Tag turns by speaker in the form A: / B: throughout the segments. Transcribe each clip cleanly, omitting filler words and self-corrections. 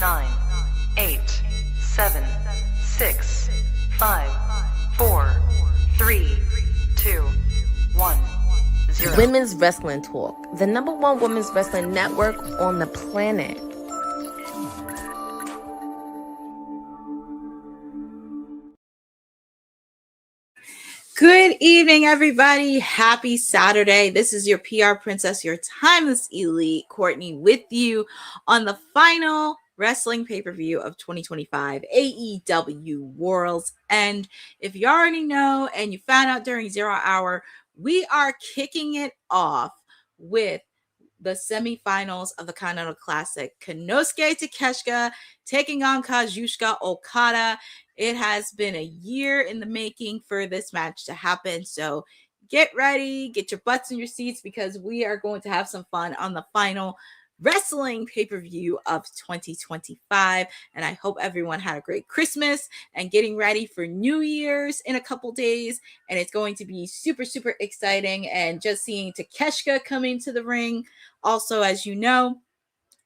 A: 9, 8, 7, 6, 5, 4, 3, 2, 1, 0.
B: Women's Wrestling Talk, the #1 women's wrestling network on the planet.
C: Good evening, everybody. Happy Saturday. This is your PR princess, your timeless elite, Courtney, with you on the final wrestling pay-per-view of 2025, AEW World's End. If you already know and you found out during 0 Hour, we are kicking it off with the semifinals of the Continental Classic. Konosuke Takeshita taking on Kazuchika Okada. It has been a year in the making for this match to happen. So get ready, get your butts in your seats, because we are going to have some fun on the final wrestling pay-per-view of 2025. And I hope everyone had a great Christmas and getting ready for New Year's in a couple days. And it's going to be super, super exciting. And just seeing Takeshita come into the ring. Also, as you know,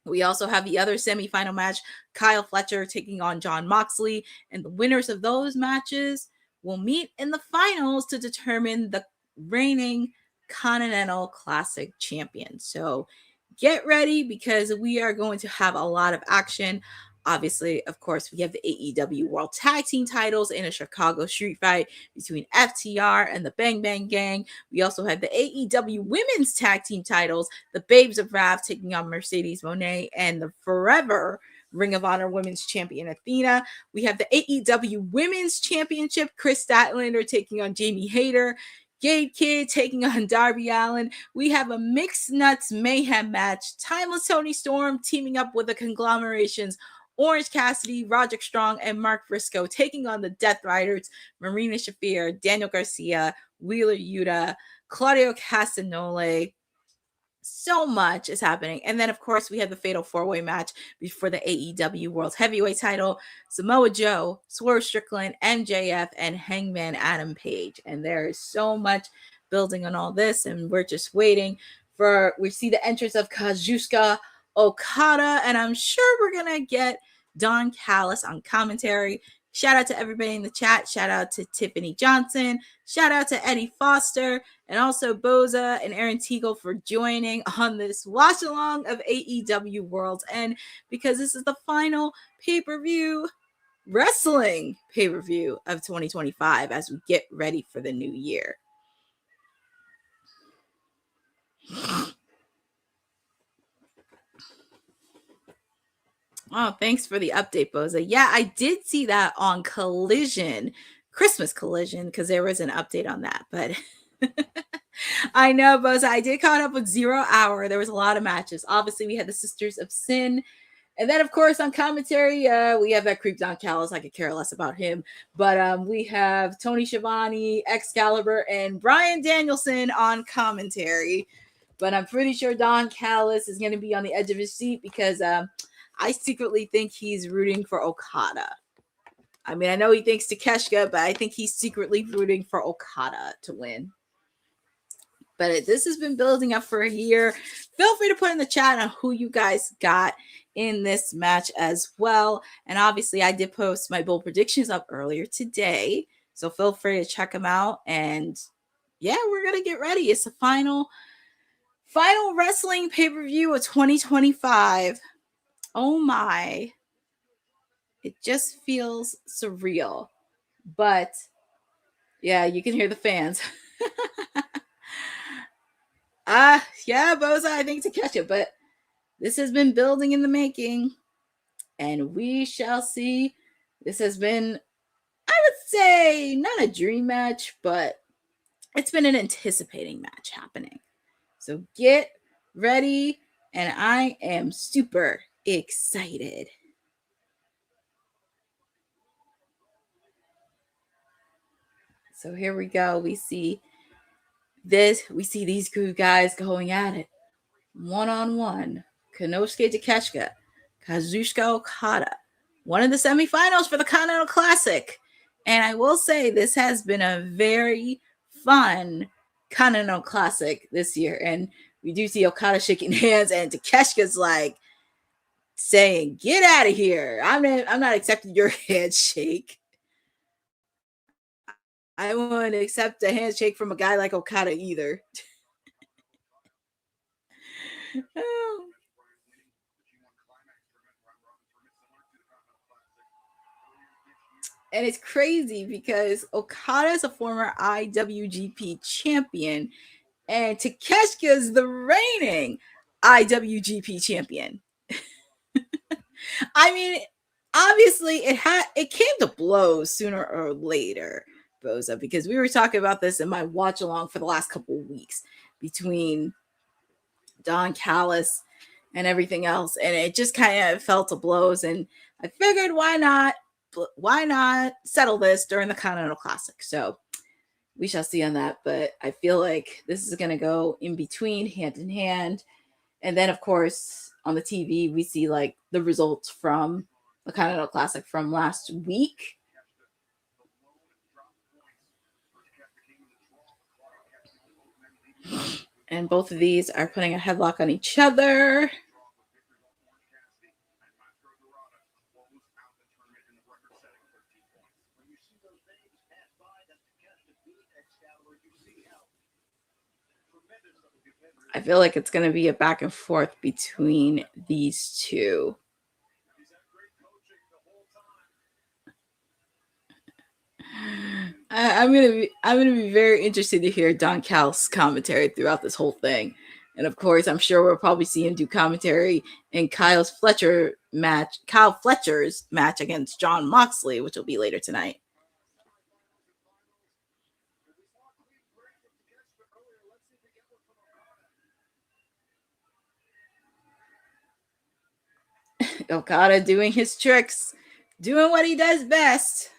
C: we also have the other semifinal match, Kyle Fletcher taking on Jon Moxley, and the winners of those matches will meet in the finals to determine the reigning Continental Classic champion. So get ready, because we are going to have a lot of action. Obviously, of course, we have the AEW World Tag Team titles in a Chicago street fight between FTR and the Bang Bang Gang. We also have the AEW Women's Tag Team titles, the Babes of Wrath taking on Mercedes Moné and the forever Ring of Honor Women's Champion Athena. We have the AEW Women's Championship, Chris Statlander taking on Jamie Hayter. Gabe Kidd taking on Darby Allin. We have a Mixed Nuts Mayhem match. Timeless Toni Storm teaming up with the Conglomerations, Orange Cassidy, Roderick Strong, and Mark Briscoe taking on the Death Riders, Marina Shafir, Daniel Garcia, Wheeler Yuta, Claudio Castagnoli. So much is happening. And then, of course, we have the Fatal 4-Way match before the AEW World Heavyweight title. Samoa Joe, Swerve Strickland, MJF, and Hangman Adam Page. And there is so much building on all this. And we're just waiting for, we see the entrance of Kazuchika Okada. And I'm sure we're going to get Don Callis on commentary. Shout out to everybody in the chat. Shout out to Tiffany Johnson. Shout out to Eddie Foster. And also Boza and Aaron Teagle for joining on this watch along of AEW World's End, because this is the final pay-per-view, wrestling pay-per-view of 2025 as we get ready for the new year. Oh, thanks for the update, Boza. Yeah, I did see that on Collision, Christmas Collision, because there was an update on that. But I know, Boza, I did caught up with 0 Hour. There was a lot of matches. Obviously, we had the Sisters of Sin. And then, of course, on commentary, we have that creep Don Callis. I could care less about him. But we have Tony Schiavone, Excalibur, and Bryan Danielson on commentary. But I'm pretty sure Don Callis is going to be on the edge of his seat, because I secretly think he's rooting for Okada. I mean, I know he thinks Takeshita, but I think he's secretly rooting for Okada to win. But this has been building up for a year. Feel free to put in the chat on who you guys got in this match as well. And obviously, I did post my bold predictions up earlier today, so feel free to check them out. And yeah, we're going to get ready. It's the final wrestling pay-per-view of 2025. Oh my, it just feels surreal. But yeah, you can hear the fans. Yeah, Boza, I think Takeshita, but this has been building in the making, and we shall see. This has been, I would say, not a dream match, but it's been an anticipating match happening. So get ready, and I am super excited. So here we go. We see these two guys going at it one-on-one. Konosuke Takeshita, Kazuchika Okada, one of the semifinals for the Continental Classic. And I will say this has been a very fun Continental Classic this year. And we do see Okada shaking hands, and Takeshita's like, saying, "Get out of here. I'm not accepting your handshake. I won't accept a handshake from a guy like Okada either." Oh. And it's crazy because Okada is a former IWGP champion and Takeshita is the reigning IWGP champion. I mean, obviously it came to blows sooner or later, Boza, because we were talking about this in my watch along for the last couple of weeks between Don Callis and everything else, and it just kind of fell to blows, and I figured why not settle this during the Continental Classic. So we shall see on that, but I feel like this is going to go in between, hand in hand. And then, of course, on the TV, we see like the results from the Continental Classic from last week. And both of these are putting a headlock on each other. I feel like it's going to be a back and forth between these two. I'm gonna be very interested to hear Don Cal's commentary throughout this whole thing, and of course, I'm sure we'll probably see him do commentary in Kyle Fletcher's match against Jon Moxley, which will be later tonight. Okada doing his tricks, doing what he does best.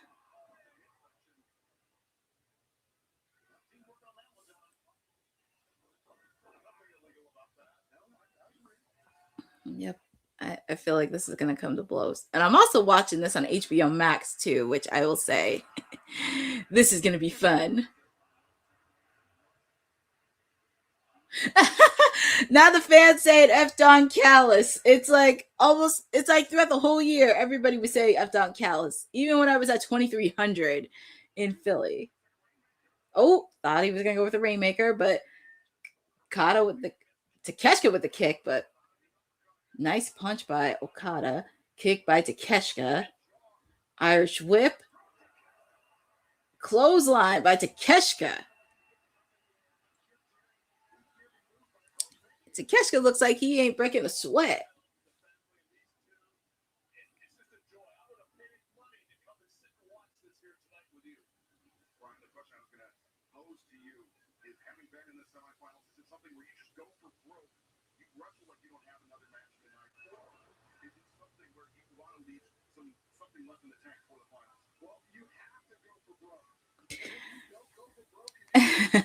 C: Yep. I feel like this is going to come to blows. And I'm also watching this on HBO Max too, which I will say this is going to be fun. Now the fans saying F Don Callis. It's like throughout the whole year, everybody would say F Don Callis. Even when I was at 2300 in Philly. Oh, thought he was going to go with the Rainmaker, but Okada with the Takeshita with the kick, but nice punch by Okada. Kick by Takeshita. Irish whip. Clothesline by Takeshita. Takeshita looks like he ain't breaking a sweat.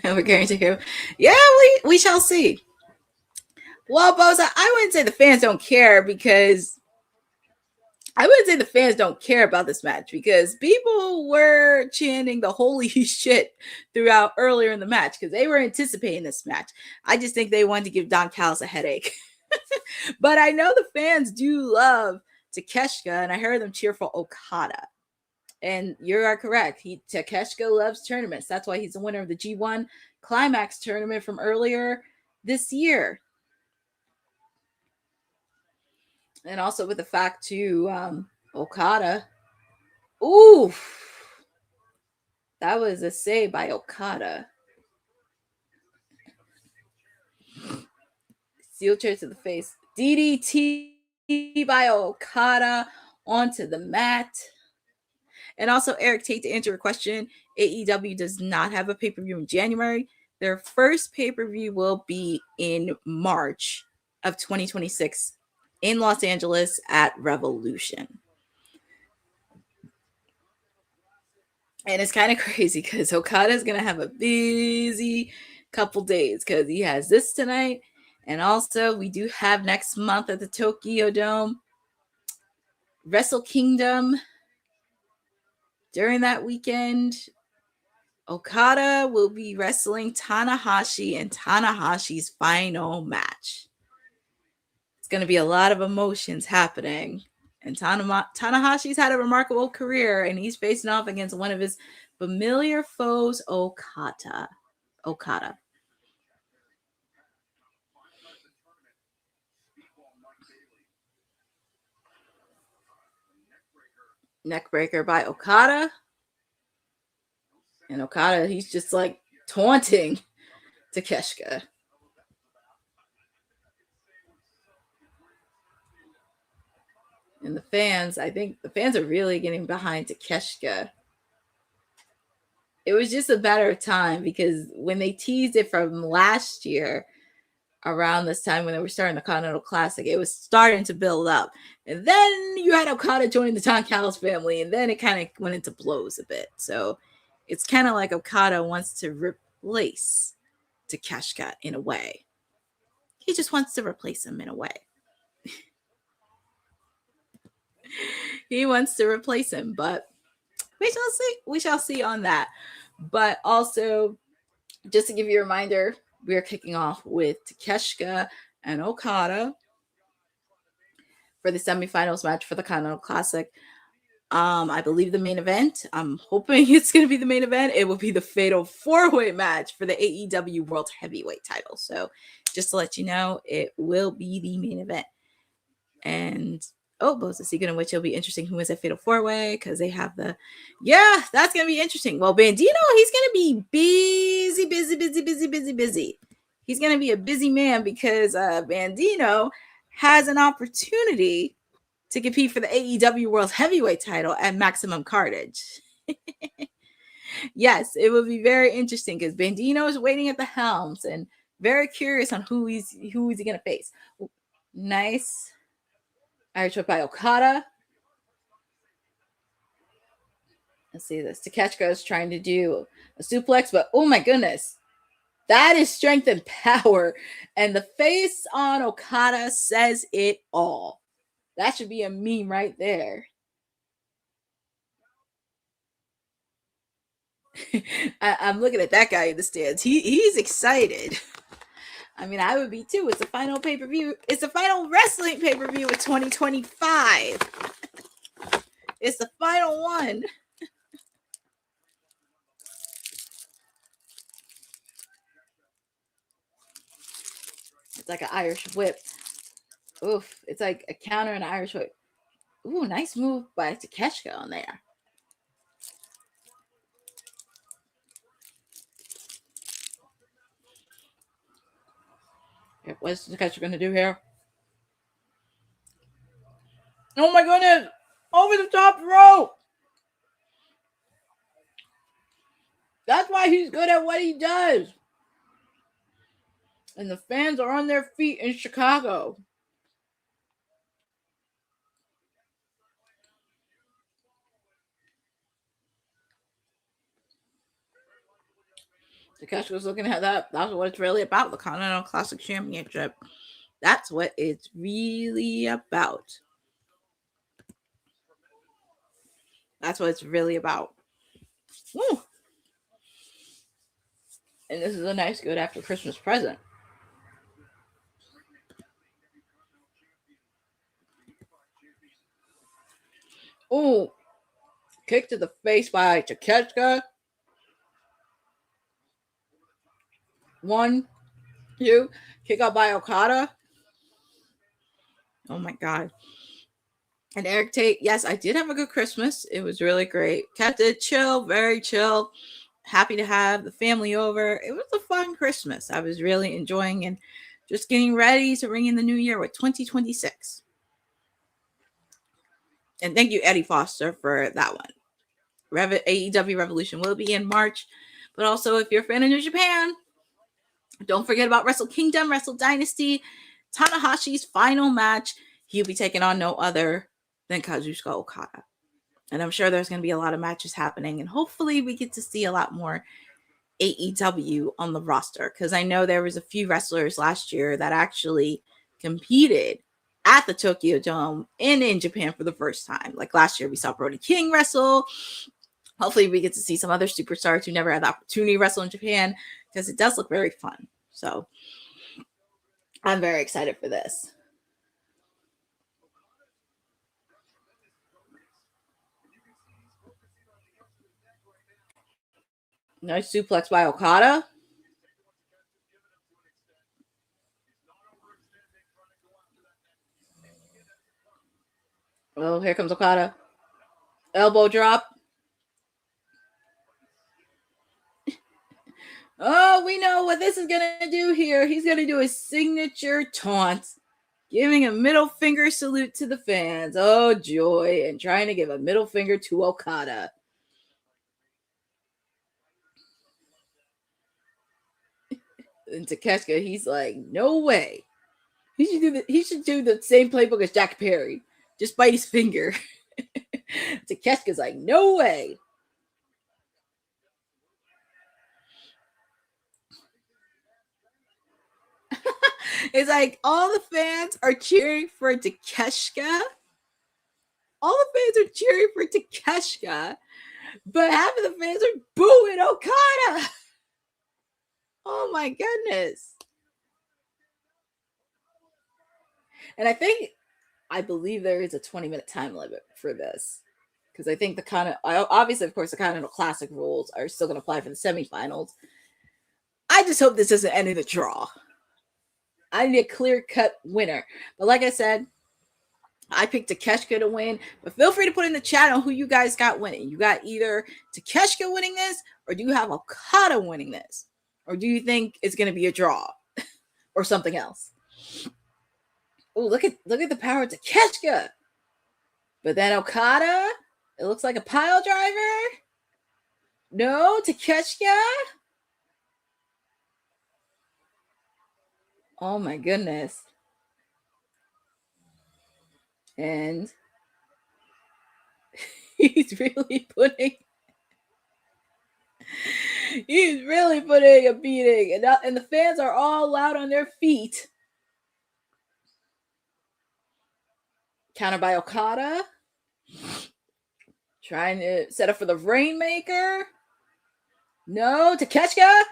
C: We're going to go. Yeah, we shall see. Well, Boza, I wouldn't say the fans don't care because I wouldn't say the fans don't care about this match because people were chanting the holy shit throughout earlier in the match because they were anticipating this match. I just think they wanted to give Don Callis a headache. But I know the fans do love Takeshita, and I heard them cheer for Okada. And you are correct. Takeshita loves tournaments. That's why he's the winner of the G1 Climax tournament from earlier this year. And also with the fact too, Okada. Ooh, that was a save by Okada. Steel chair to the face. DDT by Okada onto the mat. And also, Eric Tate, to answer your question, AEW does not have a pay-per-view in January. Their first pay-per-view will be in March of 2026 in Los Angeles at Revolution. And it's kind of crazy because Okada is going to have a busy couple days because he has this tonight. And also, we do have next month at the Tokyo Dome Wrestle Kingdom. During that weekend, Okada will be wrestling Tanahashi in Tanahashi's final match. It's going to be a lot of emotions happening. And Tanahashi's had a remarkable career, and he's facing off against one of his familiar foes, Okada. Neckbreaker by Okada. And Okada, he's just like taunting Takeshita. And the fans, I think the fans are really getting behind Takeshita. It was just a matter of time because when they teased it from last year, around this time when they were starting the Continental Classic, it was starting to build up. And then you had Okada join the Don Callis family, and then it kind of went into blows a bit. So it's kind of like Okada wants to replace Takeshita in a way. He just wants to replace him in a way. He wants to replace him, but we shall see. We shall see on that. But also, just to give you a reminder, we are kicking off with Takeshita and Okada for the semifinals match for the Continental Classic. I believe the main event, I'm hoping it's going to be the main event. It will be the fatal 4-way match for the AEW World Heavyweight title. So just to let you know, it will be the main event. And both the secret in which it'll be interesting who wins that fatal 4-way because they have that's going to be interesting. Well, Bandino, he's going to be busy. He's going to be a busy man because Bandino has an opportunity to compete for the AEW World Heavyweight title at Maximum Carnage. Yes, it will be very interesting because Bandino is waiting at the helms and very curious on who is he going to face. Nice Irish whip by Okada. Let's see this. Takeshita is trying to do a suplex, but oh my goodness. That is strength and power. And the face on Okada says it all. That should be a meme right there. I'm looking at that guy in the stands. He's excited. I mean, I would be too. It's the final pay-per-view. It's the final wrestling pay-per-view of 2025. It's the final one. It's like an Irish whip. Oof. It's like a counter and an Irish whip. Ooh, nice move by Takeshita on there. What's Takeshita going to do here? Oh my goodness! Over the top rope! That's why he's good at what he does. And the fans are on their feet in Chicago. Takeshita's looking at that. That's what it's really about. The Continental Classic Championship. That's what it's really about. That's what it's really about. Woo. And this is a nice good after Christmas present. Ooh. Kick to the face by Takeshita. 1, 2. Kick out by Okada. Oh my God. And Eric Tate, yes, I did have a good Christmas. It was really great. Kept it chill, very chill. Happy to have the family over. It was a fun Christmas. I was really enjoying and just getting ready to ring in the new year with 2026. And thank you, Eddie Foster, for that one. AEW Revolution will be in March. But also, if you're a fan of New Japan, don't forget about Wrestle Kingdom, Wrestle Dynasty, Tanahashi's final match. He'll be taking on no other than Kazuchika Okada. And I'm sure there's going to be a lot of matches happening. And hopefully we get to see a lot more AEW on the roster. Because I know there was a few wrestlers last year that actually competed at the Tokyo Dome and in Japan for the first time. Like last year, we saw Brody King wrestle. Hopefully we get to see some other superstars who never had the opportunity to wrestle in Japan. Because it does look very fun. So I'm very excited for this. Nice suplex by Okada. Oh, here comes Okada. Elbow drop. Oh, we know what this is going to do here. He's going to do a signature taunt, giving a middle finger salute to the fans. Oh, joy. And trying to give a middle finger to Okada. And Takeshita, he's like, no way. He should do the same playbook as Jack Perry. Just bite his finger. Takeshita's like, no way. It's like all the fans are cheering for Takeshita. All the fans are cheering for Takeshita, but half of the fans are booing Okada. Oh my goodness. And I believe there is a 20-minute time limit for this. Because I think obviously, of course, the Continental Classic rules are still going to apply for the semifinals. I just hope this doesn't end in a draw. I need a clear-cut winner. But like I said, I picked Takeshita to win. But feel free to put in the chat on who you guys got winning. You got either Takeshita winning this, or do you have Okada winning this? Or do you think it's going to be a draw or something else? Oh, look at the power of Takeshita. But then Okada, it looks like a pile driver. No, Takeshita. Oh my goodness. And he's really putting a beating. And the fans are all loud on their feet. Counter by Okada. Trying to set up for the Rainmaker. No, Takeshita.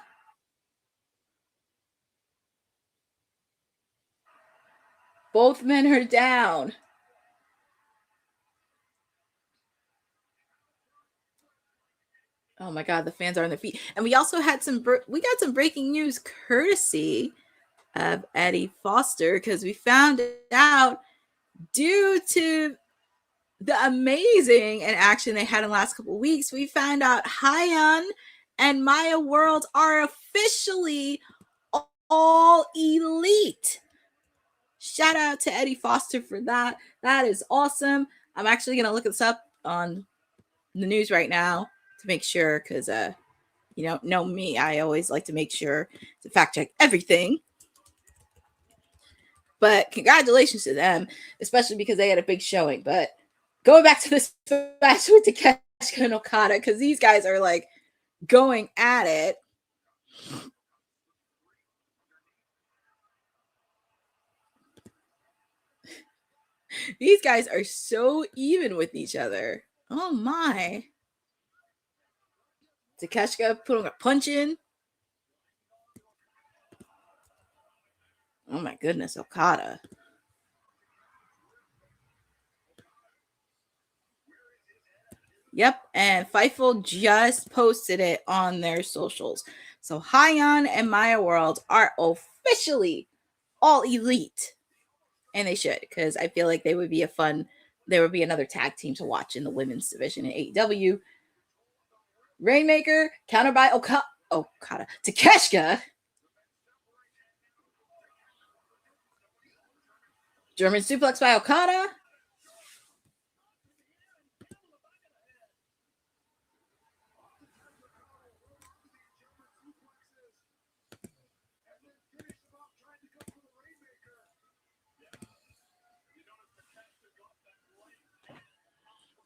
C: Both men are down. Oh my God, the fans are on their feet. And we also had we got some breaking news courtesy of Eddie Foster, because we found out, due to the amazing action they had in the last couple of weeks, we found out Hyan and Maya World are officially all elite. Shout out to Eddie Foster for that. That is awesome. I'm actually going to look this up on the news right now to make sure, because you know me, I always like to make sure to fact check everything. But congratulations to them, especially because they had a big showing. But going back to this match with Takeshita and Okada, because these guys are like going at it. These guys are so even with each other. Oh my. Takeshita putting a punch in. Oh my goodness, Okada. Yep, and Fightful just posted it on their socials. So Hyan and Maya World are officially all elite. And they should, because I feel like there would be another tag team to watch in the women's division in AEW. Rainmaker, counter by Okada. Takeshita. German suplex by Okada.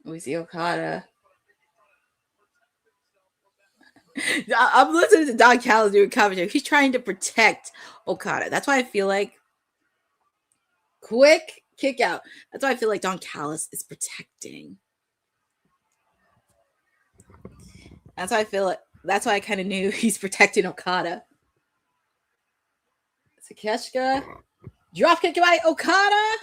C: We see Okada. I'm listening to Don Callis doing commentary. He's trying to protect Okada. That's why I feel like quick kick out. That's why I feel like Don Callis is protecting. That's why I kind of knew he's protecting Okada. Takeshita. Drop kick by Okada.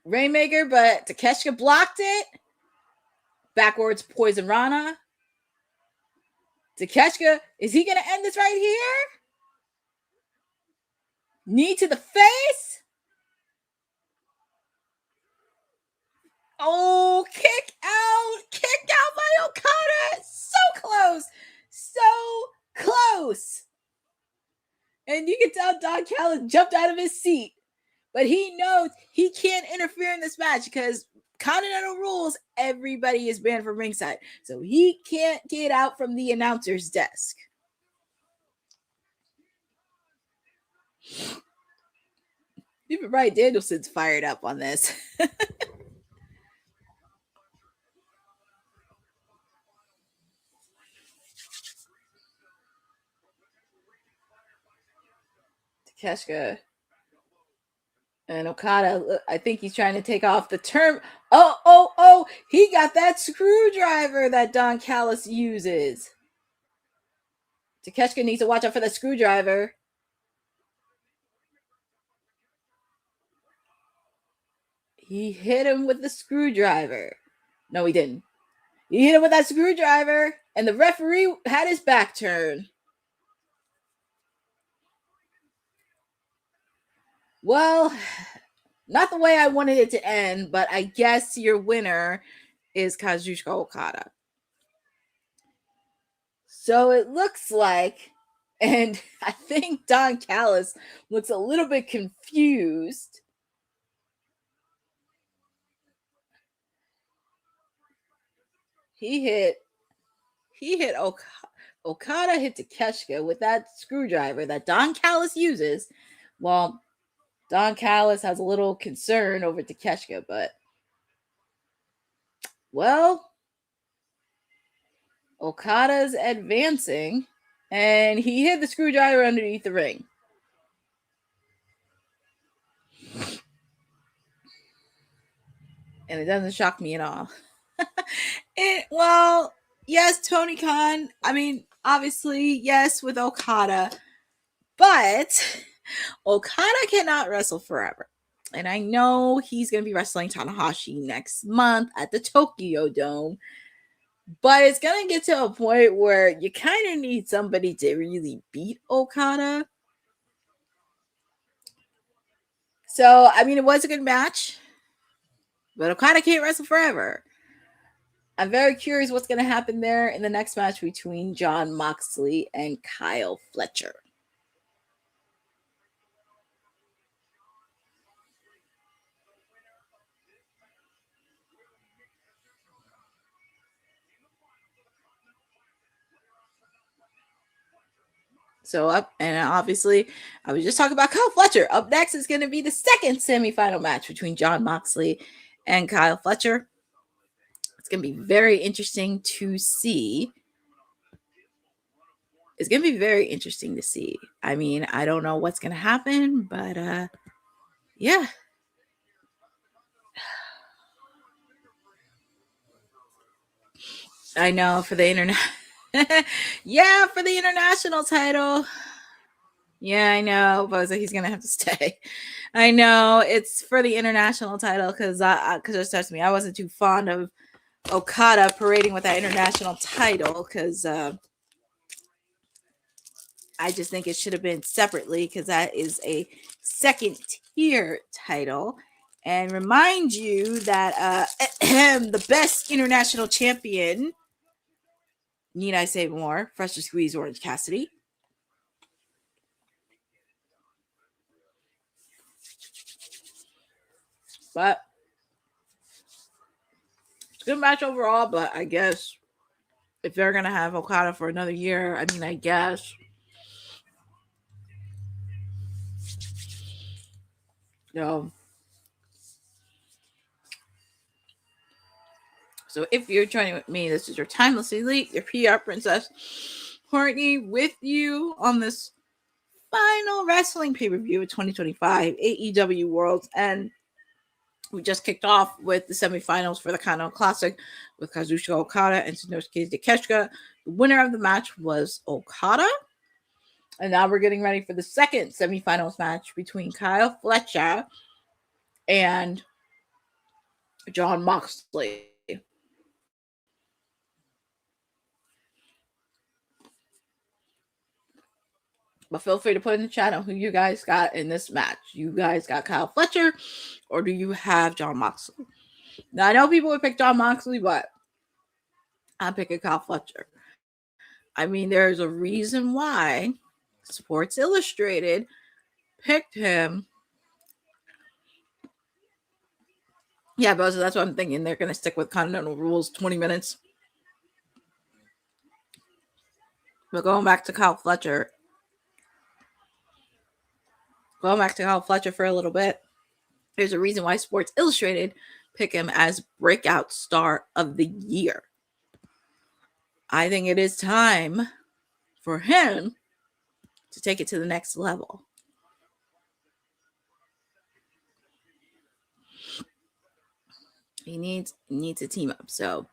C: Rainmaker, but Takeshita blocked it. backwards Poison Rana. Takeshita, is he going to end this right here? Knee to the face. Oh, kick out by Okada. So close. And you can tell Don Callis jumped out of his seat. But he knows he can't interfere in this match because Continental rules, everybody is banned from ringside. So he can't get out from the announcer's desk. Even Brian Danielson's fired up on this. Takeshita and Okada, I think he's trying to take off the term. Oh, he got that screwdriver that Don Callis uses. Takeshita needs to watch out for the screwdriver. He hit him with the screwdriver. No, he didn't. He hit him with that screwdriver, and the referee had his back turned. Well, not the way I wanted it to end, but I guess your winner is Kazuchika Okada. So it looks like, and I think Don Callis looks a little bit confused. He hit Okada hit Takeshita with that screwdriver that Don Callis uses. Well, Don Callis has a little concern over Takeshita, but well, Okada's advancing, and he hit the screwdriver underneath the ring. And it doesn't shock me at all. Well, yes, Tony Khan. I mean, obviously, yes, with Okada. But Okada cannot wrestle forever. And I know he's going to be wrestling Tanahashi next month at the Tokyo Dome. But it's going to get to a point where you kind of need somebody to really beat Okada. So, I mean, it was a good match. But Okada can't wrestle forever. I'm very curious what's going to happen there in the next match between Jon Moxley and Kyle Fletcher. Obviously, I was just talking about Kyle Fletcher. Up next is going to be the second semifinal match between Jon Moxley and Kyle Fletcher. It's going to be very interesting to see. I mean, I don't know what's going to happen, but yeah. I know for the internet. Yeah, for the international title. Yeah, I know, but he's gonna have to stay. I know it's for the international title because trust me, I wasn't too fond of Okada parading with that international title because I just think it should have been separately because that is a second tier title. And remind you that the best international champion, need I say more, Freshly Squeezed Orange Cassidy. But it's a good match overall, but I guess if they're going to have Okada for another year, I mean, I guess. So if you're joining with me, this is your Timeless Elite, your PR Princess, Courtney, with you on this final wrestling pay-per-view of 2025 AEW Worlds. And we just kicked off with the semifinals for the Continental Classic with Kazuchika Okada and Konosuke Takeshita. The winner of the match was Okada. And now we're getting ready for the second semifinals match between Kyle Fletcher and Jon Moxley. But feel free to put in the chat on who you guys got in this match. You guys got Kyle Fletcher, or do you have Jon Moxley? Now, I know people would pick Jon Moxley, but I'm picking Kyle Fletcher. I mean, there's a reason why Sports Illustrated picked him. Yeah, but that's what I'm thinking. They're going to stick with Continental rules, 20 minutes. But going back to Kyle Fletcher. Going back to Kyle Fletcher for a little bit. There's a reason why Sports Illustrated picked him as Breakout Star of the Year. I think it is time for him to take it to the next level. He needs a team up. So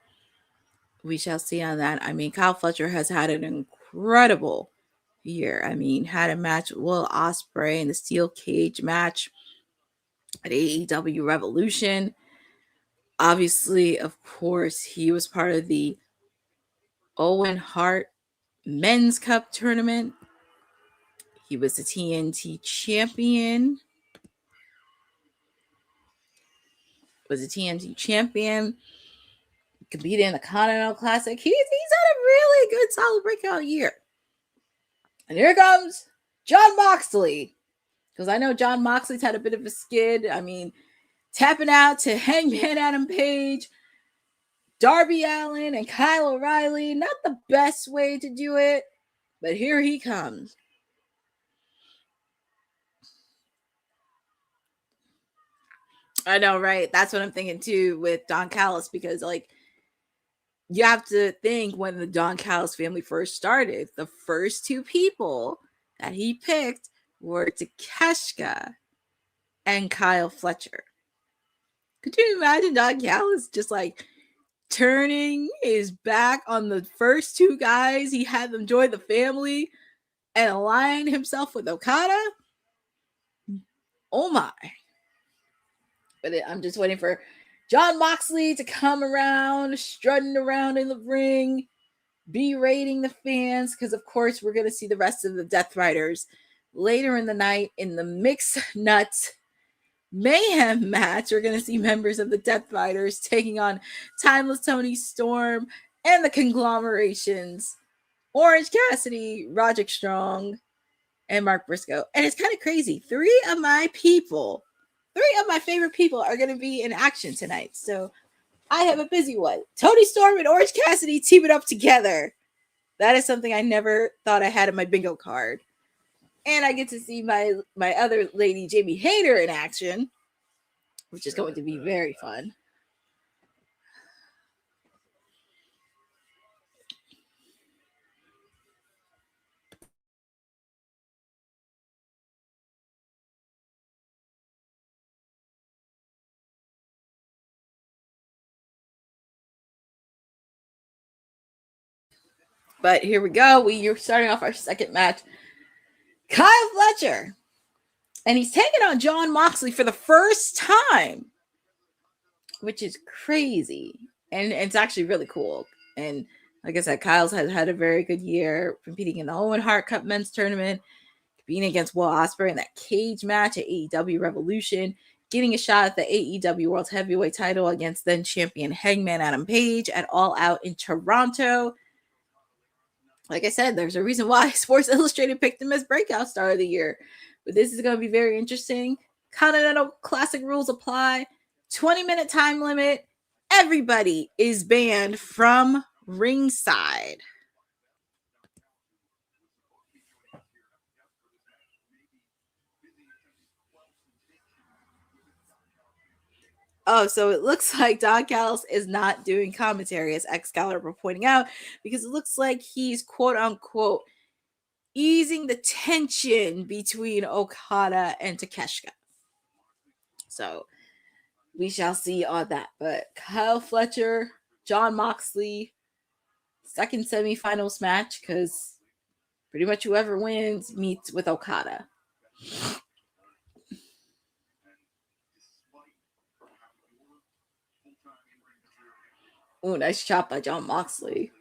C: we shall see on that. I mean, Kyle Fletcher has had an incredible year. I mean, had a match with Will Ospreay in the steel cage match at AEW Revolution. Obviously, of course, he was part of the Owen Hart Men's Cup tournament. He was the TNT champion. Competed in the Continental Classic. He's had a really good, solid breakout year. And here comes Jon Moxley. Because I know Jon Moxley's had a bit of a skid. I mean, tapping out to Hangman Adam Page, Darby Allin, and Kyle O'Reilly. Not the best way to do it, but here he comes. I know, right? That's what I'm thinking too with Don Callis, because like you have to think when the Don Callis family first started, the first two people that he picked were Takeshita and Kyle Fletcher. Could you imagine Don Callis just like turning his back on the first two guys? He had them join the family and align himself with Okada. Oh my. But I'm just waiting for Jon Moxley to come around, strutting around in the ring, berating the fans, because of course we're going to see the rest of the Death Riders later in the night in the Mixed Nuts Mayhem match. We're going to see members of the Death Riders taking on Timeless Toni Storm and the Conglomerations, Orange Cassidy, Roderick Strong, and Mark Briscoe. And it's kind of crazy. Three of my favorite people are going to be in action tonight. So I have a busy one. Toni Storm and Orange Cassidy teaming up together. That is something I never thought I had in my bingo card. And I get to see my other lady, Jamie Hayter, in action, which is going to be very fun. But here we go. You're starting off our second match. Kyle Fletcher. And he's taking on Jon Moxley for the first time, which is crazy. And it's actually really cool. And like I said, Kyle's has had a very good year, competing in the Owen Hart Cup men's tournament, competing against Will Ospreay in that cage match at AEW Revolution, getting a shot at the AEW World Heavyweight title against then champion Hangman Adam Page at All Out in Toronto. Like I said, there's a reason why Sports Illustrated picked him as Breakout Star of the Year. But this is going to be very interesting. Continental Classic rules apply. 20-minute time limit. Everybody is banned from ringside. Oh, so it looks like Don Callis is not doing commentary, as Excalibur pointing out, because it looks like he's quote unquote easing the tension between Okada and Takeshita. So we shall see on that. But Kyle Fletcher, Jon Moxley, second semifinals match, because pretty much whoever wins meets with Okada. Ooh, nice chop by Jon Moxley.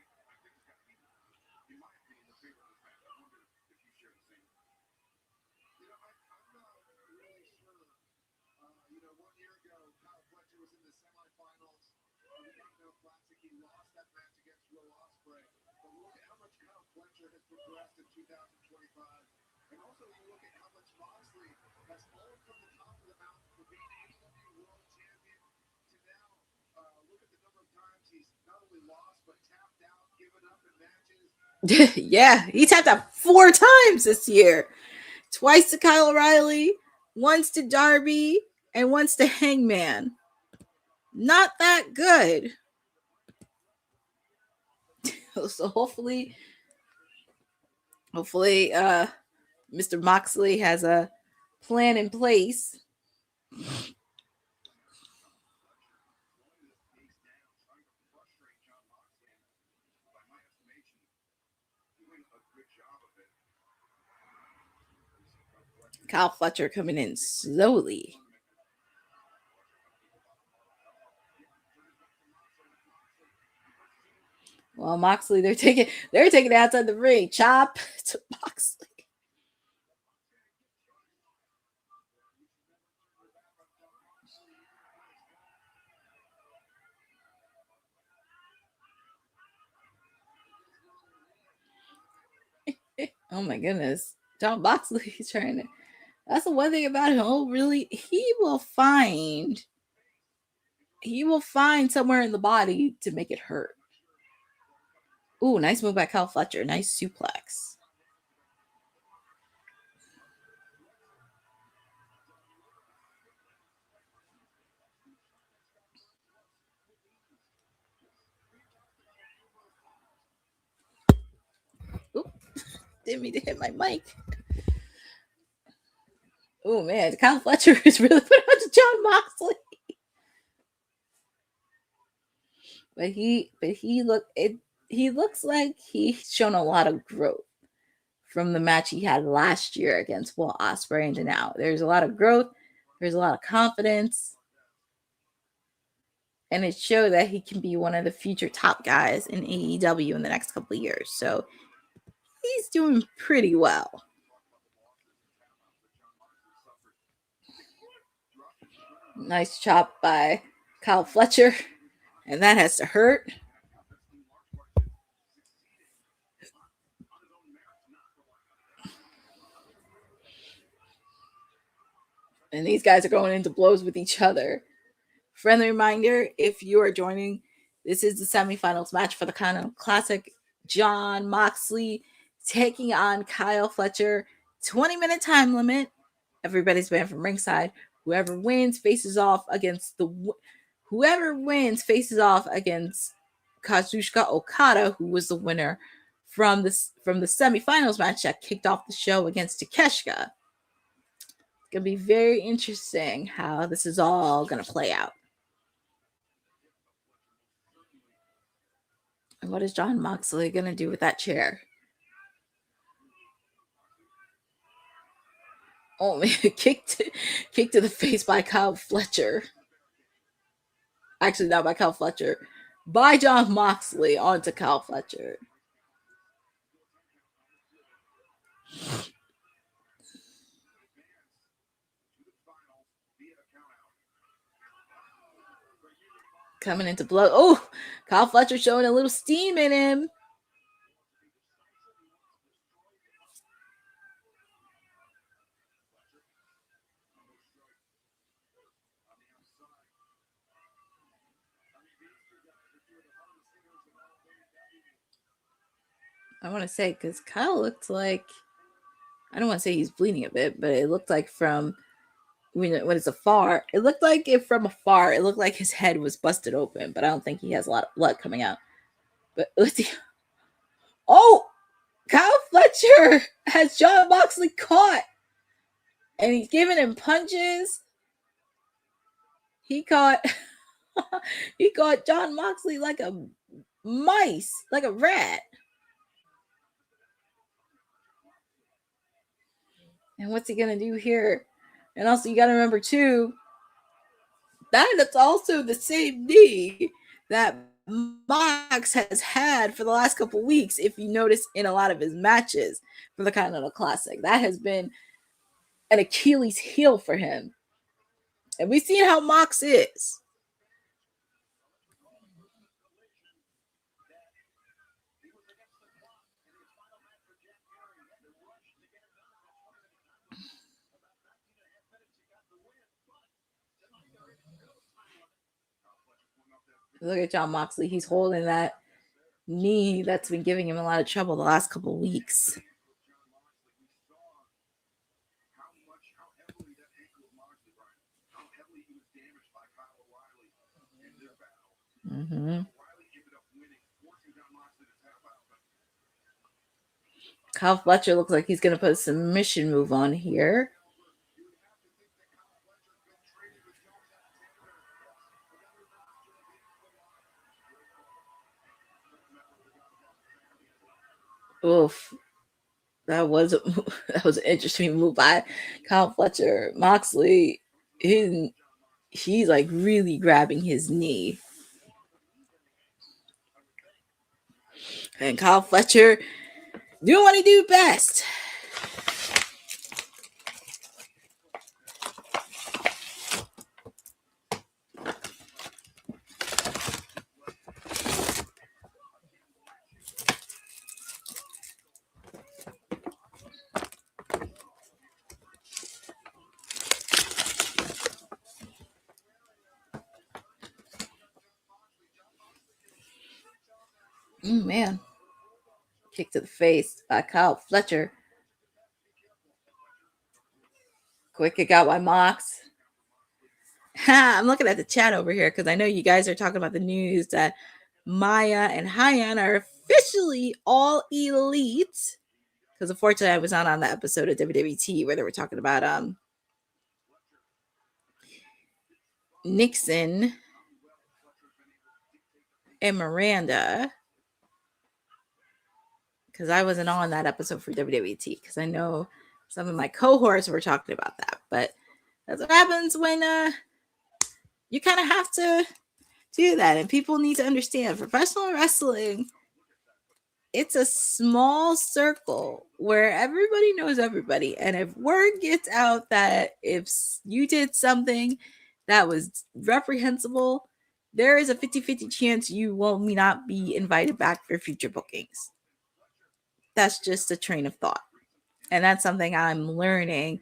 C: Yeah, he tapped out 4 times this year. Twice to Kyle O'Reilly, once to Darby, and once to Hangman. Not that good. So hopefully, Mr. Moxley has a plan in place. Kyle Fletcher coming in slowly. Well, Moxley, they're taking it outside the ring. Chop to Moxley. Oh my goodness. John Moxley is trying to. That's the one thing about him. Oh, really? He will find somewhere in the body to make it hurt. Ooh, nice move by Kyle Fletcher. Nice suplex. Ooh, didn't mean to hit my mic. Oh man, Kyle Fletcher is really put on to John Moxley. But he looks like he's shown a lot of growth from the match he had last year against Will Ospreay and now. There's a lot of growth, there's a lot of confidence, and it showed that he can be one of the future top guys in AEW in the next couple of years. So he's doing pretty well. Nice chop by Kyle Fletcher, and that has to hurt. And these guys are going into blows with each other. Friendly reminder, if you are joining, this is the semifinals match for the Continental Classic. John Moxley taking on Kyle Fletcher. 20-minute time limit. Everybody's banned from ringside. Whoever wins faces off against Kazuchika Okada, who was the winner from the semifinals match that kicked off the show against Takeshita. It's gonna be very interesting how this is all gonna play out. And what is John Moxley gonna do with that chair? Oh man, kick to the face by Kyle Fletcher. Actually, not by Kyle Fletcher. By John Moxley onto Kyle Fletcher. Coming into blood. Oh, Kyle Fletcher showing a little steam in him. I want to say, because Kyle looked like, I don't want to say he's bleeding a bit, but it looked like from when it's afar, it looked like his head was busted open, but I don't think he has a lot of blood coming out. But let's see. Oh, Kyle Fletcher has John Moxley caught, and he's giving him punches. He caught John Moxley like a mice, like a rat. And what's he gonna do here? And also, you got to remember too, that's also the same knee that Mox has had for the last couple weeks. If you notice in a lot of his matches for the Continental Classic, that has been an Achilles heel for him. And we've seen how Mox is. Look at Jon Moxley. He's holding that knee that's been giving him a lot of trouble the last couple of weeks. Mm-hmm. Kyle Fletcher looks like he's going to put a submission move on here. Oof. That was an interesting move by Kyle Fletcher. Moxley, he's like really grabbing his knee. And Kyle Fletcher doing what he do best. Man. Kick to the face by Kyle Fletcher. Quick kick out by Mox. I'm looking at the chat over here because I know you guys are talking about the news that Maya and Hyan are officially all elite. Because unfortunately, I was not on that episode of WWT where they were talking about Nixon and Miranda. Because I wasn't on that episode for WWT. Because I know some of my cohorts were talking about that. But that's what happens when you kind of have to do that. And people need to understand professional wrestling, it's a small circle where everybody knows everybody. And if word gets out that if you did something that was reprehensible, there is a 50-50 chance you will not be invited back for future bookings. That's just a train of thought. And that's something I'm learning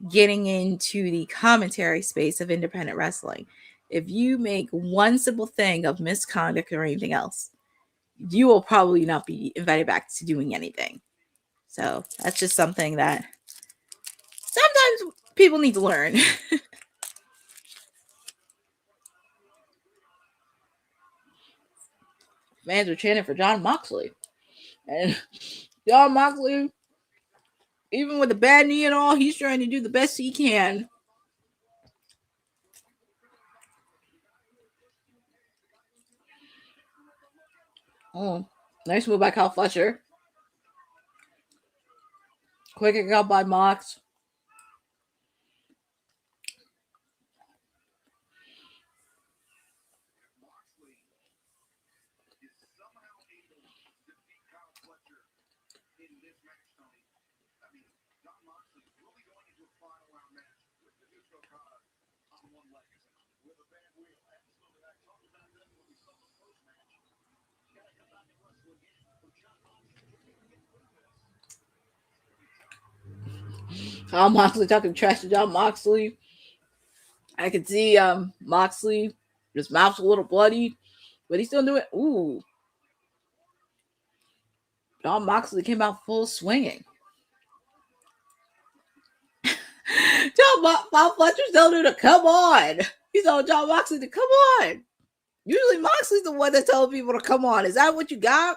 C: getting into the commentary space of independent wrestling. If you make one simple thing of misconduct or anything else, you will probably not be invited back to doing anything. So that's just something that sometimes people need to learn. Fans are chanting for Jon Moxley. And Jon Moxley, even with a bad knee and all, he's trying to do the best he can. Oh, nice move by Kyle Fletcher. Quick kick out by Mox. Jon Moxley talking trash to Jon Moxley. I can see Moxley, his mouth's a little bloody, but he's still doing. Ooh, Jon Moxley came out full swinging. Jon Fletcher's telling him to come on. He's telling Jon Moxley to come on. Usually Moxley's the one that's telling people to come on. Is that what you got?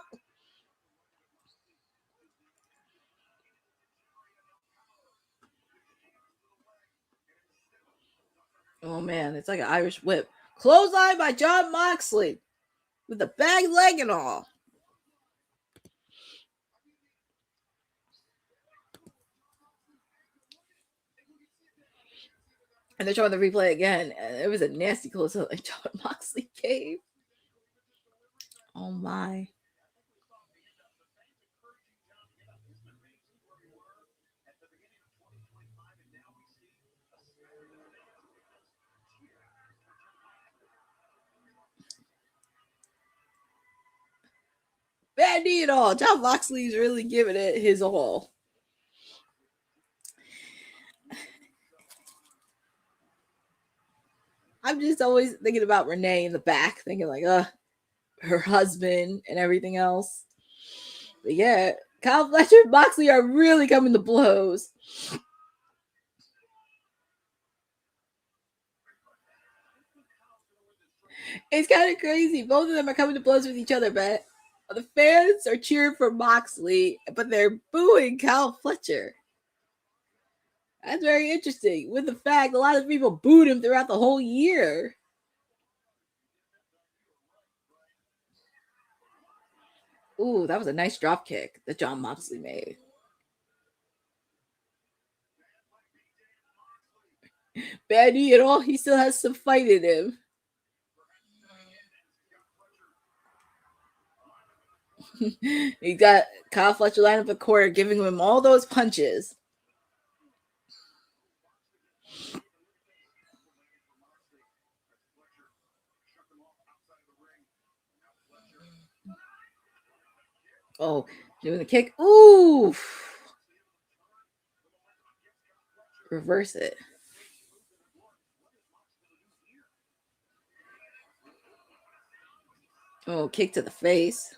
C: Oh man, it's like an Irish whip. Clothesline by Jon Moxley with the bag leg and all. And they're trying to replay again. And it was a nasty clothesline like Jon Moxley gave. Oh my. Bad knee and all. John Moxley's really giving it his all. I'm just always thinking about Renee in the back, thinking like, her husband and everything else. But yeah, Kyle Fletcher and Moxley are really coming to blows. It's kind of crazy. Both of them are coming to blows with each other, but the fans are cheering for Moxley, but they're booing Kyle Fletcher. That's very interesting. With the fact a lot of people booed him throughout the whole year. Ooh, that was a nice drop kick that John Moxley made. Bad knee at all. He still has some fight in him. He got Kyle Fletcher lined up the corner, giving him all those punches. Oh, doing the kick. Ooh. Reverse it. Oh, kick to the face.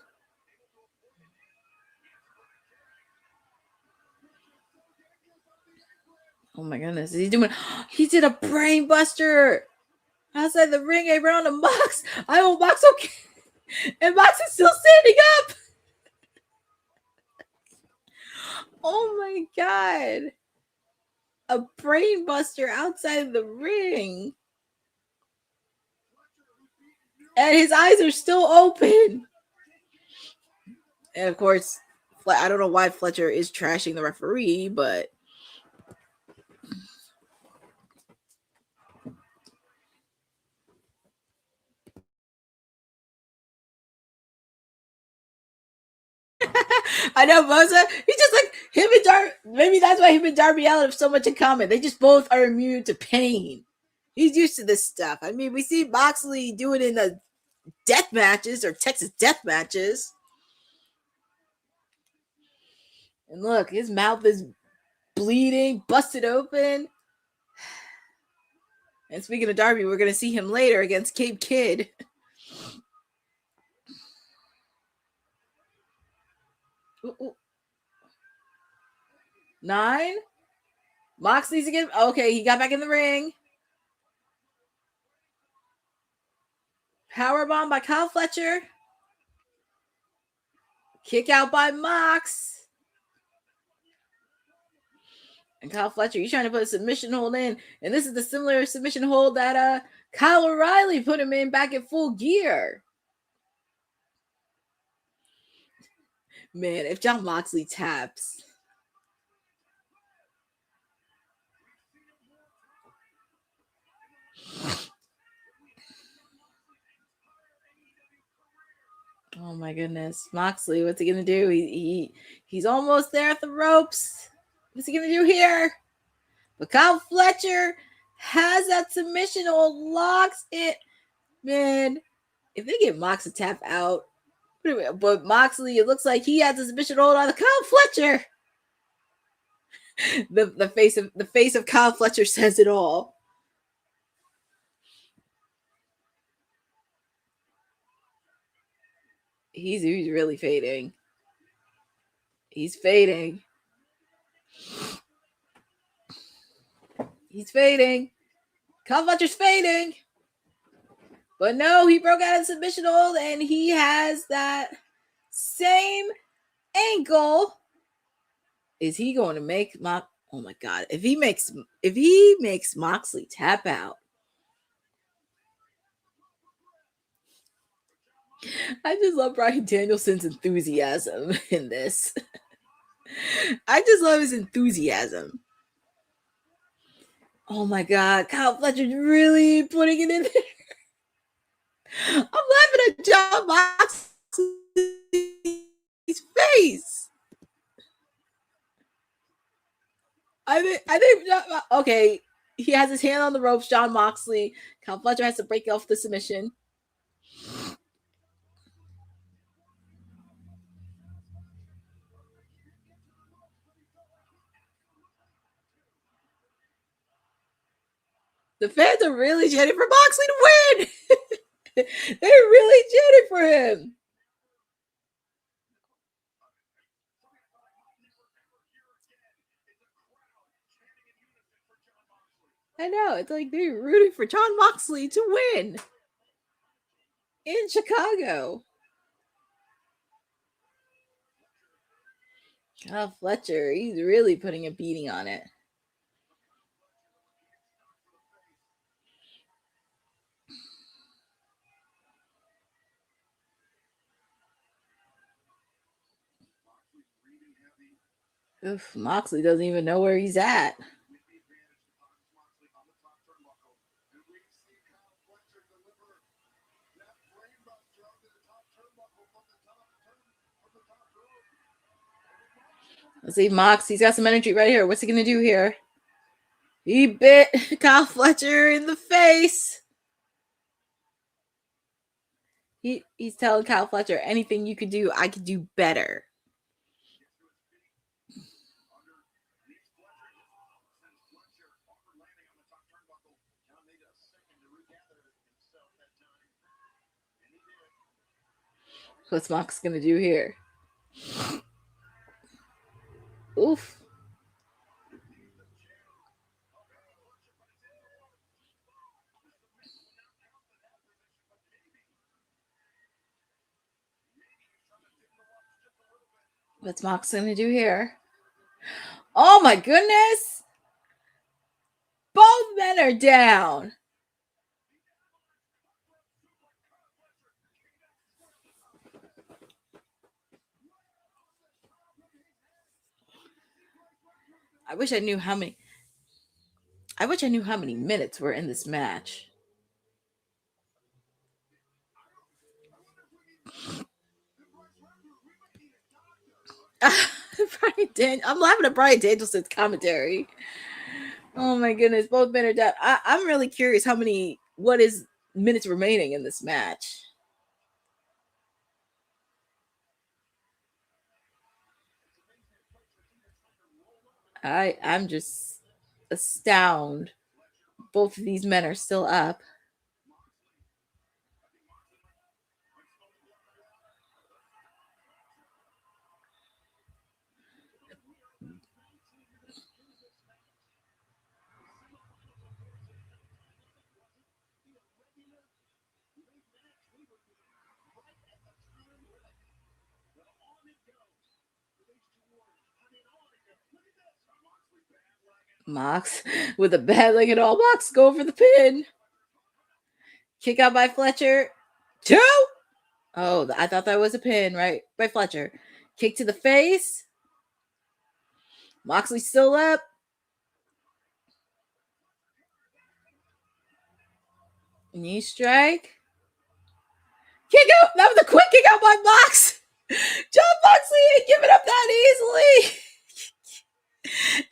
C: Oh my goodness. Is he doing? He did a brain buster outside the ring around the Mox. I hope Mox okay. And Mox is still standing up. Oh my god. A brain buster outside the ring. And his eyes are still open. And of course, I don't know why Fletcher is trashing the referee, but I know Moza. He's just like him and Darby. Maybe that's why him and Darby Allin have so much in common. They just both are immune to pain. He's used to this stuff. I mean, we see Moxley do it in the death matches or Texas death matches. And look, his mouth is bleeding, busted open. And speaking of Darby, we're going to see him later against Gabe Kidd. Ooh. 9. Moxley's again. Okay, he got back in the ring. Powerbomb by Kyle Fletcher. Kick out by Mox. And Kyle Fletcher, he's trying to put a submission hold in. And this is the similar submission hold that Kyle O'Reilly put him in back at Full Gear. Man, if John Moxley taps. Oh my goodness. Moxley, what's he gonna do? He's almost there at the ropes. What's he gonna do here? But Kyle Fletcher has that submission hold, locks it. Man, if they get Mox to tap out, but Moxley, it looks like he has a submission hold on the Kyle Fletcher. The face of Kyle Fletcher says it all. He's really fading. He's fading. He's fading. Kyle Fletcher's fading. But no, he broke out of submission hold and he has that same ankle. Is he going to make oh my god. If he makes Moxley tap out. I just love Bryan Danielson's enthusiasm in this. I just love his enthusiasm. Oh my god, Kyle Fletcher's really putting it in there. I'm laughing at John Moxley's face. I think okay, he has his hand on the ropes, John Moxley. Kyle Fletcher has to break off the submission. The fans are really chanting for Moxley to win. They're really chanting for him. I know. It's like they're rooting for Jon Moxley to win in Chicago. Oh, Fletcher, he's really putting a beating on it. Oof, Moxley doesn't even know where he's at. Let's see, Mox, he's got some energy right here. What's he going to do here? He bit Kyle Fletcher in the face. He's telling Kyle Fletcher, anything you could do, I could do better. What's Mox going to do here? Oof. What's Mox going to do here? Oh my goodness. Both men are down. I wish I knew how many minutes were in this match. I'm laughing at Bryan Danielson's commentary. Oh my goodness, both men are down. I'm really curious what is minutes remaining in this match. I'm just astounded. Both of these men are still up. Mox with a bad leg and all. Mox go for the pin. Kick out by Fletcher. 2. Oh, I thought that was a pin, right? By Fletcher. Kick to the face. Moxley still up. Knee strike. Kick out. That was a quick kick out by Mox. Jon Moxley ain't giving up that easily.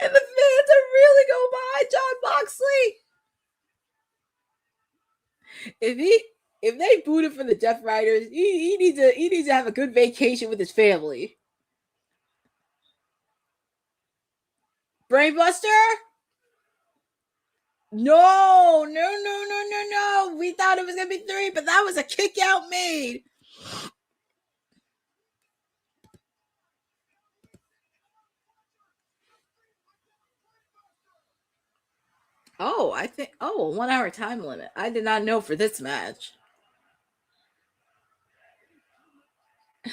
C: And the fans are really going behind Jon Moxley. If they booed him for the Death Riders, he needs to have a good vacation with his family. Brainbuster? No. We thought it was gonna be 3, but that was a kick out made. Oh, I think. Oh, 1 hour time limit. I did not know for this match.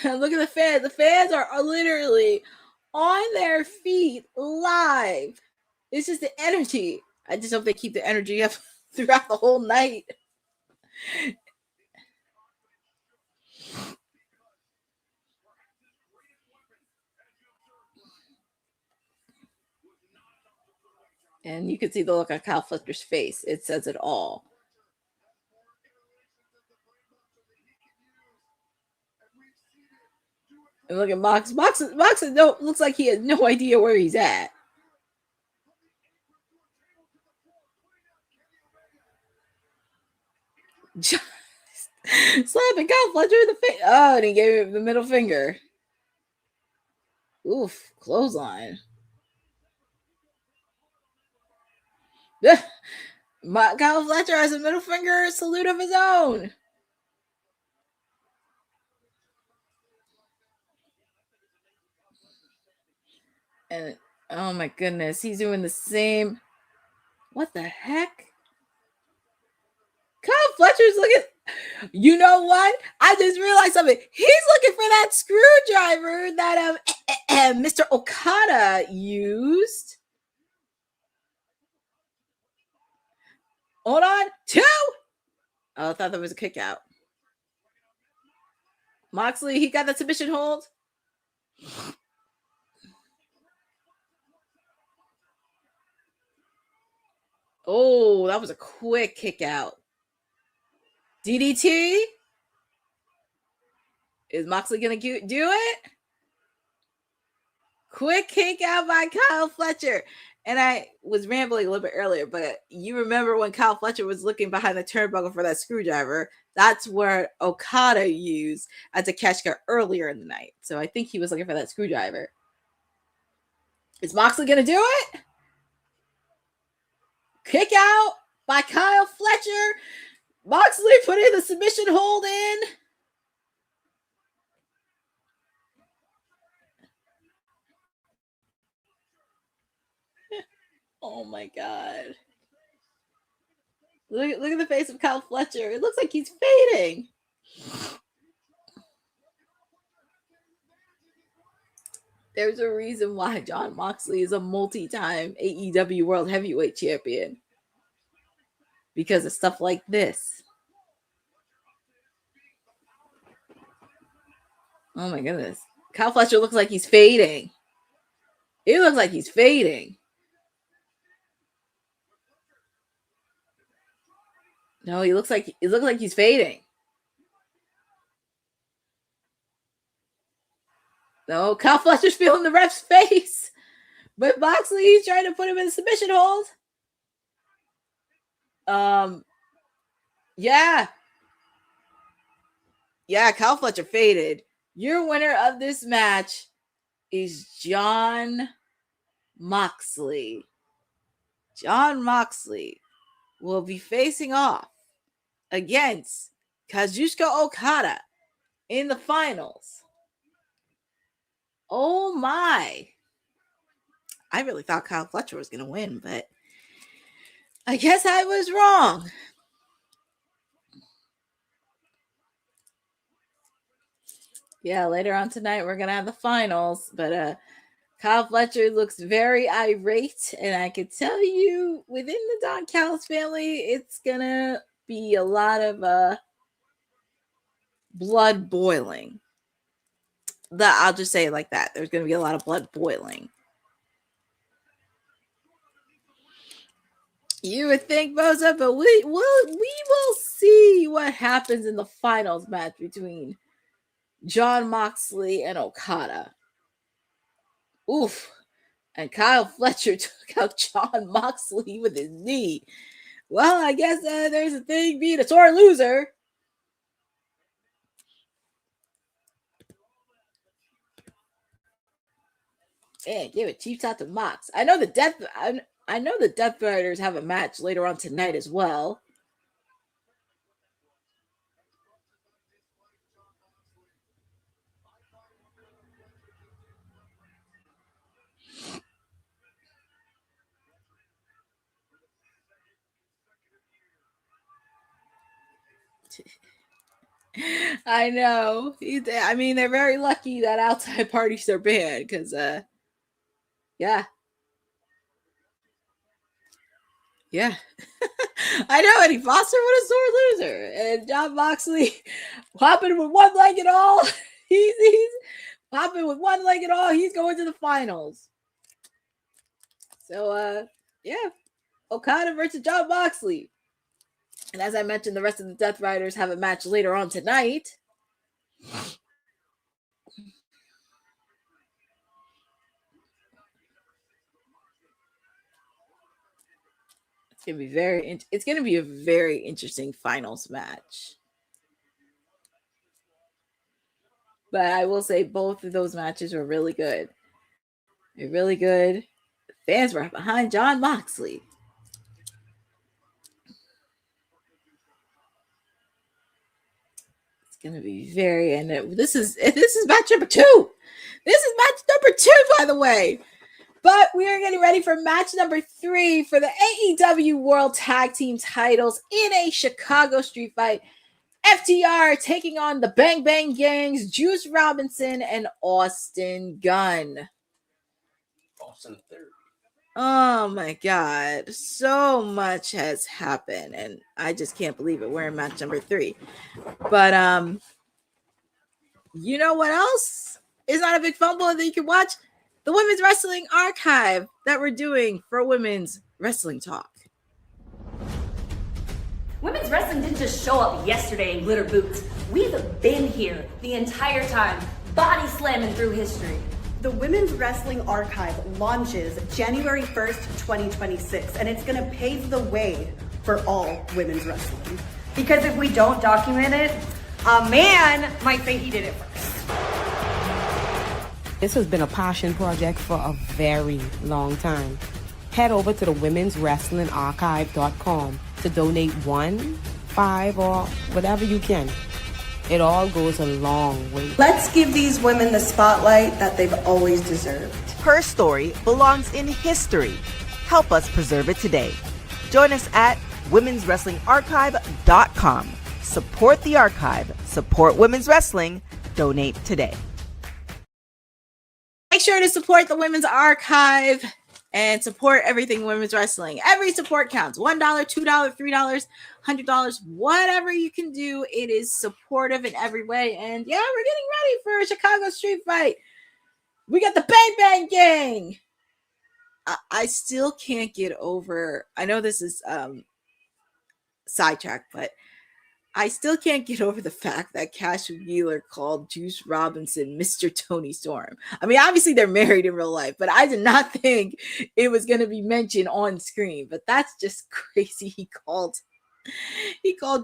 C: Look at the fans. The fans are literally on their feet live. It's just the energy. I just hope they keep the energy up throughout the whole night. And you can see the look on Kyle Fletcher's face. It says it all. And look at Mox. Mox looks like he has no idea where he's at. Just slapping Kyle Fletcher in the face. Oh, and he gave him the middle finger. Oof, clothesline. Kyle Fletcher has a middle finger salute of his own. And oh my goodness, he's doing the same. What the heck? Kyle Fletcher's looking. You know what? I just realized something. He's looking for that screwdriver that Mr. Okada used. Hold on. 2. Oh, I thought that was a kick out. Moxley, he got that submission hold. Oh, that was a quick kick out. DDT? Is Moxley going to do it? Quick kick out by Kyle Fletcher. And I was rambling a little bit earlier, but you remember when Kyle Fletcher was looking behind the turnbuckle for that screwdriver? That's where Okada used as a Takeshita earlier in the night. So I think he was looking for that screwdriver. Is Moxley going to do it? Kick out by Kyle Fletcher. Moxley putting the submission hold in. Oh my God. Look at the face of Kyle Fletcher. It looks like he's fading. There's a reason why Jon Moxley is a multi-time AEW World Heavyweight Champion. Because of stuff like this. Oh my goodness. Kyle Fletcher looks like he's fading. It looks like he's fading. No, it looks like he's fading. No, Kyle Fletcher's feeling the ref's face. But Moxley, he's trying to put him in the submission hold. Yeah. Yeah, Kyle Fletcher faded. Your winner of this match is Jon Moxley. Jon Moxley will be facing off against Kazuchika Okada in the finals. Oh my. I really thought Kyle Fletcher was going to win, but I guess I was wrong. Yeah, later on tonight, we're going to have the finals, but Kyle Fletcher looks very irate, and I can tell you, within the Don Callis family, it's going to be a lot of blood boiling. I'll just say it like that. There's going to be a lot of blood boiling. You would think, Boza, but we will see what happens in the finals match between Jon Moxley and Okada. Oof. And Kyle Fletcher took out Jon Moxley with his knee. Well, I guess there's a thing being a sore loser. Man, give a cheap shot to Mox. I know the Death Riders have a match later on tonight as well. I know. I mean, they're very lucky that outside parties are banned because, yeah. Yeah. I know, Eddie Foster, what a sore loser. And Jon Moxley hopping with one leg and all. He's hopping with one leg and all. He's going to the finals. So, yeah. Okada versus Jon Moxley. And as I mentioned, the rest of the Death Riders have a match later on tonight. It's going to be a very interesting finals match. But I will say both of those matches were really good. They're really good. The fans were behind Jon Moxley. gonna be very, and this is match number 2. This is match number 2, by the way. But we are getting ready for match number 3 for the AEW World Tag Team titles in a Chicago street fight. FTR taking on the Bang Bang Gangs, Juice Robinson and Austin Gunn.
D: Austin third.
C: Oh my God. So much has happened, and I just can't believe it. We're in match number 3. But you know what else is not a big fumble that you can watch? The Women's Wrestling Archive that we're doing for Women's Wrestling Talk.
E: Women's wrestling didn't just show up yesterday in glitter boots. We've been here the entire time, body slamming through history.
F: The Women's Wrestling Archive launches January 1st, 2026, and it's gonna pave the way for all women's wrestling.
E: Because if we don't document it, a man might say he did it first.
G: This has been a passion project for a very long time. Head over to the womenswrestlingarchive.com to donate 1, 5, or whatever you can. It all goes a long way.
F: Let's give these women the spotlight that they've always deserved.
H: Her story belongs in history. Help us preserve it today. Join us at womenswrestlingarchive.com. Support the archive. Support women's wrestling. Donate today.
C: Make sure to support the Women's Archive and support everything women's wrestling. Every support counts. $1, $2, $3, $100, whatever you can do. It is supportive in every way. And yeah, we're getting ready for a Chicago street fight. We got the Bang Bang Gang. I still can't get over. I know this is sidetracked, but I still can't get over the fact that Cash Wheeler called Juice Robinson Mr. Toni Storm. I mean, obviously they're married in real life, but I did not think it was going to be mentioned on screen. But that's just crazy. He called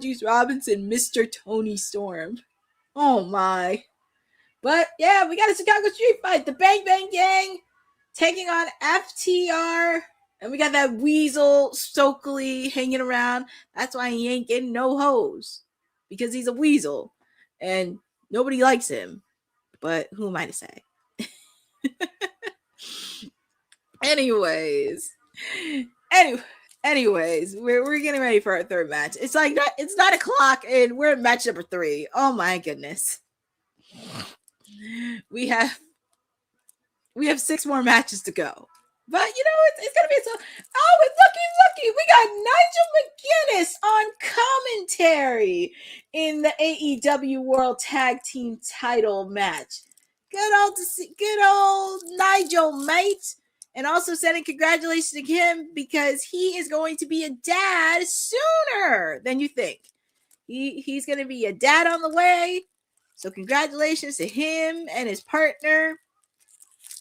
C: Juice Robinson Mr. Toni Storm. Oh my. But yeah, we got a Chicago street fight. The Bang Bang Gang taking on FTR. And we got that weasel Stokely hanging around. That's why he ain't getting no hoes. Because he's a weasel. And nobody likes him. But who am I to say? Anyways, we're getting ready for our third match. It's 9 o'clock and we're in match number 3. Oh my goodness. We have 6 more matches to go. But, you know, it's going to be so... Oh, and looky. We got Nigel McGuinness on commentary in the AEW World Tag Team title match. Good old Nigel, mate. And also sending congratulations to him because he is going to be a dad sooner than you think. He's going to be a dad on the way. So congratulations to him and his partner.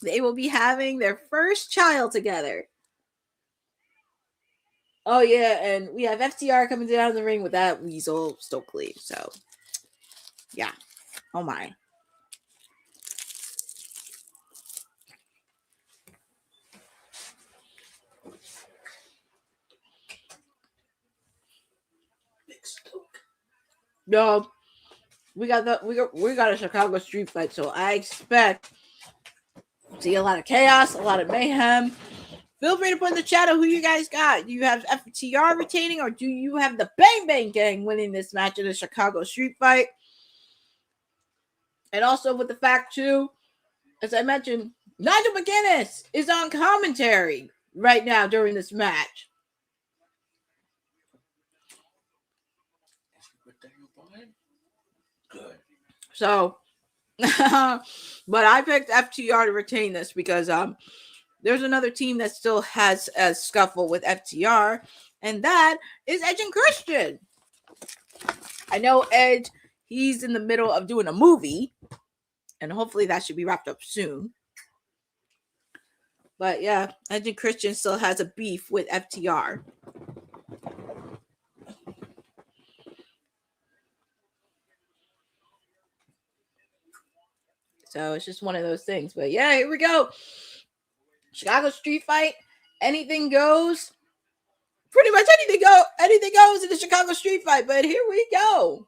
C: They will be having their first child together. Oh, yeah, and we have FTR coming down the ring with that weasel Stokely. So, yeah. Oh, my. No, we got a Chicago street fight, so I expect see a lot of chaos, a lot of mayhem. Feel free to put in the chat who you guys got. Do you have FTR retaining or do you have the Bang Bang Gang winning this match in the Chicago street fight? And also with the fact too, as I mentioned, Nigel McGuinness is on commentary right now during this match.
D: Good.
C: So but I picked FTR to retain this because there's another team that still has a scuffle with FTR, and that is Edge and Christian. I know Edge, he's in the middle of doing a movie, and hopefully that should be wrapped up soon. But yeah, Edge and Christian still has a beef with FTR. So it's just one of those things. But yeah, here we go. Chicago street fight. Anything goes. Pretty much anything goes in the Chicago street fight. But here we go.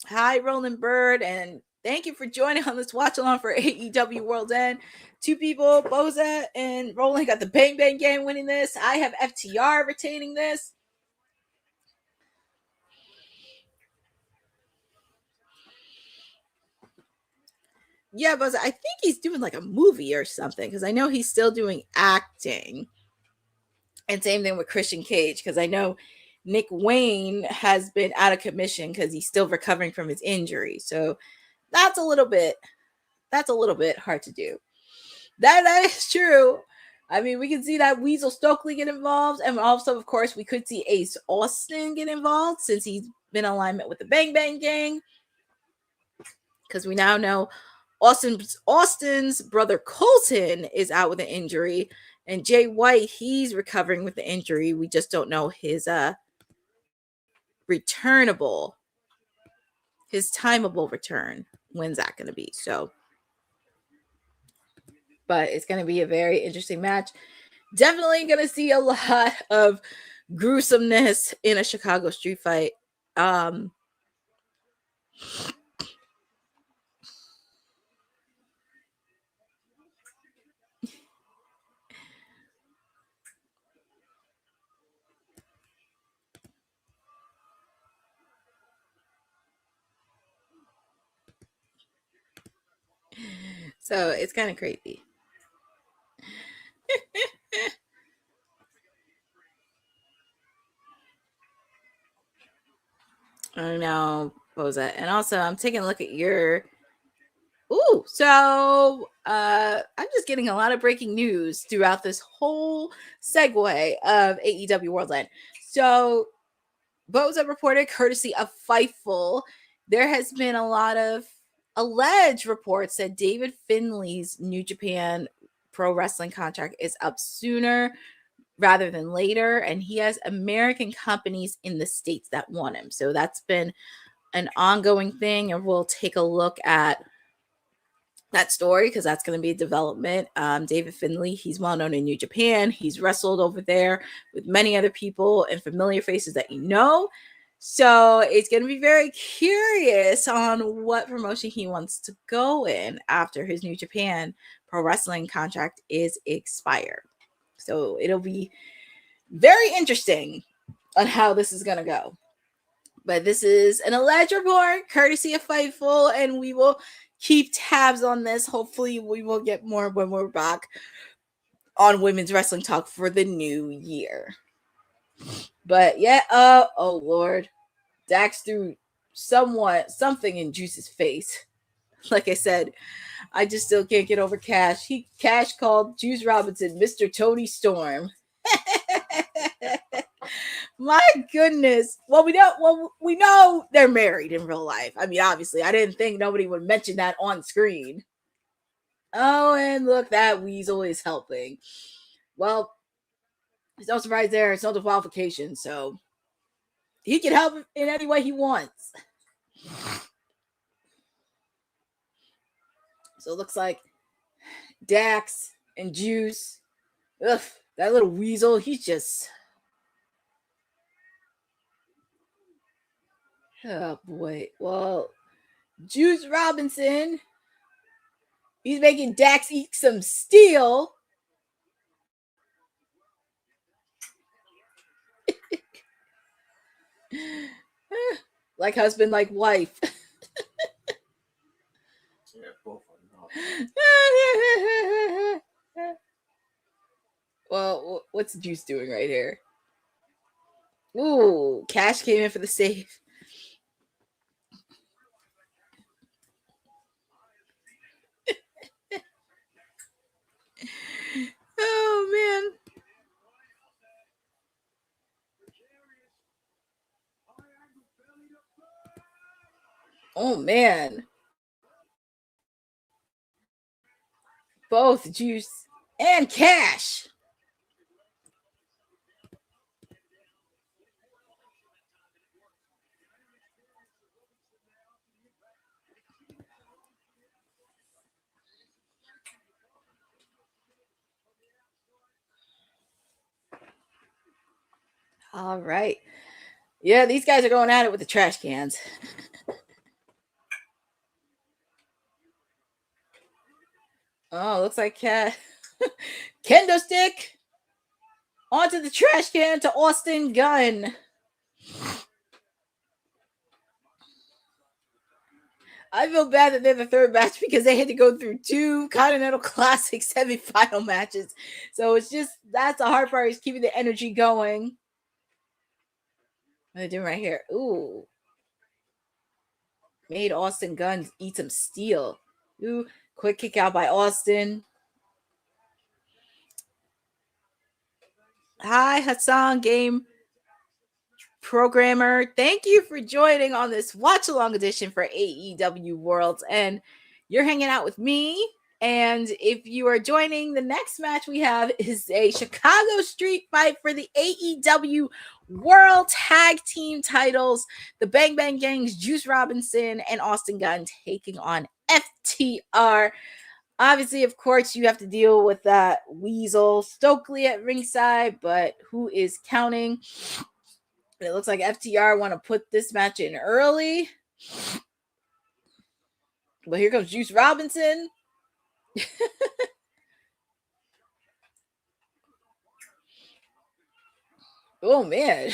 C: Hi, Roland Bird, and thank you for joining on this watch along for AEW World's End. Two people, Boza and Roland, got the Bang Bang Gang winning this. I have FTR retaining this. Yeah, Boza, I think he's doing like a movie or something because I know he's still doing acting. And same thing with Christian Cage because I know Nick Wayne has been out of commission because he's still recovering from his injury. So that's a little bit hard to do. That is true. I mean, we can see that Weasel Stokely get involved, and also, of course, we could see Ace Austin get involved since he's been in alignment with the Bang Bang Gang. Because we now know Austin's brother Colton is out with an injury, and Jay White, he's recovering with the injury. We just don't know his timeable return. When's that going to be? So, but it's going to be a very interesting match. Definitely going to see a lot of gruesomeness in a Chicago street fight. So it's kind of crazy. I know, Boza. And also, I'm taking a look at your. So I'm just getting a lot of breaking news throughout this whole segue of AEW World's End. So, Boza reported, courtesy of Fightful, there has been a lot of alleged reports that David Finley's New Japan Pro Wrestling contract is up sooner rather than later, and he has American companies in the States that want him. So that's been an ongoing thing, and we'll take a look at that story because that's going to be a development. David Finley, he's well known in New Japan. He's wrestled over there with many other people and familiar faces that you know. So it's going to be very curious on what promotion he wants to go in after his New Japan Pro Wrestling contract is expired. So it'll be very interesting on how this is going to go. But this is an alleged report, courtesy of Fightful, and we will keep tabs on this. Hopefully, we will get more when we're back on Women's Wrestling Talk for the new year. But yeah, oh Lord, Dax threw something in Juice's face. Like I said, I just still can't get over Cash. Cash called Juice Robinson Mr. Tony Storm. My goodness. Well, we know they're married in real life. I mean, obviously, I didn't think nobody would mention that on screen. Oh, and look, that Weasel is helping. Well, it's no surprise there. It's no disqualification, so he can help in any way he wants. So it looks like Dax and Juice. Ugh, that little Weasel, he's just... Oh, boy. Well, Juice Robinson, he's making Dax eat some steel. Like husband, like wife.
D: Yeah, both of them.
C: Well, what's Juice doing right here? Ooh, Cash came in for the save. Oh, man. Oh, man. Both Juice and Cash. All right. Yeah, these guys are going at it with the trash cans. Oh, looks like kendo stick onto the trash can to Austin Gunn. I feel bad that they're the third match because they had to go through 2 Continental Classic semifinal matches. So it's just, that's the hard part, is keeping the energy going. What are they doing right here? Ooh. Made Austin Gunn eat some steel. Ooh, quick kick out by Austin. Hi, Hassan, game programmer. Thank you for joining on this watch along edition for AEW Worlds. And you're hanging out with me. And if you are joining, the next match we have is a Chicago street fight for the AEW World Tag Team titles. The Bang Bang Gangs, Juice Robinson and Austin Gunn taking on FTR. Obviously, of course, you have to deal with that Weasel Stokely at ringside, but who is counting? It looks like FTR want to put this match in early. But here comes Juice Robinson. Oh, man.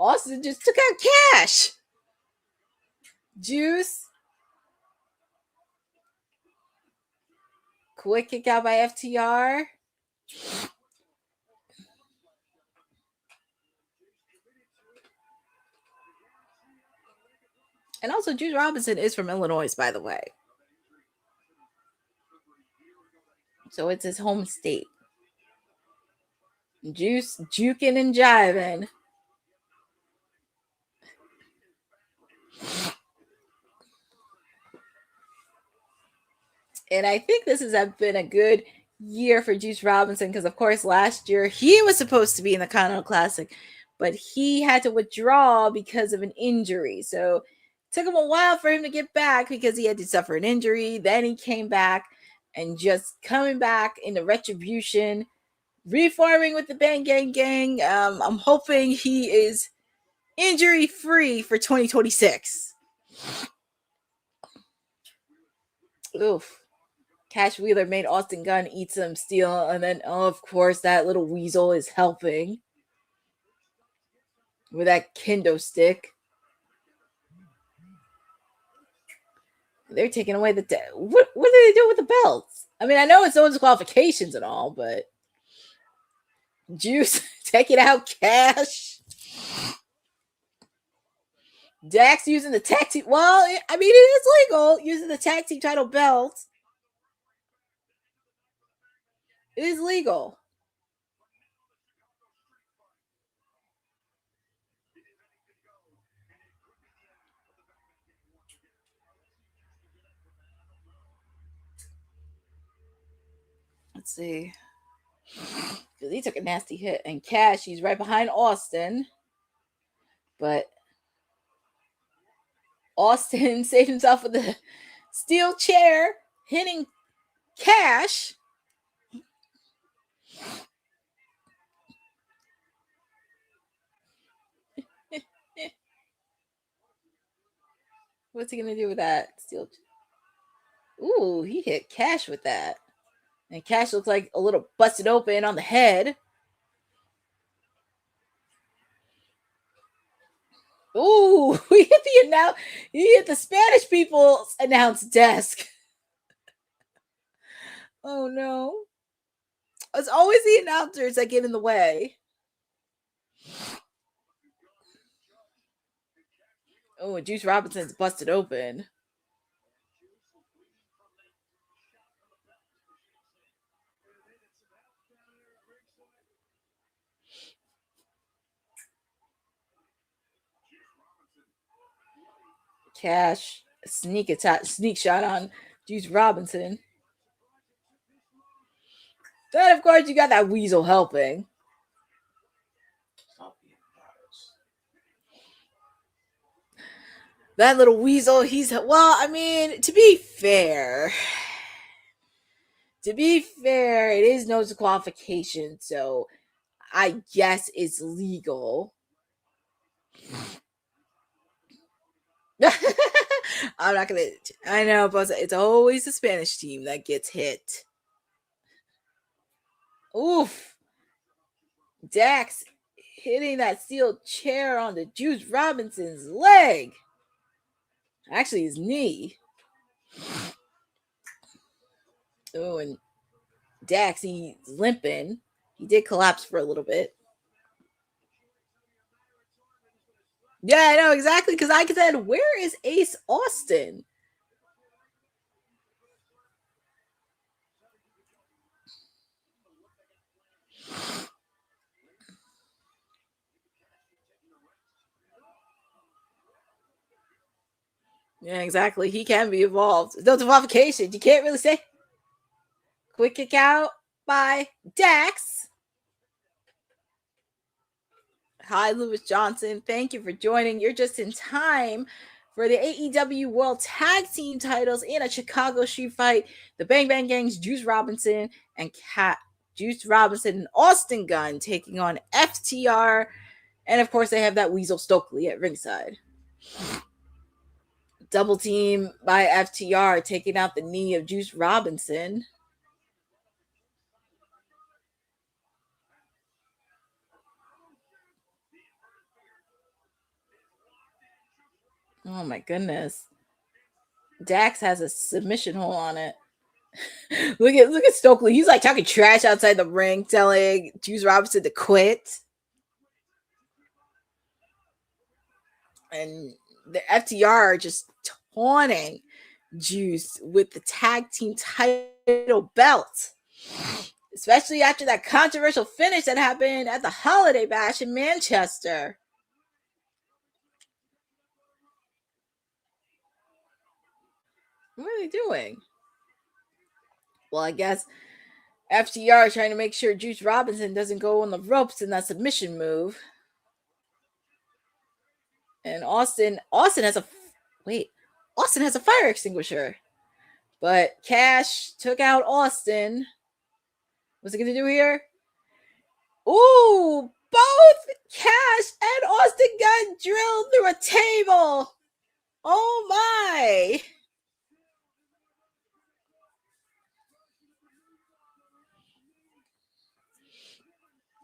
C: Austin just took out Cash. Juice. Quick kick out by FTR. And also, Juice Robinson is from Illinois, by the way. So it's his home state. Juice juking and jiving. And I think this has been a good year for Juice Robinson because, of course, last year he was supposed to be in the Continental Classic, but he had to withdraw because of an injury. So it took him a while for him to get back because he had to suffer an injury. Then he came back and just coming back into Retribution, reforming with the Bang Gang Gang. I'm hoping he is injury-free for 2026. Oof. Cash Wheeler made Austin Gunn eat some steel, and then, of course, that little weasel is helping with that kendo stick. They're taking away the... What are they doing with the belts? I mean, I know it's those qualifications and all, but... Juice, take it out, Cash. Dax using the tag team... Well, I mean, it is legal using the tag team title belt. It is legal. Let's see. Because he took a nasty hit. And Cash, he's right behind Austin. But Austin saved himself with a steel chair, hitting Cash. What's he going to do with that steel chair? Ooh, he hit Cash with that. And Cash looks like a little busted open on the head. Ooh, he hit the Spanish people's announce desk. Oh no. It's always the announcers that get in the way. Oh, Juice Robinson's busted open. Cash, sneak shot on Juice Robinson. Then, of course, you got that weasel helping. That little weasel, I mean, to be fair, it is no disqualification, so I guess it's legal. I'm not gonna. I know, but it's always the Spanish team that gets hit. Oof. Dax hitting that steel chair on the Juice Robinson's leg. Actually, his knee. Oh, and Dax, he's limping. He did collapse for a little bit. Yeah, I know exactly, because I said, where is Ace Austin? Yeah, exactly. He can be involved. No disqualification. You can't really say. Quick kick out by Dax. Hi, Lewis Johnson. Thank you for joining. You're just in time for the AEW World Tag Team titles in a Chicago street fight. The Bang Bang Gang's Juice Robinson and Austin Gunn taking on FTR. And of course, they have that Weasel Stokely at ringside. Double team by FTR taking out the knee of Juice Robinson. Oh my goodness. Dax has a submission hold on it. look at Stokely. He's like talking trash outside the ring, telling Juice Robinson to quit. And the FTR are just taunting Juice with the tag team title belt. Especially after that controversial finish that happened at the Holiday Bash in Manchester. What are they doing? Well, I guess FTR is trying to make sure Juice Robinson doesn't go on the ropes in that submission move. And Austin has a fire extinguisher. But Cash took out Austin. What's he gonna do here? Ooh, both Cash and Austin got drilled through a table. Oh my.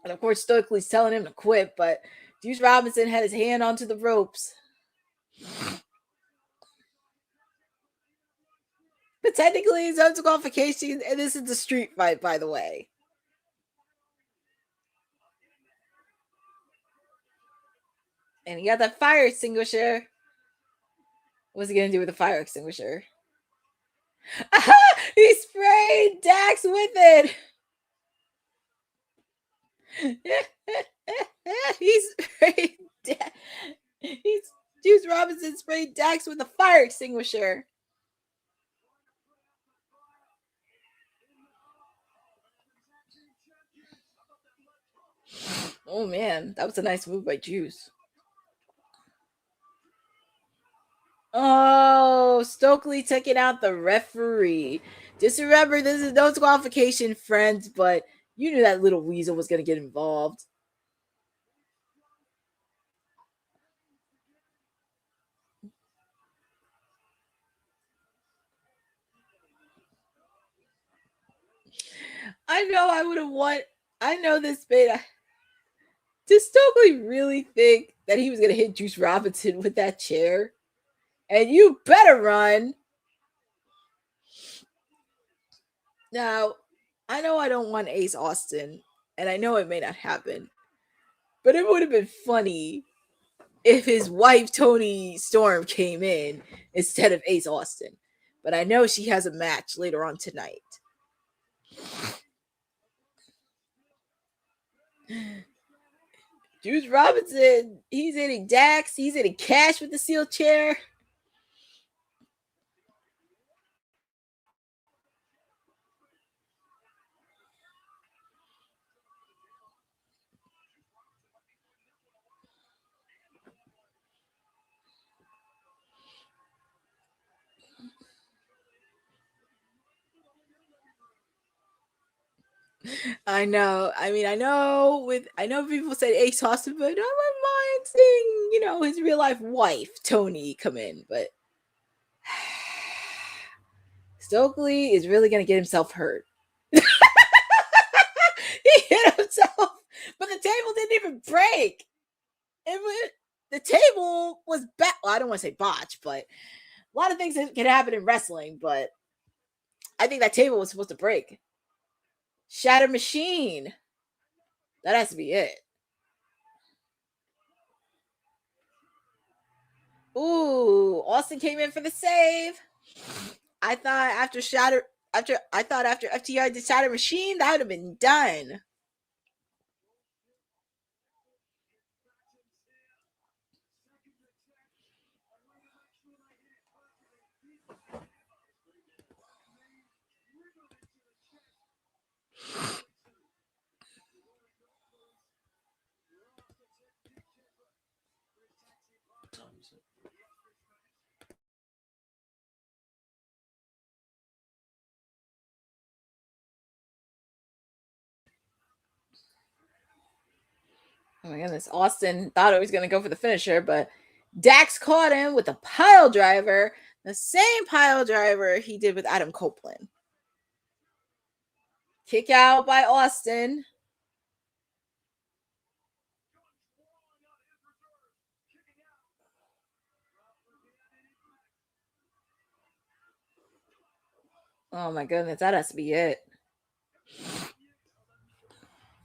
C: And of course, Stokely's telling him to quit, but Juice Robinson had his hand onto the ropes. But technically, it's no disqualification, and this is a street fight, by the way. And he got that fire extinguisher. What's he going to do with the fire extinguisher? He sprayed Dax with it. Juice Robinson sprayed Dax with a fire extinguisher. Oh man, that was a nice move by Juice. Oh, Stokely taking out the referee. Just remember, this is no disqualification, friends, but you knew that little weasel was going to get involved. I know I would have won. I know this beta. Did Stokely really think that he was going to hit Juice Robinson with that chair? And you better run. Now, I know I don't want Ace Austin, and I know it may not happen, but it would have been funny if his wife, Toni Storm, came in instead of Ace Austin. But I know she has a match later on tonight. Juice Robinson, he's hitting Dax, he's hitting Cash with the steel chair. I know. I mean, I know people say Ace Austin, but I wouldn't mind seeing, his real life wife, Toni, come in. But Stokely is really going to get himself hurt. He hit himself, but the table didn't even break. The table was well, I don't want to say botched, but a lot of things that can happen in wrestling, but I think that table was supposed to break. Shatter Machine. That has to be it. Ooh, Austin came in for the save. I thought after FTR did Shatter Machine, that would have been done. Oh my goodness. Austin thought he was going to go for the finisher, but Dax caught him with a pile driver, the same pile driver he did with Adam Copeland. Kick out by Austin. Oh my goodness, that has to be it.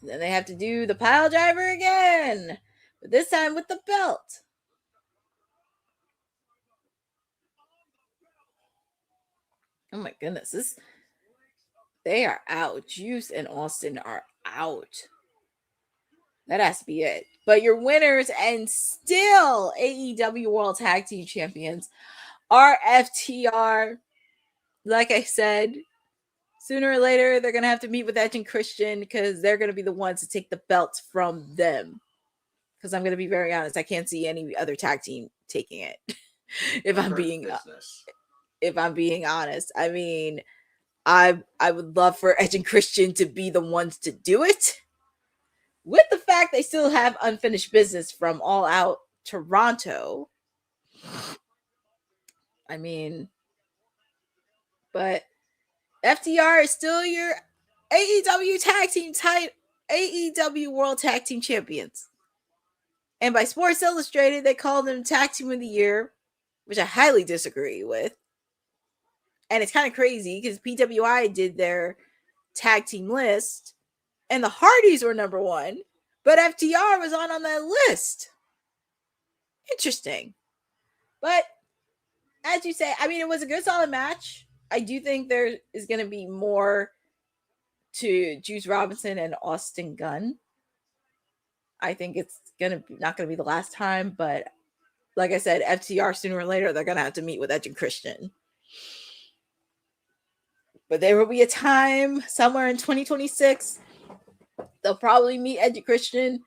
C: Then they have to do the pile driver again, but this time with the belt. Oh my goodness, they are out. Juice and Austin are out. That has to be it. But your winners and still AEW World Tag Team Champions are FTR. Like I said, sooner or later, they're going to have to meet with Edge and Christian because they're going to be the ones to take the belts from them. Because I'm going to be very honest, I can't see any other tag team taking it. if I'm being honest. I mean, I would love for Edge and Christian to be the ones to do it. With the fact they still have unfinished business from All Out Toronto. I mean, but FTR is still your AEW AEW World Tag Team Champions. And by Sports Illustrated, they call them Tag Team of the Year, which I highly disagree with. And it's kind of crazy because PWI did their tag team list and the Hardys were number one, but FTR was on that list. Interesting. But as you say, I mean, it was a good solid match. I do think there is going to be more to Juice Robinson and Austin Gunn. I think it's not going to be the last time, but like I said, FTR sooner or later, they're going to have to meet with Edge and Christian. But there will be a time somewhere in 2026, they'll probably meet Edge and Christian,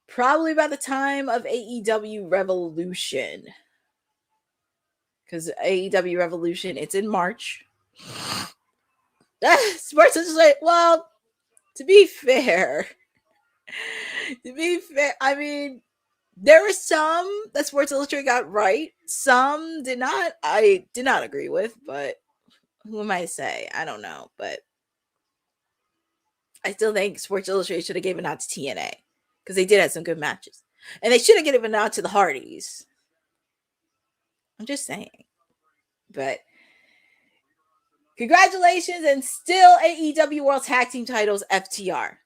C: probably by the time of AEW Revolution. Because AEW Revolution, it's in March. Sports Illustrated, well, to be fair, I mean, there were some that Sports Illustrated got right. Some did not. I did not agree with, but who am I to say? I don't know. But I still think Sports Illustrated should have given out to TNA because they did have some good matches. And they should have given out to the Hardys. I'm just saying. But congratulations, and still AEW World Tag Team titles, FTR.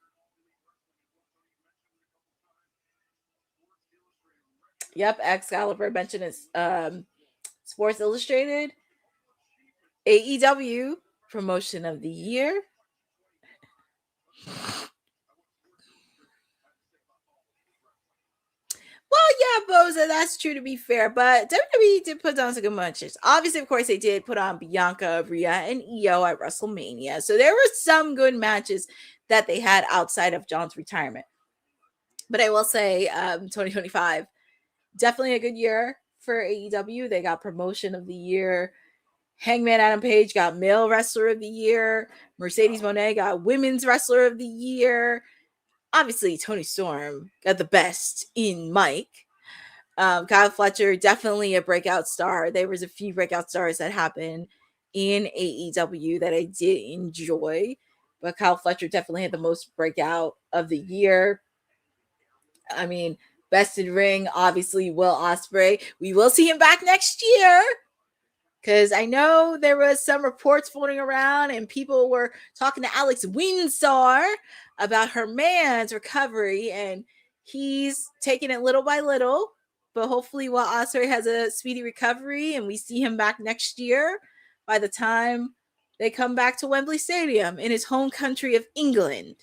C: Yep, Excalibur mentioned his Sports Illustrated. AEW Promotion of the Year. Well, yeah, Boza, that's true to be fair, but WWE did put on some good matches. Obviously, of course, they did put on Bianca, Rhea, and Io at WrestleMania. So there were some good matches that they had outside of John's retirement. But I will say 2025, definitely a good year for AEW. They got Promotion of the Year. Hangman Adam Page got Male Wrestler of the Year. Mercedes Moné got Women's Wrestler of the Year. Obviously, Toni Storm got the best in Mike. Kyle Fletcher, definitely a breakout star. There was a few breakout stars that happened in AEW that I did enjoy, but Kyle Fletcher definitely had the most breakout of the year. I mean, best in ring, obviously, Will Ospreay. We will see him back next year, because I know there was some reports floating around and people were talking to Alex Winsor about her man's recovery, and he's taking it little by little. But hopefully, Will Ospreay has a speedy recovery and we see him back next year by the time they come back to Wembley Stadium in his home country of England.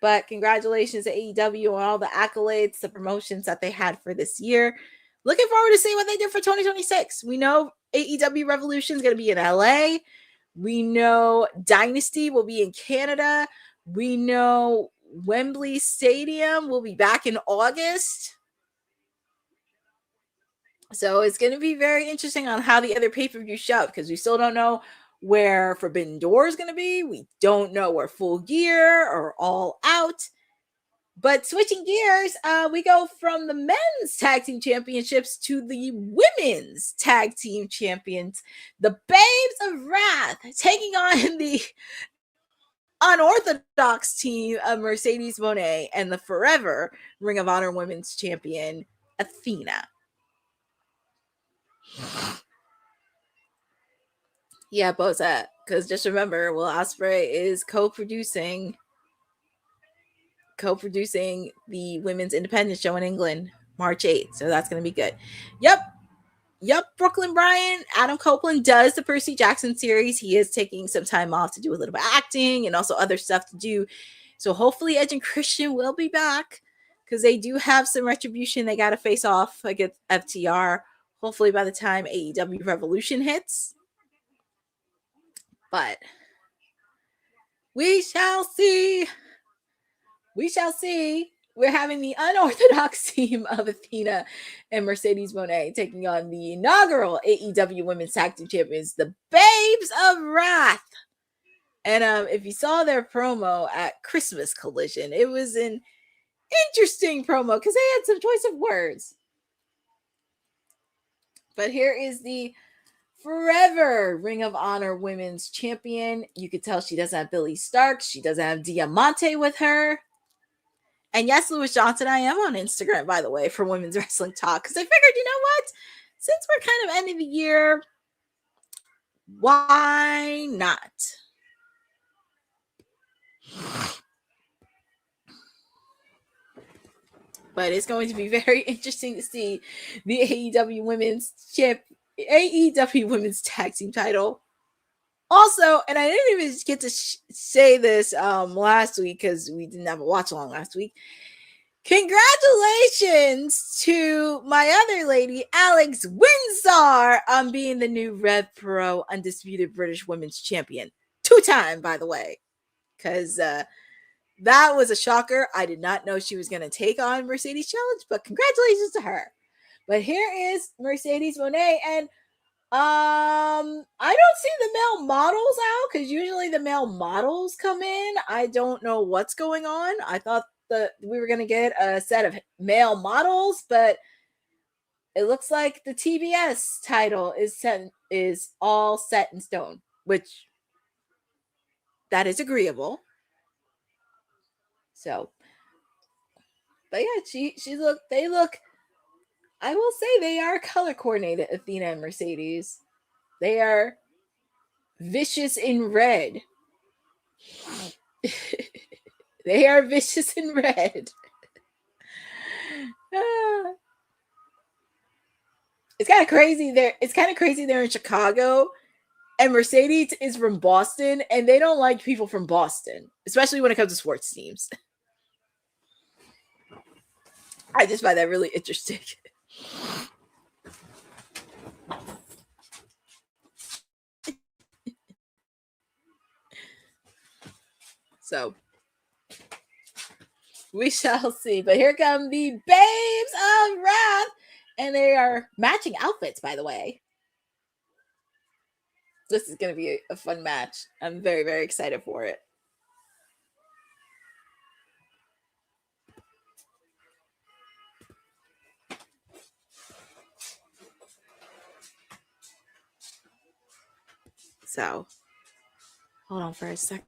C: But congratulations to AEW on all the accolades, the promotions that they had for this year. Looking forward to seeing what they did for 2026. We know AEW Revolution is going to be in LA. We know Dynasty will be in Canada. We know Wembley Stadium will be back in August. So it's going to be very interesting on how the other pay-per-view show, because we still don't know where Forbidden Door is going to be. We don't know where Full Gear or All Out. But switching gears, we go from the men's tag team championships to the women's tag team champions. The Babes of Wrath taking on the unorthodox team of Mercedes Moné and the forever Ring of Honor Women's Champion, Athena. Yeah, Boza, because just remember, Will Ospreay is co-producing the women's independent show in England, March 8th. So that's going to be good. Yep, Brooklyn Bryan. Adam Copeland does the Percy Jackson series. He is taking some time off to do a little bit of acting and also other stuff to do. So hopefully Edge and Christian will be back, because they do have some retribution they got to face off against FTR. Hopefully by the time AEW Revolution hits. But we shall see. We shall see. We're having the unorthodox team of Athena and Mercedes Moné taking on the inaugural AEW Women's Tag Team Champions, the Babes of Wrath. And if you saw their promo at Christmas Collision, it was an interesting promo because they had some choice of words. But here is the forever Ring of Honor Women's Champion. You could tell she doesn't have Billy Starks. She doesn't have Diamante with her. And yes, Lewis Johnson, I am on Instagram, by the way, for Women's Wrestling Talk, because I figured, you know what? Since we're kind of ending the year, why not? But it's going to be very interesting to see the AEW Women's Tag Team title. Also, and I didn't even get to say this last week because we didn't have a watch along last week. Congratulations to my other lady, Alex Winsor, on being the new Rev Pro Undisputed British Women's Champion. 2-time, by the way. Because that was a shocker. I did not know she was going to take on Mercedes Challenge, but congratulations to her. But here is Mercedes Moné, and I don't see the male models out, because usually the male models come in. I don't know what's going on. I thought that we were going to get a set of male models, but it looks like the TBS title is all set in stone, which that is agreeable. So, but yeah, they look, I will say they are color coordinated, Athena and Mercedes. They are vicious in red. They are vicious in red. It's kind of crazy there. It's kind of crazy they're in Chicago, and Mercedes is from Boston, and they don't like people from Boston, especially when it comes to sports teams. I just find that really interesting. So we shall see. But here come the Babes of Wrath, and they are matching outfits, by the way. This is going to be a fun match. I'm very, very excited for it. So hold on for a second.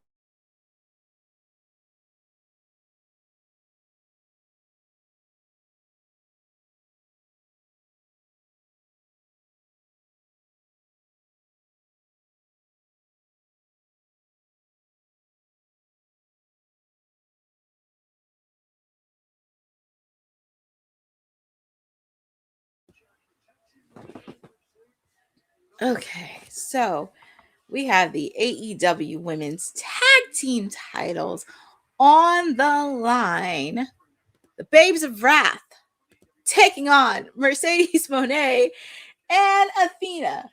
C: Okay, so we have the AEW Women's Tag Team titles on the line. The Babes of Wrath taking on Mercedes Moné and Athena.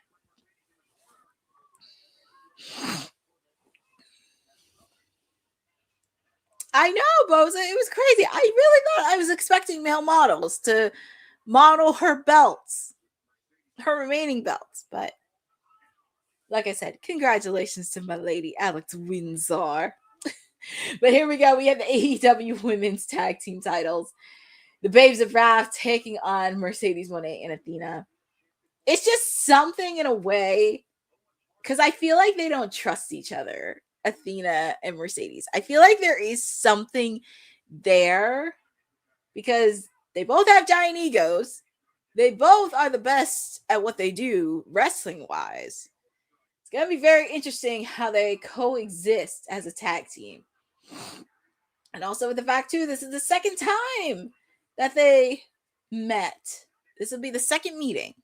C: I know, Boza. It was crazy. I really thought I was expecting male models to model her belts, her remaining belts. But like I said, congratulations to my lady, Alex Windsor. But here we go. We have the AEW Women's Tag Team titles. The Babes of Wrath taking on Mercedes Moné and Athena. It's just something in a way, because I feel like they don't trust each other, Athena and Mercedes. I feel like there is something there because they both have giant egos. They both are the best at what they do wrestling-wise. It's going to be very interesting how they coexist as a tag team. And also with the fact, too, this is the second time that they met. This will be the second meeting.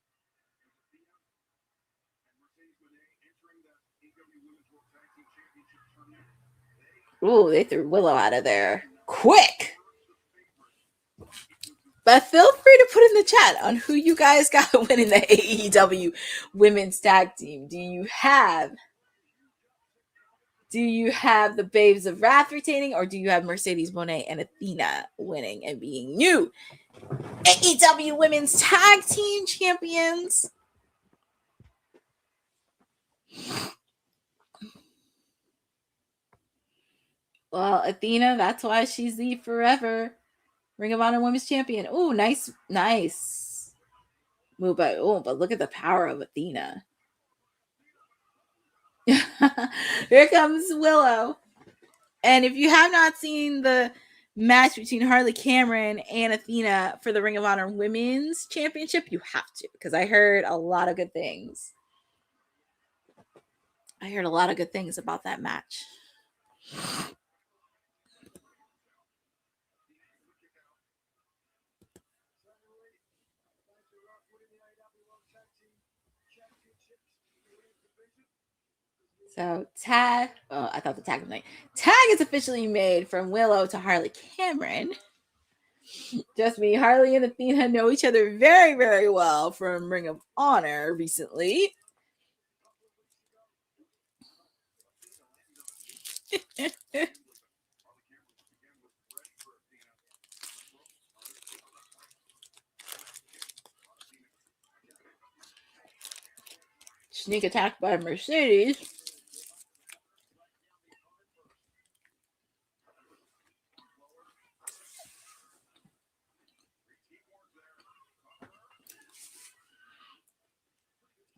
C: Ooh, they threw Willow out of there quick. But feel free to put in the chat on who you guys got winning the AEW Women's Tag Team. Do you have the Babes of Wrath retaining, or do you have Mercedes Moné and Athena winning and being new AEW Women's Tag Team champions? Well, Athena, that's why she's the forever Ring of Honor Women's Champion. Oh, nice move. But look at the power of Athena. Here comes Willow. And if you have not seen the match between Harley Cameron and Athena for the Ring of Honor Women's Championship, you have to, because I heard a lot of good things. I heard a lot of good things about that match. So tag, I thought the tag was nice. Tag is officially made from Willow to Harley Cameron. Just me, Harley and Athena know each other very, very well from Ring of Honor recently. Sneak attack by Mercedes.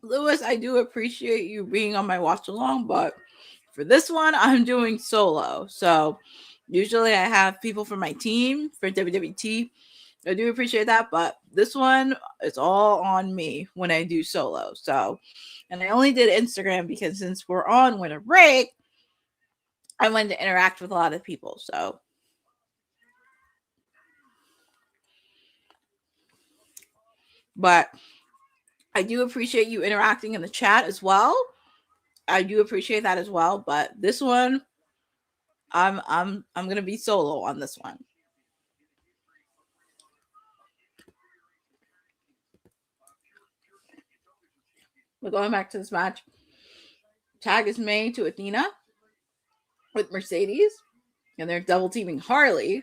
C: Lewis, I do appreciate you being on my watch along, but for this one, I'm doing solo. So usually I have people from my team for WWT. I do appreciate that, but this one is all on me when I do solo. So, and I only did Instagram because since we're on winter break, I wanted to interact with a lot of people. So, but I do appreciate you interacting in the chat as well. I do appreciate that as well. But this one, I'm gonna be solo on this one. We're going back to this match. Tag is made to Athena with Mercedes, and they're double teaming Harley.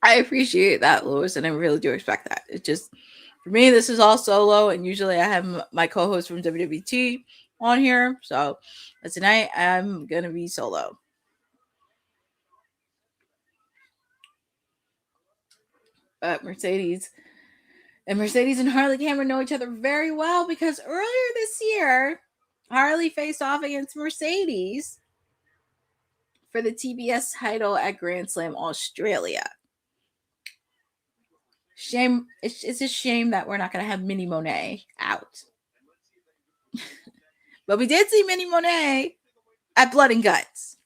C: I appreciate that, Lewis, and I really do respect that. It's just For me, this is all solo, and usually I have my co-host from WWT on here. So, but tonight I'm gonna be solo. But Mercedes and Harley Cameron know each other very well because earlier this year, Harley faced off against Mercedes for the TBS title at Grand Slam Australia. Shame. It's a shame that we're not going to have Mini Monet out. But we did see Mini Monet at Blood and Guts.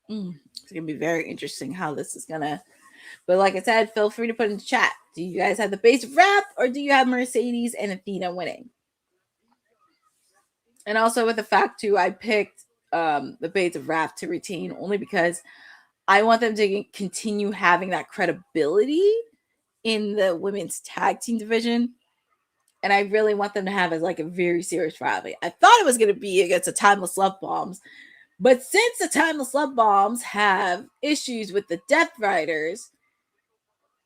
C: It's going to be very interesting how this is going to. But like I said, feel free to put in the chat. Do you guys have the base rap or do you have Mercedes and Athena winning? And also with the fact too, I picked the base of rap to retain only because I want them to continue having that credibility in the women's tag team division. And I really want them to have as like a very serious rivalry. I thought it was going to be against the Timeless Love Bombs. But since the Timeless Love Bombs have issues with the Death Riders,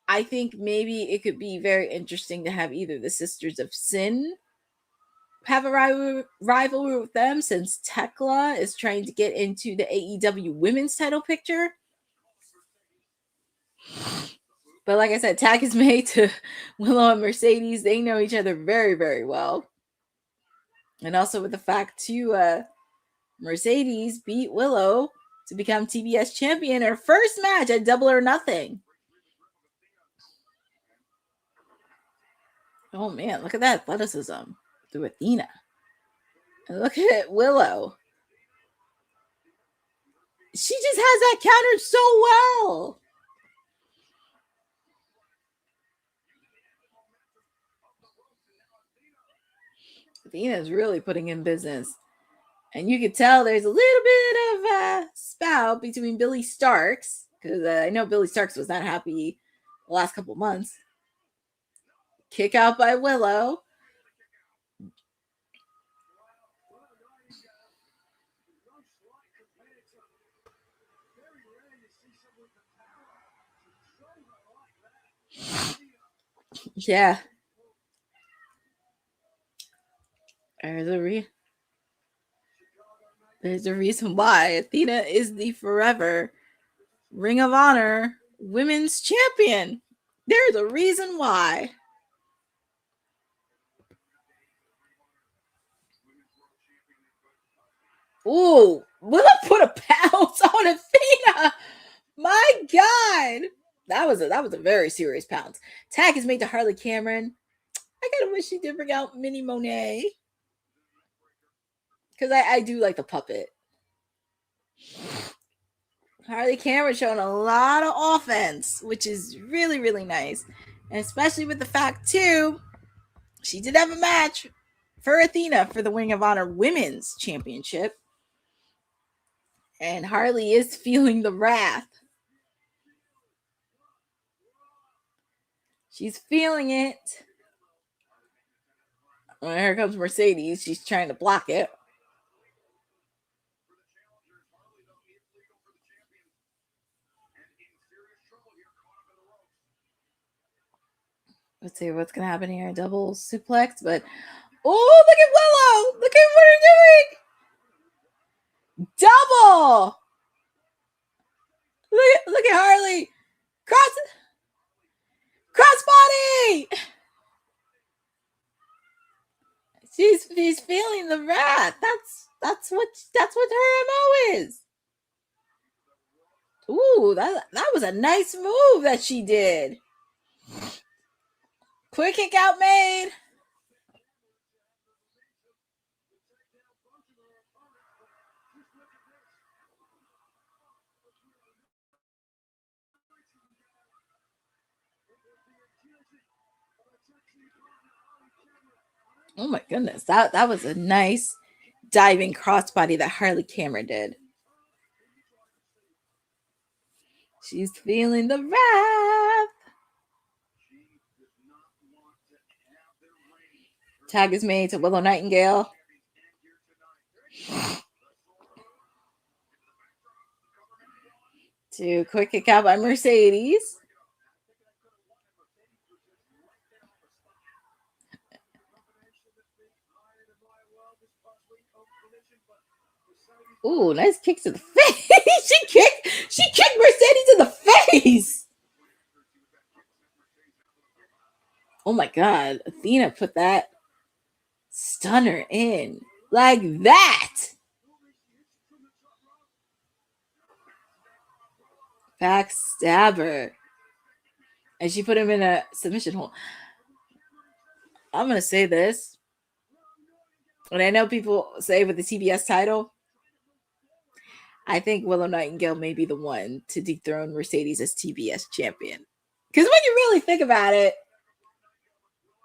C: I think maybe it could be very interesting to have either the Sisters of Sin have a rivalry with them, since Tekla is trying to get into the AEW women's title picture. But like I said, tag is made to Willow and Mercedes. They know each other very, very well. And also with the fact too, Mercedes beat Willow to become TBS champion in her first match at Double or Nothing. Oh man, look at that athleticism through Athena. And look at Willow. She just has that counter so well. Athena's really putting in business. And you can tell there's a little bit of spout between Billy Starks, because I know Billy Starks was not happy the last couple months. Kick out by Willow. Yeah. There's a reason why Athena is the forever Ring of Honor women's champion. There's a reason why. Ooh, will I put a pounce on Athena? My God. That was a very serious pounce. Tag is made to Harley Cameron. I kind of wish she did bring out Mini Monet. Because I do like the puppet. Harley Cameron showing a lot of offense, which is really, really nice. And especially with the fact, too, she did have a match for Athena for the Ring of Honor Women's Championship. And Harley is feeling the wrath. She's feeling it. Well, here comes Mercedes. She's trying to block it. Let's see what's going to happen here. Double suplex, but... Oh, look at Willow! Look at what they're doing! Double! Look at Harley! Crossbody! She's feeling the wrath. That's what her MO is. Ooh, that was a nice move that she did. Quick kick out made. Oh my goodness, that was a nice diving crossbody that Harley Cameron did. She's feeling the wrath. Tag is made to Willow Nightingale. To quick kick out by Mercedes. Ooh, nice kick to the face. she kicked Mercedes in the face. Oh my god, Athena put that stunner in like that. Backstabber. And she put him in a submission hold. I'm going to say this. And I know people say with the TBS title, I think Willow Nightingale may be the one to dethrone Mercedes as TBS champion. Because when you really think about it,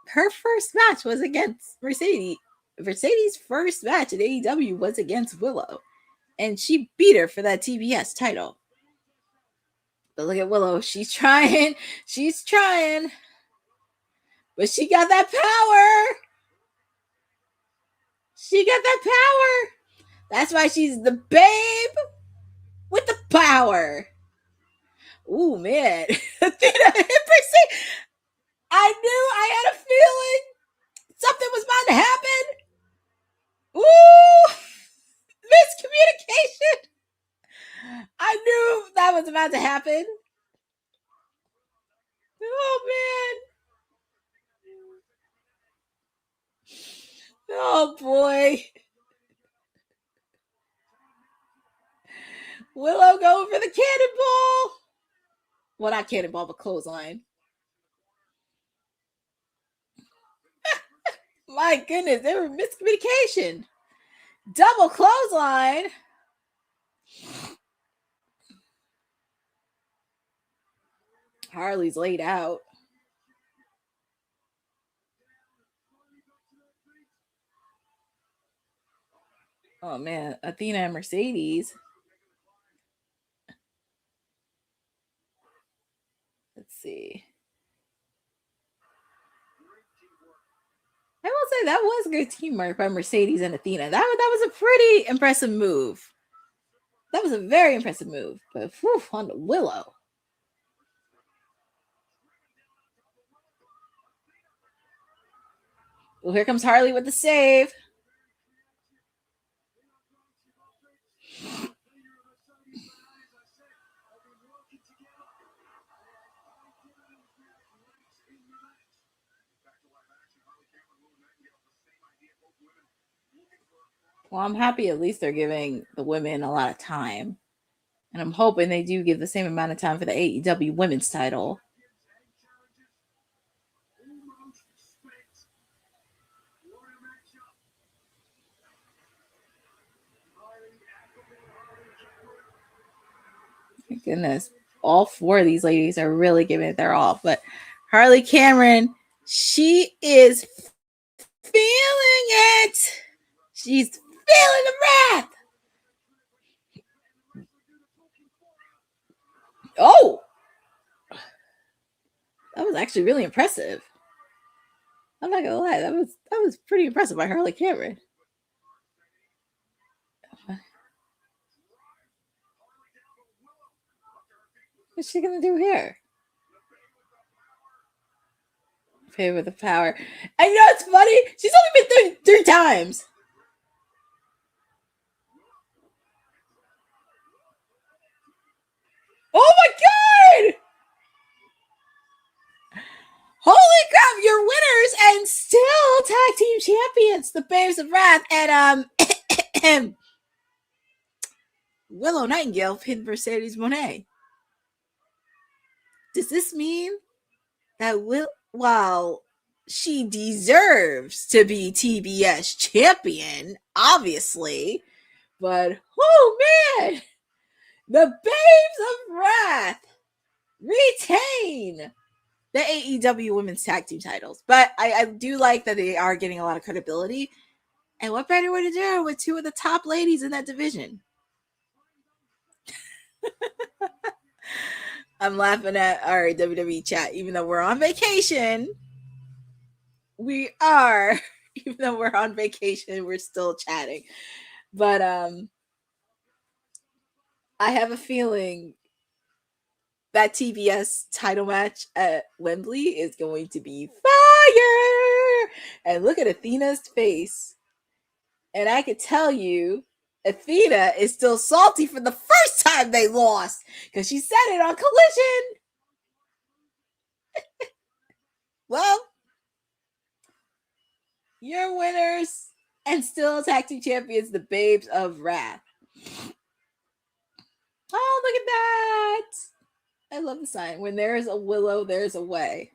C: her first match was against Mercedes. Mercedes' first match at AEW was against Willow. And she beat her for that TBS title. But look at Willow. She's trying. She's trying. But she got that power. She got that power. That's why she's the babe with the power. Ooh, man. Athena, I knew I had a feeling something was about to happen. Ooh, miscommunication. I knew that was about to happen. Oh, man. Oh, boy. Willow going for the cannonball. Well, not cannonball, but clothesline. My goodness, there was miscommunication. Double clothesline. Harley's laid out. Oh, man. Athena and Mercedes. Let's see. I will say that was good teamwork by Mercedes and Athena. That was a pretty impressive move. That was a very impressive move. But whew, on the Willow. Well, here comes Harley with the save. Well, I'm happy at least they're giving the women a lot of time. And I'm hoping they do give the same amount of time for the AEW women's title. My goodness. All four of these ladies are really giving it their all. But Harley Cameron, she is feeling it. She's feeling the wrath. Oh, that was actually really impressive. I'm not gonna lie, that was pretty impressive by Harley Cameron. What's she gonna do here? Pay with the power. I know it's funny. She's only been three times. Oh my god! Holy crap, you're winners and still tag team champions, the Babes of Wrath, and Willow Nightingale pinned Mercedes Moné. Does this mean that while she deserves to be TBS champion, obviously, but oh man, the Babes of Wrath retain the AEW women's tag team titles. But I do like that they are getting a lot of credibility. And what better way to do it with two of the top ladies in that division? I'm laughing at our WWE chat, even though we're on vacation. We are, even though we're on vacation, we're still chatting. But I have a feeling that TBS title match at Wembley is going to be fire. And look at Athena's face. And I could tell you, Athena is still salty from the first time they lost because she said it on Collision. Well, your winners and still tag team champions, the Babes of Wrath. Oh, look at that. I love the sign. When there is a willow, there's a way.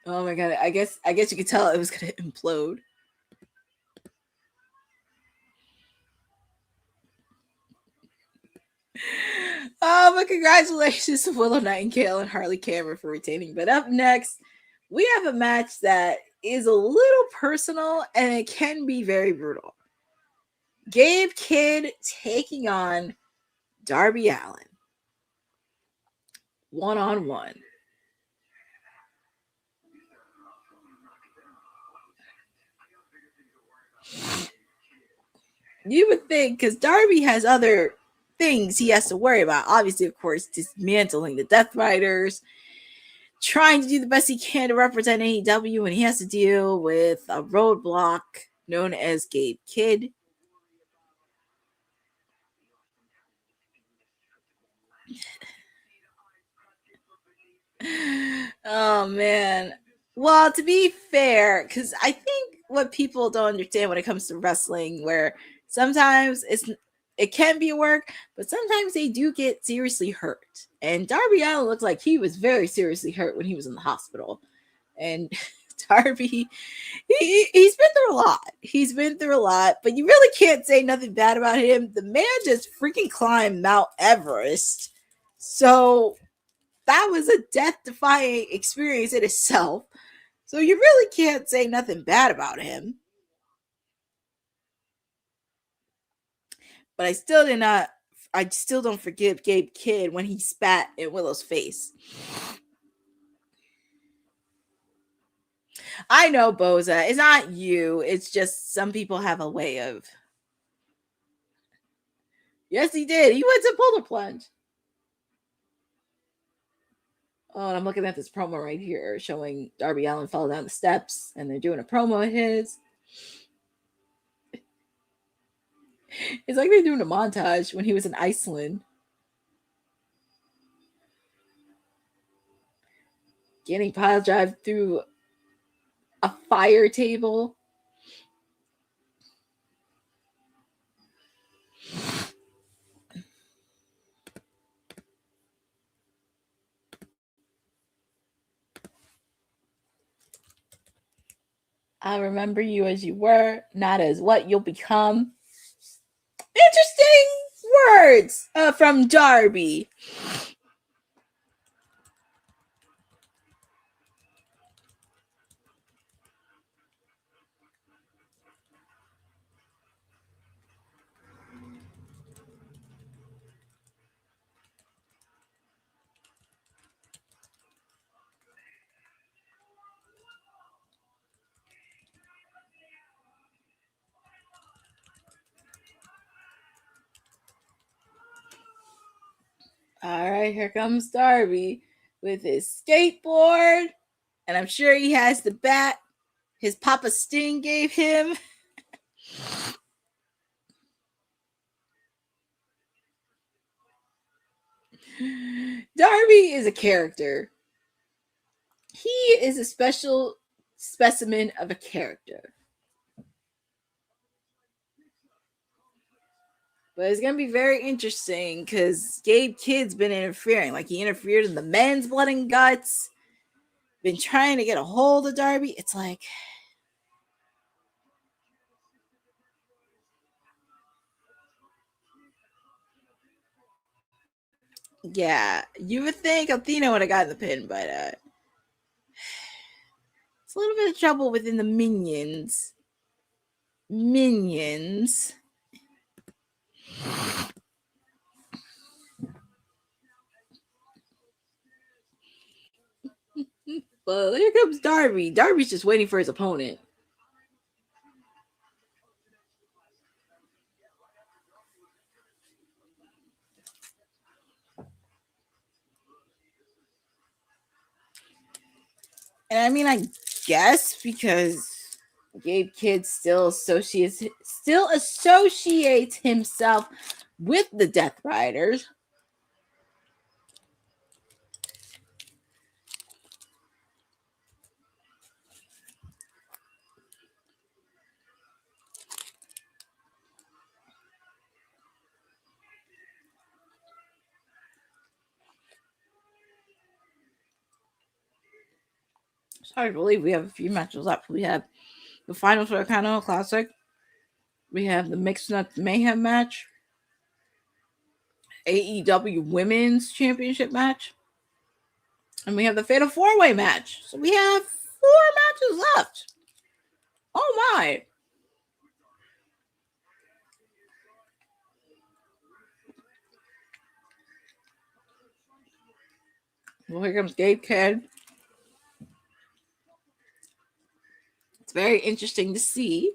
C: Oh my god, I guess you could tell it was gonna implode. Oh, but congratulations to Willow Nightingale and Harley Cameron for retaining. But up next, we have a match that is a little personal and it can be very brutal. Gabe Kidd taking on Darby Allin. 1-on-1. You would think, because Darby has other things he has to worry about. Obviously, of course, dismantling the Death Riders, trying to do the best he can to represent AEW, and he has to deal with a roadblock known as Gabe Kidd. Oh, man. Well, to be fair, because I think what people don't understand when it comes to wrestling, where sometimes it can be work, but sometimes they do get seriously hurt. And Darby Allin looked like he was very seriously hurt when he was in the hospital. And Darby, he's been through a lot. He's been through a lot, but you really can't say nothing bad about him. The man just freaking climbed Mount Everest. So that was a death-defying experience in itself. So you really can't say nothing bad about him. But I still don't forgive Gabe Kidd when he spat in Willow's face. I know, Boza. It's not you. It's just some people have a way of. Yes, he did. He went to Polar Plunge. Oh, and I'm looking at this promo right here showing Darby Allin fall down the steps, and they're doing a promo of his. It's like they're doing a montage when he was in Iceland. Getting pile drive through a fire table. I remember you as you were, not as what you'll become. Interesting words from Darby. All right, here comes Darby with his skateboard. And I'm sure he has the bat his Papa Sting gave him. Darby is a character. He is a special specimen of a character. But it's going to be very interesting because Gabe Kidd's been interfering. Like, he interfered in the men's blood and guts. Been trying to get a hold of Darby. It's like... yeah, you would think Athena would have gotten the pin, but it's a little bit of trouble within the minions. Well, here comes Darby. Darby's just waiting for his opponent. And I mean, I guess because Gabe Kidd still associates himself with the Death Riders. So I believe we have a few matches left. We have the finals for the Continental Classic. We have the Mixed Nuts Mayhem match. AEW Women's Championship match. And we have the Fatal 4-Way match. So we have 4 matches left. Oh my. Well, here comes Gabe Kidd. It's very interesting to see.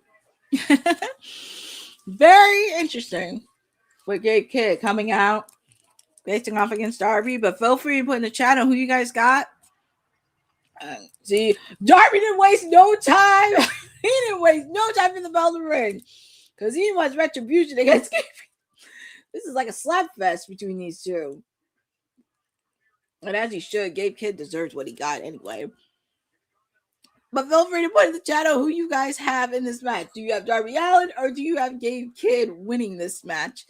C: Very interesting with Gabe Kidd coming out, facing off against Darby. But feel free to put in the chat on who you guys got. See, Darby didn't waste no time. He didn't waste no time in the bell to ring because he wants retribution against Gabe. This is like a slap fest between these two. And as he should, Gabe Kidd deserves what he got anyway. But feel free to put in the chat on who you guys have in this match. Do you have Darby Allin or do you have Gabe Kidd winning this match?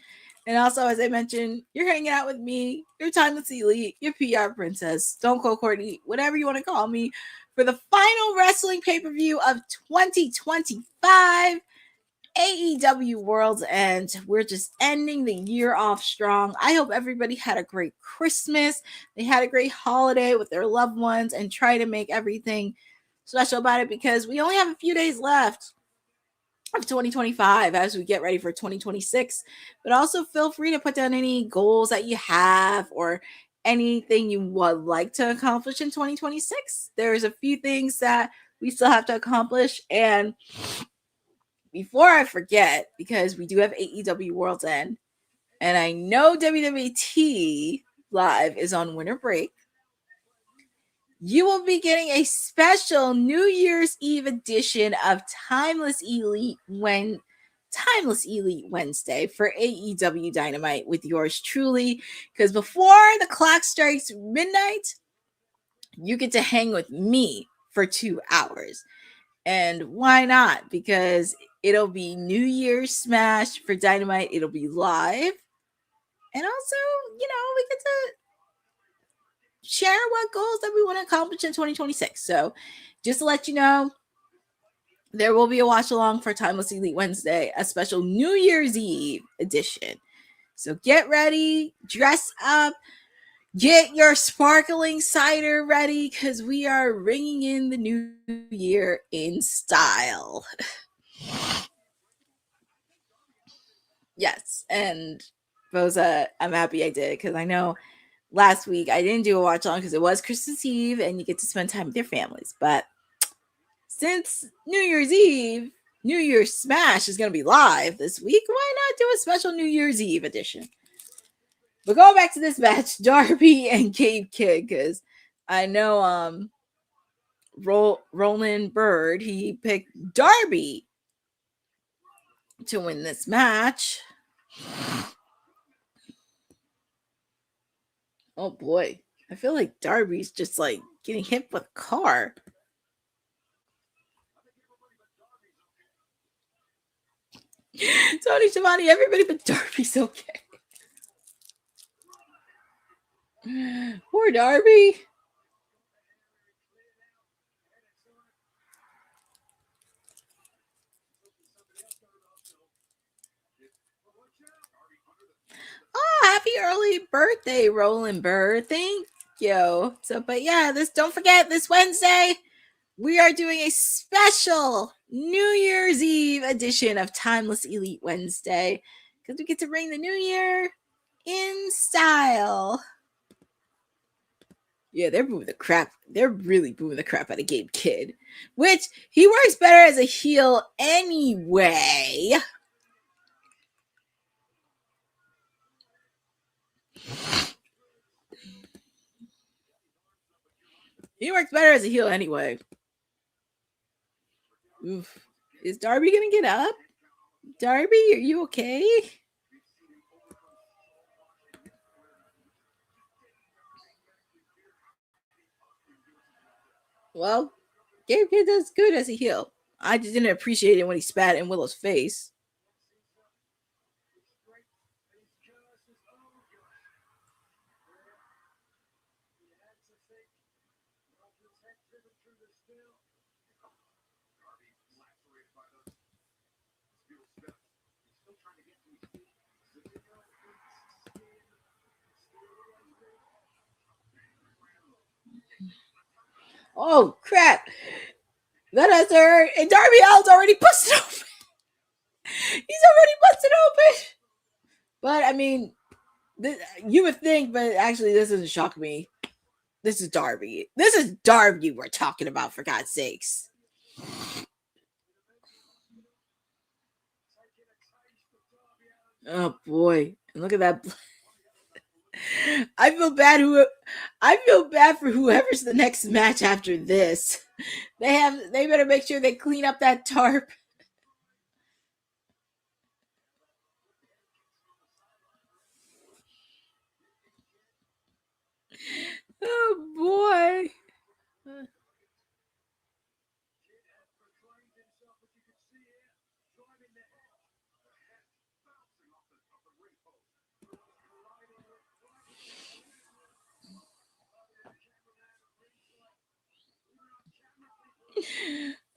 C: And also, as I mentioned, you're hanging out with me, your timeless elite, your PR princess, Stone Cold Courtney, whatever you want to call me, for the final wrestling pay-per-view of 2025, AEW World's End. We're just ending the year off strong. I hope everybody had a great Christmas. They had a great holiday with their loved ones and try to make everything special about it because we only have a few days left of 2025 as we get ready for 2026. But also feel free to put down any goals that you have or anything you would like to accomplish in 2026. There's a few things that we still have to accomplish. And before I forget, because we do have AEW World's End, and I know WWT Live is on winter break, you will be getting a special New Year's Eve edition of Timeless Elite Wednesday for AEW Dynamite with yours truly. Because before the clock strikes midnight, you get to hang with me for 2 hours. And why not? Because it'll be New Year's Smash for Dynamite. It'll be live. And also, we get to share what goals that we want to accomplish in 2026. So just to let you know, there will be a watch along for Timeless Elite Wednesday, a special New Year's Eve edition. So get ready, dress up, get your sparkling cider ready because we are ringing in the new year in style. Yes, and Boza, I'm happy I did because I know last week I didn't do a watch along because it was Christmas Eve and you get to spend time with your families. But since New Year's Eve, New Year's Smash is going to be live this week, why not do a special New Year's Eve edition? But going back to this match, Darby and Gabe Kidd, because I know Roland Bird, he picked Darby to win this match. Oh boy, I feel like Darby's just like getting hit with a car. Tony Schiavone, everybody but Darby's okay. Poor Darby. Oh, happy early birthday, Roland Bird. Thank you. So, but yeah, don't forget this Wednesday, we are doing a special New Year's Eve edition of Timeless Elite Wednesday because we get to bring the new year in style. Yeah, they're booing the crap. They're really booing the crap out of Gabe Kidd, which he works better as a heel anyway. He works better as a heel anyway. Oof. Is Darby gonna get up? Darby, are you okay? Well, Gabe Kidd does good as a heel. I just didn't appreciate it when he spat in Willow's face. Oh crap! That has her, and Darby Allin's already busted open. He's already busted open. But I mean, you would think, but actually, this doesn't shock me. This is Darby. This is Darby we're talking about, for God's sakes. Oh boy! And look at that. I feel bad for whoever's the next match after this. They better make sure they clean up that tarp. Oh boy.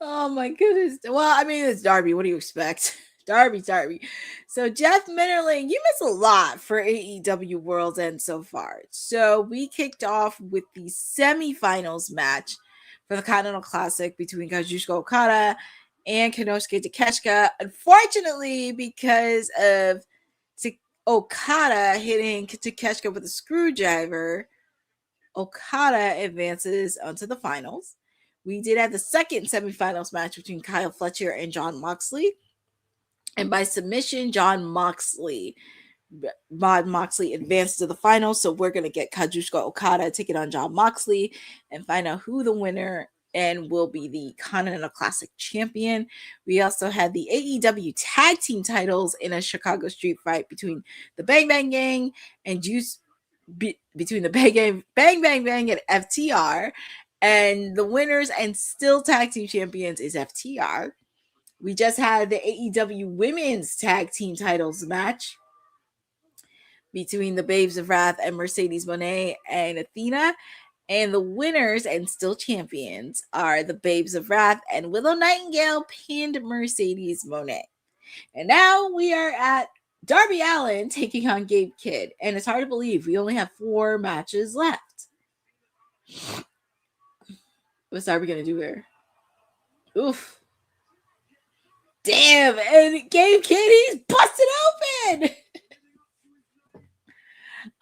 C: Oh my goodness. Well, I mean, it's Darby. What do you expect? Darby. So Jeff Minnerling, you miss a lot for AEW World's End so far. So we kicked off with the semifinals match for the Continental Classic between Kazuchika Okada and Konosuke Takeshita. Unfortunately, because of Okada hitting Takeshita with a screwdriver, Okada advances onto the finals. We did have the second semifinals match between Kyle Fletcher and Jon Moxley. And by submission, Moxley advanced to the finals. So we're going to get Kazuchika Okada taking on Jon Moxley and find out who the winner and will be the Continental Classic champion. We also had the AEW tag team titles in a Chicago street fight between the Bang Bang Gang and between the Bang Bang and FTR. And the winners and still tag team champions is FTR. We just had the AEW women's tag team titles match between the Babes of Wrath and Mercedes Moné and Athena. And the winners and still champions are the Babes of Wrath and Willow Nightingale pinned Mercedes Moné. And now we are at Darby Allin taking on Gabe Kidd. And it's hard to believe we only have 4 matches left. What's Darby going to do here? Oof. Damn. And Gabe Kidd, he's busted open.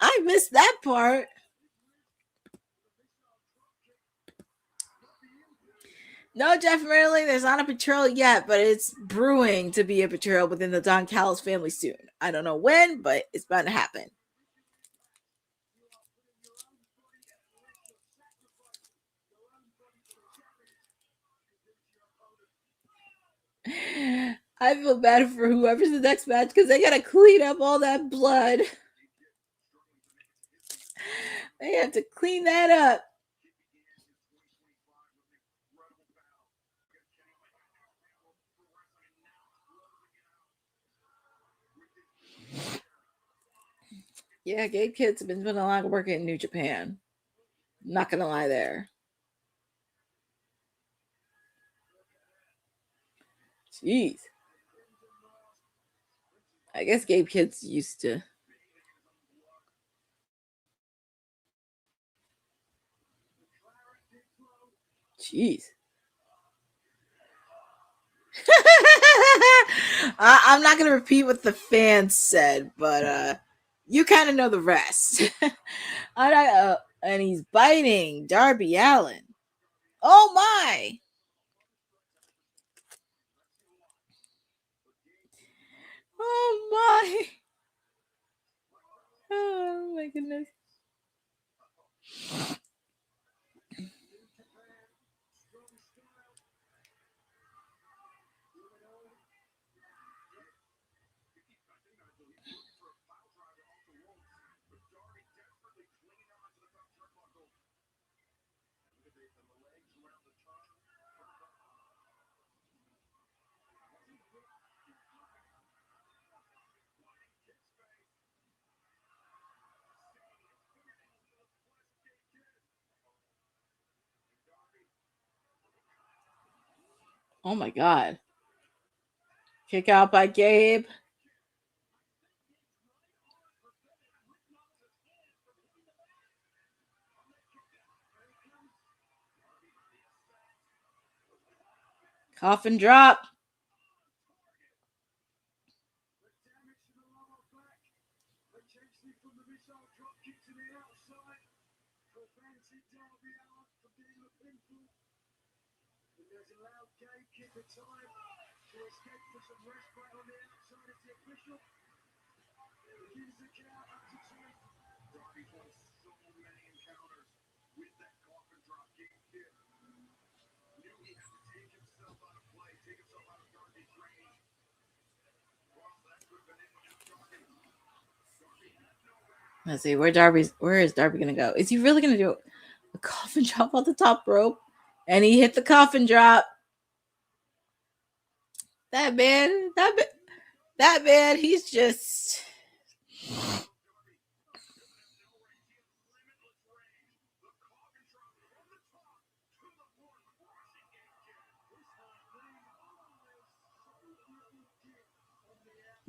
C: I missed that part. No, Jeff Merlin, there's not a betrayal yet, but it's brewing to be a betrayal within the Don Callis family soon. I don't know when, but it's about to happen. I feel bad for whoever's the next match because they gotta clean up all that blood. They have to clean that up. Yeah, Gabe Kidd's been doing a lot of work in New Japan. Not gonna lie there. Jeez. I guess Gabe Kidd's used to. Jeez. I'm not going to repeat what the fans said, but you kind of know the rest. And he's biting Darby Allin. Oh, my. Oh, my. Oh, my goodness. Oh my God. Kick out by Gabe. Coffin drop. Let's see, where is Darby gonna go? Is he really gonna do a coffin drop on the top rope? And he hit the coffin drop. That man, he's just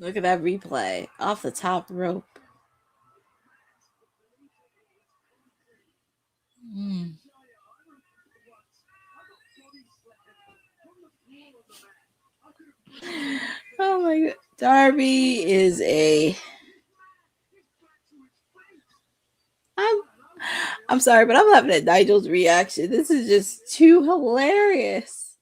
C: look at that replay off the top rope. Oh my God. Darby is I'm sorry, but I'm laughing at Nigel's reaction. This is just too hilarious.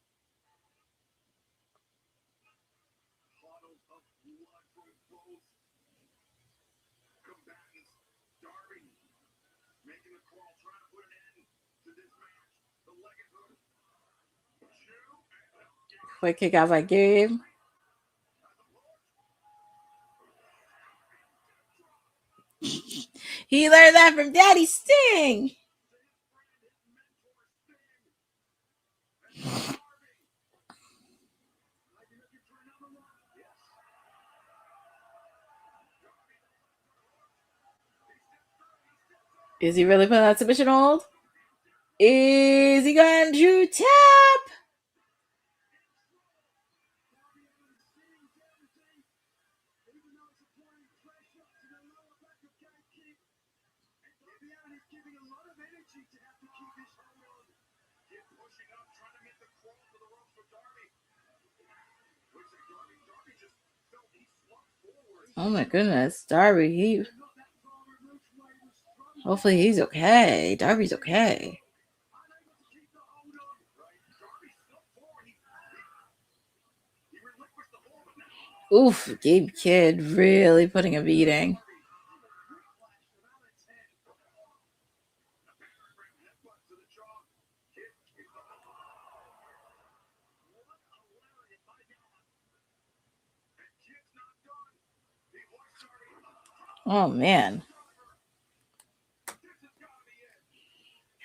C: Quick kick out by Gabe. He learned that from Daddy Sting. Is he really putting that submission hold? Is he going to tap? Oh my goodness, Darby, hopefully he's okay. Darby's okay. Oof, Gabe Kidd really putting a beating. Oh man.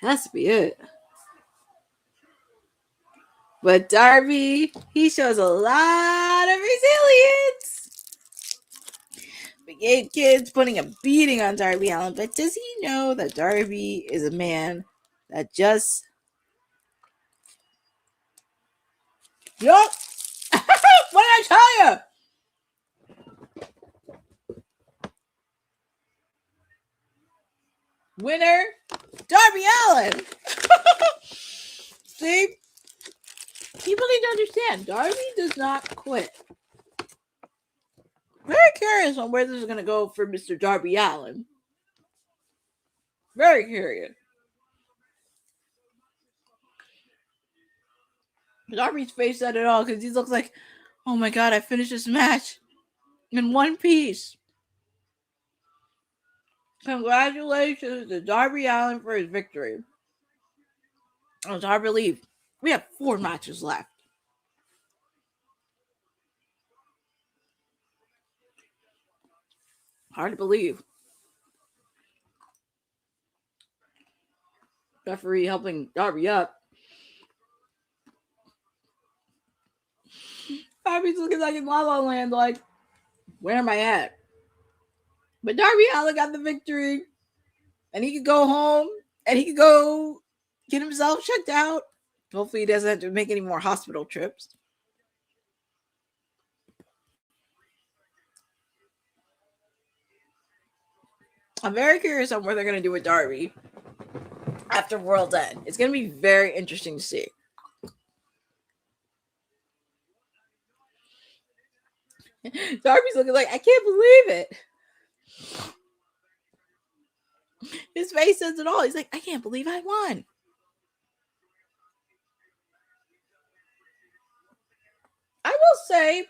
C: Has to be it. But Darby, he shows a lot of resilience. But Gabe Kidd's putting a beating on Darby Allin. But does he know that Darby is a man that just... Yup! What did I tell you? Winner, Darby Allin. See? People need to understand, Darby does not quit. Very curious on where this is going to go for Mr. Darby Allin. Very curious. Darby's face said it all because he looks like, oh my God, I finished this match in one piece. Congratulations to Darby Allin for his victory. It's hard to believe. We have 4 matches left. Hard to believe. Referee helping Darby up. Darby's looking like in La La Land, like, where am I at? But Darby Allin got the victory, and he could go home, and he could go get himself checked out Hopefully he doesn't have to make any more hospital trips. I'm very curious on what they're going to do with Darby after World's End. It's going to be very interesting to see. Darby's looking like, I can't believe it. His face says it all. He's like, I can't believe I won. I will say,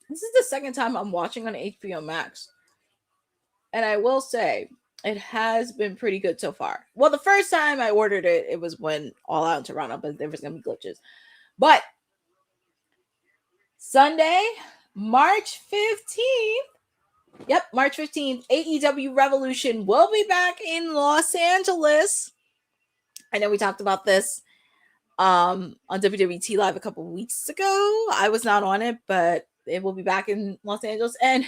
C: this is the second time I'm watching on HBO Max. And I will say, it has been pretty good so far. Well, the first time I ordered it, it was when All Out in Toronto, but there was going to be glitches. But Sunday, March 15th, yep, March 15th, AEW Revolution will be back in Los Angeles. I know we talked about this on WWT Live a couple weeks ago. I was not on it, but it will be back in Los Angeles. And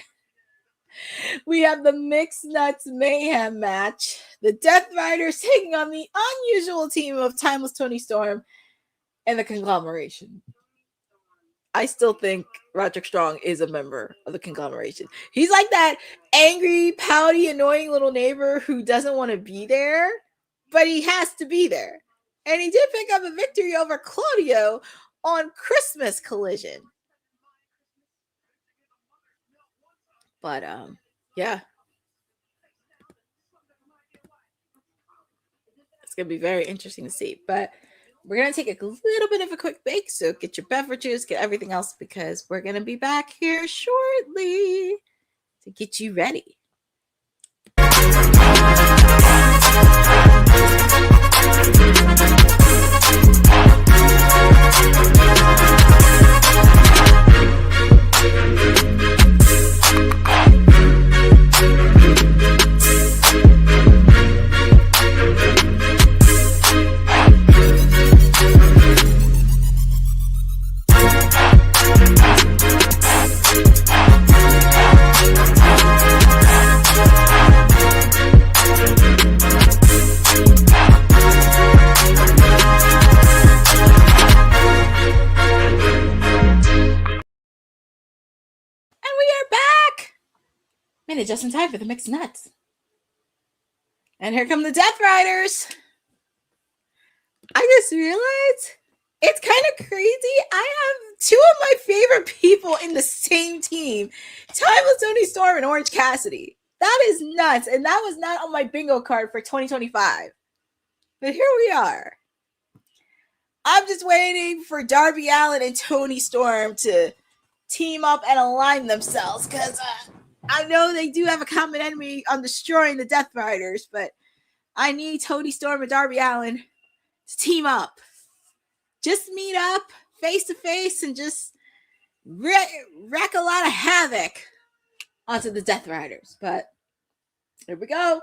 C: we have the Mixed Nuts Mayhem match. The Death Riders taking on the unusual team of Timeless Toni Storm and the Conglomeration. I still think Roderick Strong is a member of the Conglomeration. He's like that angry, pouty, annoying little neighbor who doesn't want to be there, but he has to be there. And he did pick up a victory over Claudio on Christmas Collision. But, yeah. It's going to be very interesting to see. But we're going to take a little bit of a quick break. So get your beverages, get everything else, because we're going to be back here shortly to get you ready. Made it just in time for the Mixed Nuts. And here come the Death Riders. I just realized it's kind of crazy. I have two of my favorite people in the same team. Timeless Toni Storm and Orange Cassidy. That is nuts. And that was not on my bingo card for 2025. But here we are. I'm just waiting for Darby Allin and Toni Storm to team up and align themselves, because I know they do have a common enemy on destroying the Death Riders, but I need Toni Storm and Darby Allin to team up. Just meet up face to face and just wreck a lot of havoc onto the Death Riders. But here we go.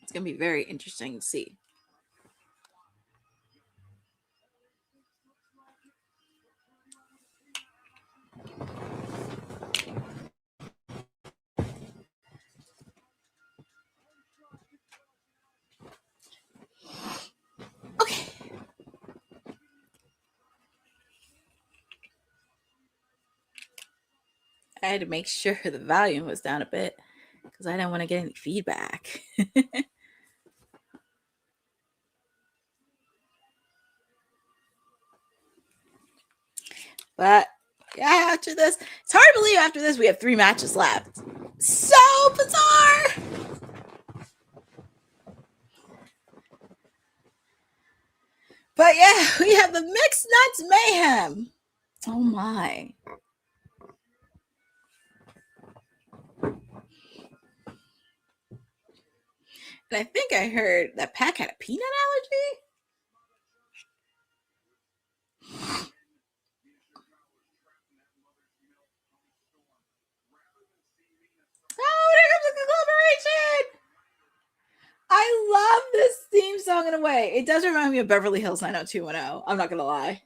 C: It's going to be very interesting to see. Okay. I had to make sure the volume was down a bit because I didn't want to get any feedback. But yeah, after this, it's hard to believe after this we have 3 matches left. So bizarre. But yeah, we have the Mixed Nuts Mayhem. Oh my. And I think I heard that Pac had a peanut allergy. Oh, there comes the Conglomeration! I Strong in a way. It does remind me of Beverly Hills 90210. I'm not gonna lie.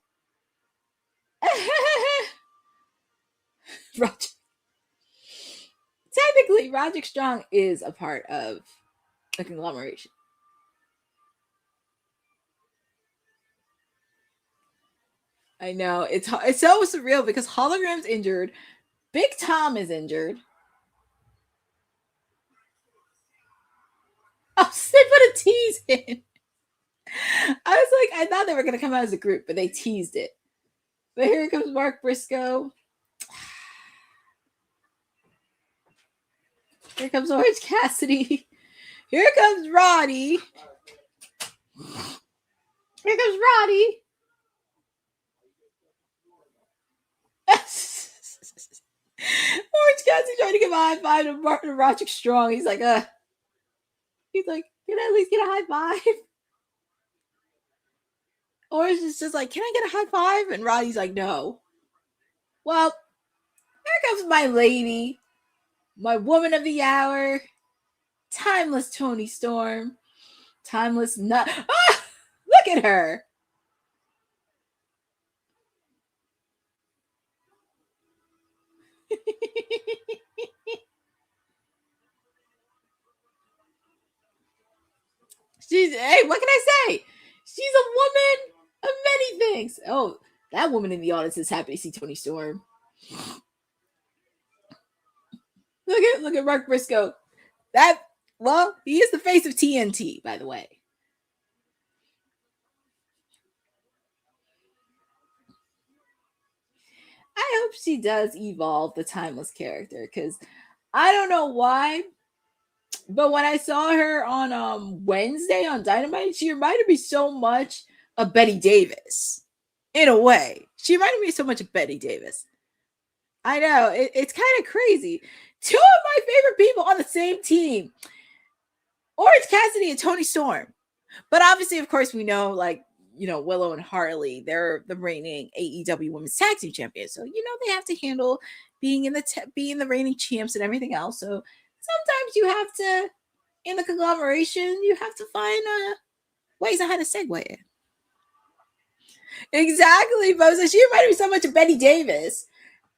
C: Technically, Roderick Strong is a part of the Conglomeration. I know it's so surreal because Hologram's injured, Big Tom is injured. Oh, they put a tease in. I thought they were gonna come out as a group, but they teased it. But here comes Mark Briscoe. Here comes Orange Cassidy. Here comes Roddy. Here comes Roddy. Orange Cassidy trying to give a high five to Roderick Strong. He's like, can I at least get a high five? Orange is just like, can I get a high five? And Roddy's like, no. Well, here comes my lady, my woman of the hour, timeless Toni Storm, timeless nut. Ah, look at her. Hey, what can I say? She's a woman of many things. Oh, that woman in the audience is happy to see Toni Storm. Look at Mark Briscoe. He is the face of TNT, by the way. I hope she does evolve the timeless character, because I don't know why, but when I saw her on Wednesday on Dynamite, she reminded me so much of Betty Davis. In a way. She reminded me so much of Betty Davis. I know. It's kind of crazy. Two of my favorite people on the same team. Orange Cassidy and Toni Storm. But obviously, of course, we know, Willow and Harley, they're the reigning AEW Women's Tag Team Champions. So, they have to handle being the reigning champs and everything else. So sometimes you have to, in the Conglomeration, you have to find ways on how to segue it. Exactly, Bosa. She reminded me so much of Betty Davis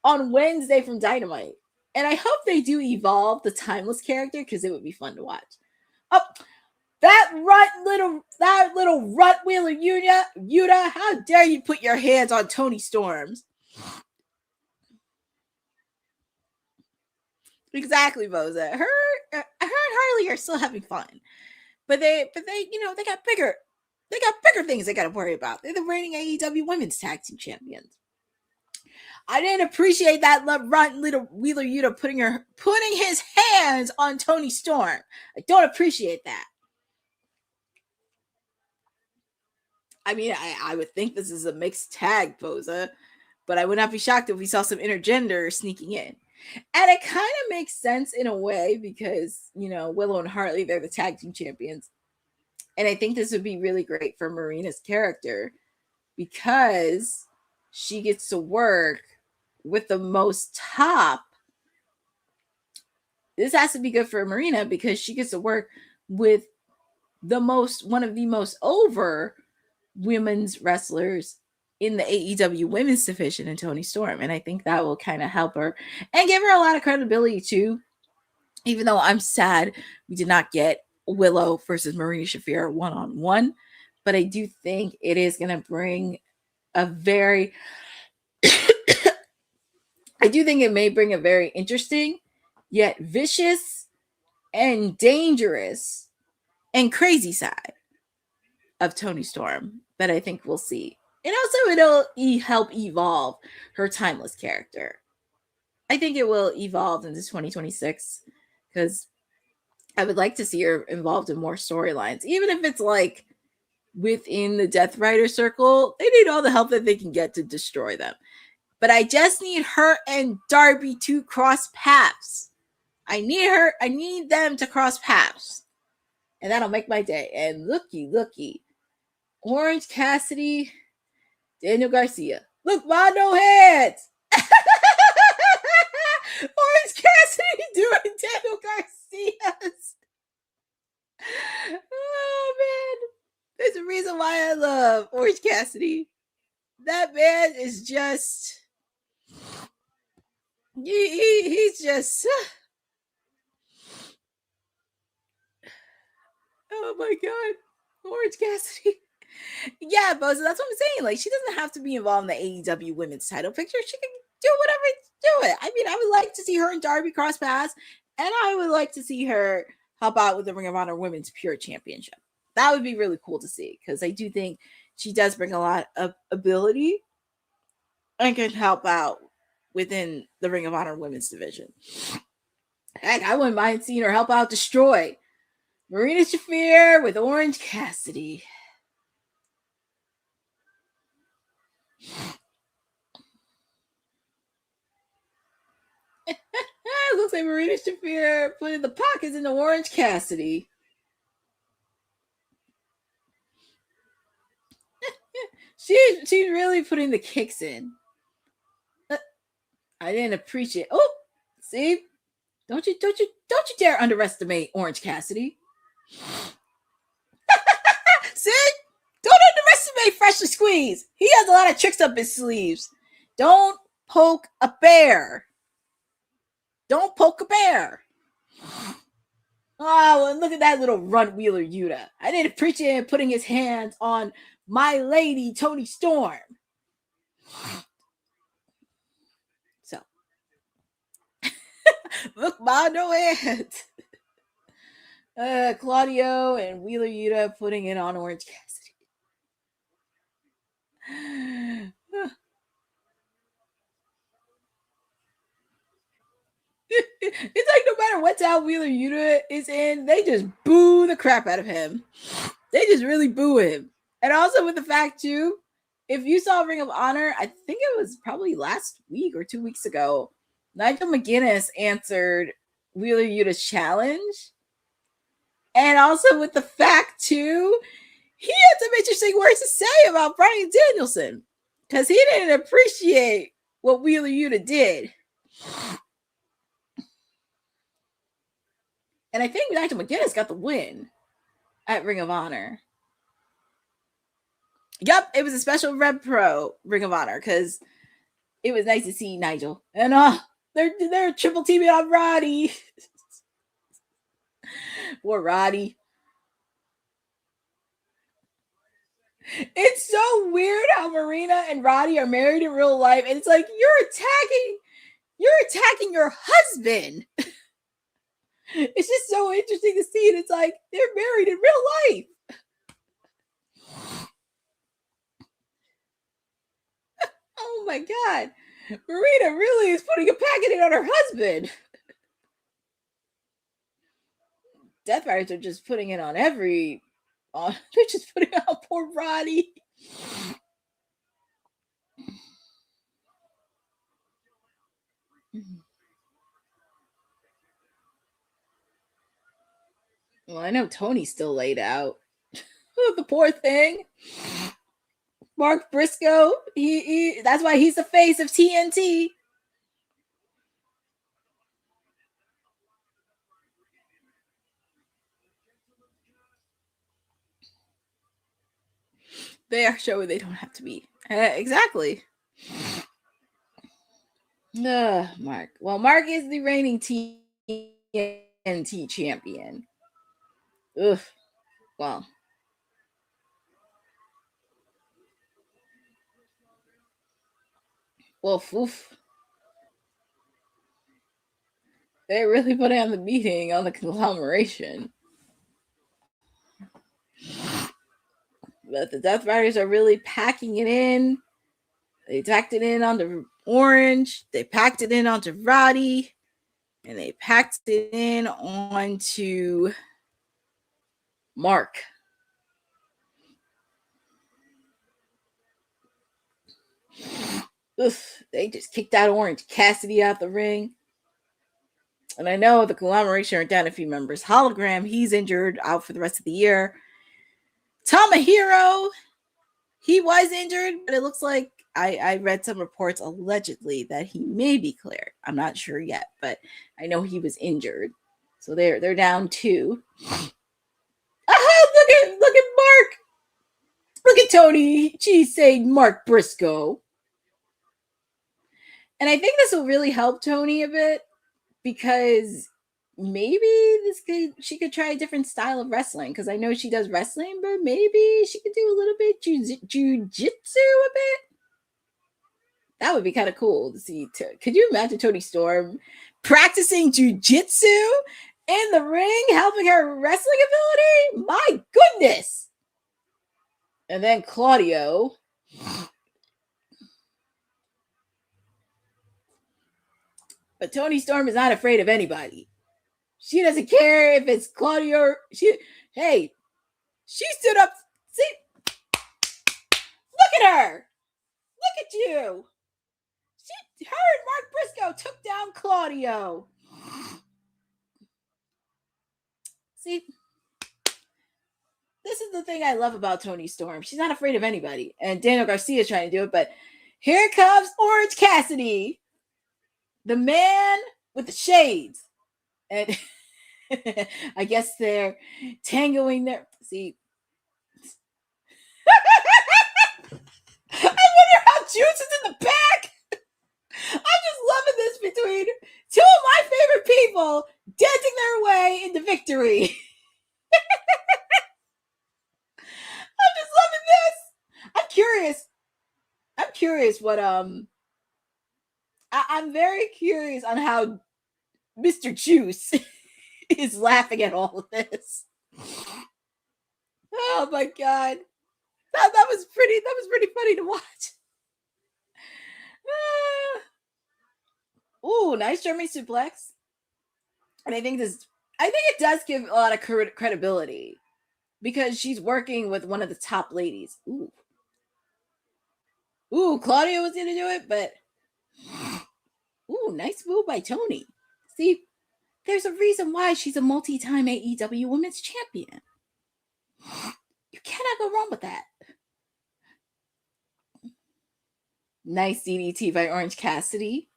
C: on Wednesday from Dynamite. And I hope they do evolve the timeless character, because it would be fun to watch. Oh, that little runt wheeler Yuta, how dare you put your hands on Toni Storms? Exactly, Boza. Her and Harley are still having fun, but they got bigger things they got to worry about. They're the reigning AEW Women's Tag Team Champions. I didn't appreciate that runt little wheeler Yuta putting his hands on Toni Storm. I don't appreciate that. I mean, I would think this is a mixed tag, Boza, but I would not be shocked if we saw some intergender sneaking in. And it kind of makes sense in a way because, Willow and Harley, they're the tag team champions. And I think this would be really great for Marina's character because she gets to work with the most top. This has to be good for Marina because she gets to work with one of the most over women's wrestlers in the AEW women's division in Toni Storm. And I think that will kind of help her and give her a lot of credibility too. Even though I'm sad we did not get Willow versus Marina Shafir one-on-one, but I do think it is going to bring a very I do think it may bring a very interesting yet vicious and dangerous and crazy side of Toni Storm that I think we'll see. And also it'll help evolve her timeless character. I think it will evolve into 2026 because I would like to see her involved in more storylines. Even if it's like within the Death Rider circle, they need all the help that they can get to destroy them. But I just need her and Darby to cross paths. I need them to cross paths. And that'll make my day. And looky. Orange Cassidy, Daniel Garcia. Look, no hands. Orange Cassidy doing Daniel Garcia's. Oh, man. There's a reason why I love Orange Cassidy. That man is just he's just oh my god, Orange Cassidy. Yeah, but that's what I'm saying. Like, she doesn't have to be involved in the AEW women's title picture. She can do whatever, do it. I mean, I would like to see her and Darby cross paths, and I would like to see her help out with the Ring of Honor Women's Pure Championship. That would be really cool to see, because I do think she does bring a lot of ability and can help out within the Ring of Honor Women's division. Heck, I wouldn't mind seeing her help out destroy Marina Shafir with Orange Cassidy. Looks like Marina Shafir put in the pockets in the Orange Cassidy. She's really putting the kicks in. I didn't appreciate. Oh, see, don't you dare underestimate Orange Cassidy. See, don't underestimate Freshly Squeezed. He has a lot of tricks up his sleeves. Don't poke a bear. Don't poke a bear. Oh, and look at that little runt wheeler Yuta. I didn't appreciate him putting his hands on my lady Toni Storm. So, look, man, no hands. Claudio and Wheeler Yuta putting it on Orange Cassidy. It's like no matter what town Wheeler Yuta is in, they just boo the crap out of him. They just really boo him. And also with the fact, too, if you saw Ring of Honor, I think it was probably last week or 2 weeks ago, Nigel McGuinness answered Wheeler Yuta's challenge. And also with the fact, too, he had some interesting words to say about Bryan Danielson, because he didn't appreciate what Wheeler Yuta did. And I think Nigel McGuinness got the win at Ring of Honor. Yup, it was a special Red Pro Ring of Honor, because it was nice to see Nigel. And they're triple teaming on Roddy. Poor Roddy. It's so weird how Marina and Roddy are married in real life, and it's like you're attacking your husband. It's just so interesting to see, and it's like they're married in real life. Oh my god, Marina really is putting a packet in on her husband. Death Riders are just putting it on they're just putting it on poor Roddy. Well, I know Tony's still laid out. The poor thing. Mark Briscoe, he that's why he's the face of TNT. They are showing they don't have to be. Exactly. Mark. Well, Mark is the reigning TNT champion. Ugh. Well. Well, oof. They really put on the meeting on the conglomeration. But the Death Riders are really packing it in. They packed it in onto Orange. They packed it in onto Roddy. And they packed it in onto Mark. Oof, they just kicked out Orange Cassidy out the ring. And I know the conglomeration are down a few members. Hologram, he's injured, out for the rest of the year. Tomohiro, he was injured, but it looks like I read some reports allegedly that he may be cleared. I'm not sure yet, but I know he was injured. So they're down 2. Oh, look at Mark. Look at Toni. She's saying Mark Briscoe. And I think this will really help Toni a bit because maybe she could try a different style of wrestling because I know she does wrestling, but maybe she could do a little bit jujitsu a bit. That would be kind of cool to see. Could you imagine Toni Storm practicing jujitsu in the ring, helping her wrestling ability? My goodness. And then Claudio. But Toni Storm is not afraid of anybody. She doesn't care if it's Claudio. She stood up. See? Look at her. Look at you. Her and Mark Briscoe took down Claudio. See? This is the thing I love about Toni Storm. She's not afraid of anybody. And Daniel Garcia is trying to do it, but here comes Orange Cassidy. The man with the shades. And I guess they're tangoing there. See. I wonder how Juice is in the back. I'm just loving this between two of my favorite people dancing their way into victory. I'm just loving this. I'm curious what I'm very curious on how Mr. Juice is laughing at all of this. Oh my god. That was pretty funny to watch. Ooh, nice German suplex. And I think it does give a lot of credibility because she's working with one of the top ladies. Ooh, Claudio was gonna do it, but ooh, nice move by Toni. See, there's a reason why she's a multi-time AEW Women's Champion. You cannot go wrong with that. Nice DDT by Orange Cassidy.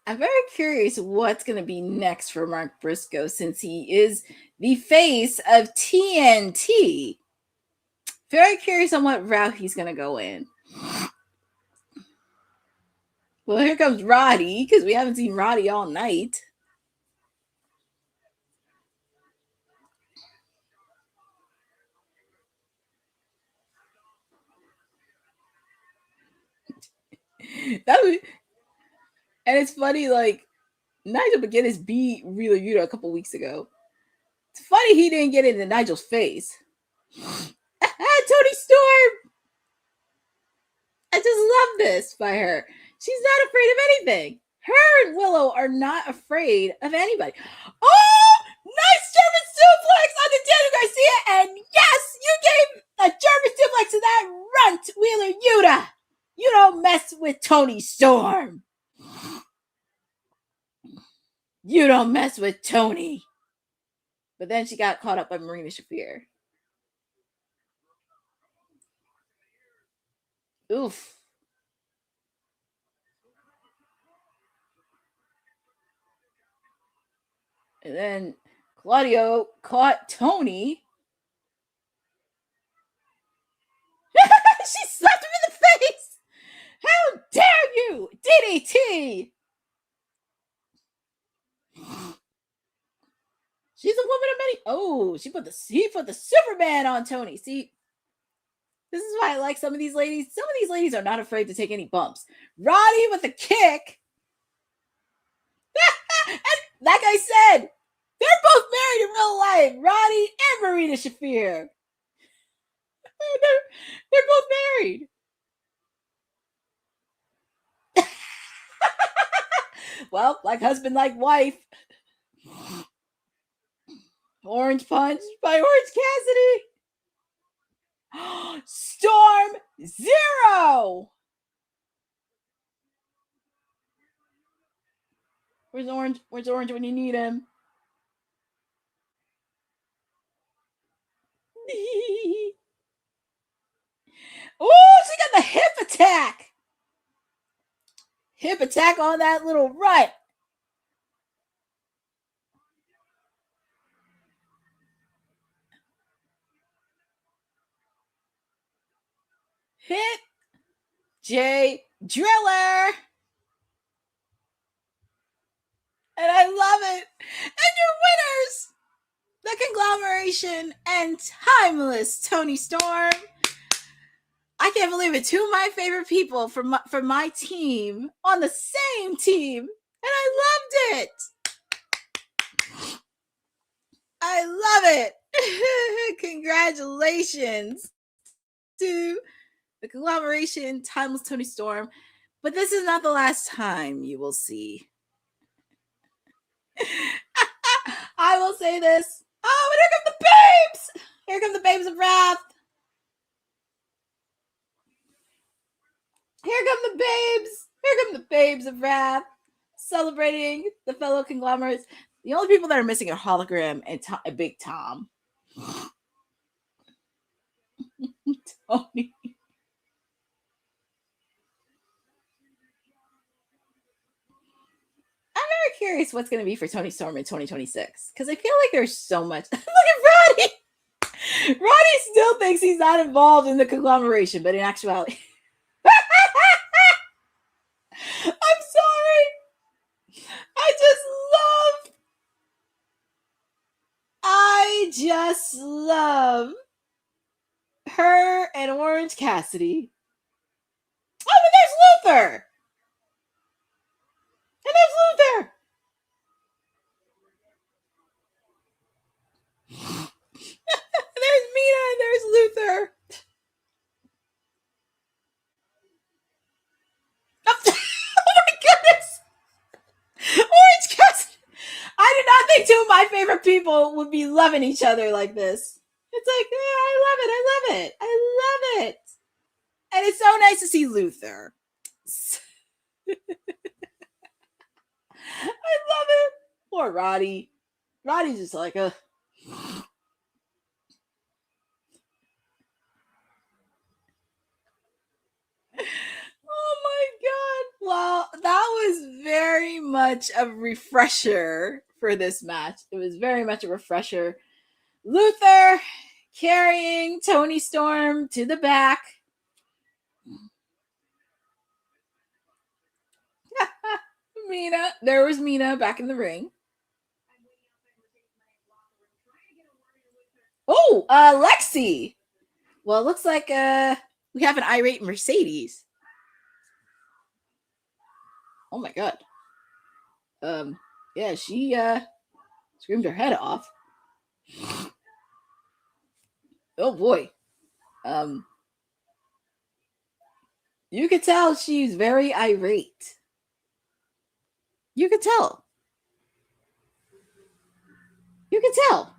C: I'm very curious what's going to be next for Mark Briscoe since he is the face of TNT. Very curious on what route he's going to go in. Well, here comes Roddy because we haven't seen Roddy all night. And it's funny, like, Nigel McGuinness beat Wheeler Yuta a couple weeks ago. It's funny he didn't get into Nigel's face. Toni Storm! I just love this by her. She's not afraid of anything. Her and Willow are not afraid of anybody. Oh! Nice German suplex on the Daniel Garcia! And yes, you gave a German suplex to that runt, Wheeler Yuta! You don't mess with Toni Storm. You don't mess with Toni. But then she got caught up by Marina Shafir. Oof. And then Claudio caught Toni. She slapped him in the face. How dare you? DDT. She's a woman of many. Oh, he put the Superman on Toni. See, this is why I like some of these ladies. Some of these ladies are not afraid to take any bumps. Roddy with a kick. And like I said, they're both married in real life. Roddy and Marina Shafir. They're both married. Well, like husband, like wife. Orange punch by Orange Cassidy. Storm Zero. Where's Orange? Where's Orange when you need him? Oh, she got the hip attack. Hip attack on that little rut. Hit J Driller. And I love it. And your winners, the Conglomeration and Timeless Toni Storm. I can't believe it. Two of my favorite people from my team on the same team. And I loved it. I love it. Congratulations to the Conglomeration, Timeless Toni Storm. But this is not the last time you will see. I will say this. Oh, and here come the babes. Here come the babes of wrath. Here come the babes. Here come the babes of wrath. Celebrating the fellow conglomerates. The only people that are missing are Hologram and Big Tom. Tony. I'm very curious what's going to be for Toni Storm in 2026 because I feel like there's so much. Look at Roddy. Roddy still thinks he's not involved in the Conglomeration, but in actuality, I'm sorry. I just love her and Orange Cassidy. Oh, and there's Luther. And there's Luther. There's Mina and there's Luther. Oh my goodness. Orange Cassidy. I did not think two of my favorite people would be loving each other like this. It's like, yeah, I love it. And it's so nice to see Luther. I love it. Poor Roddy. Roddy's just like a. Oh my God. Well, that was very much a refresher for this match. It was very much a refresher. Luther carrying Toni Storm to the back. Mina. There was Mina back in the ring. Oh, Lexi. Well, it looks like we have an irate Mercedes. Oh my God. Yeah, she screamed her head off. Oh boy. You could tell she's very irate. You could tell. You could tell.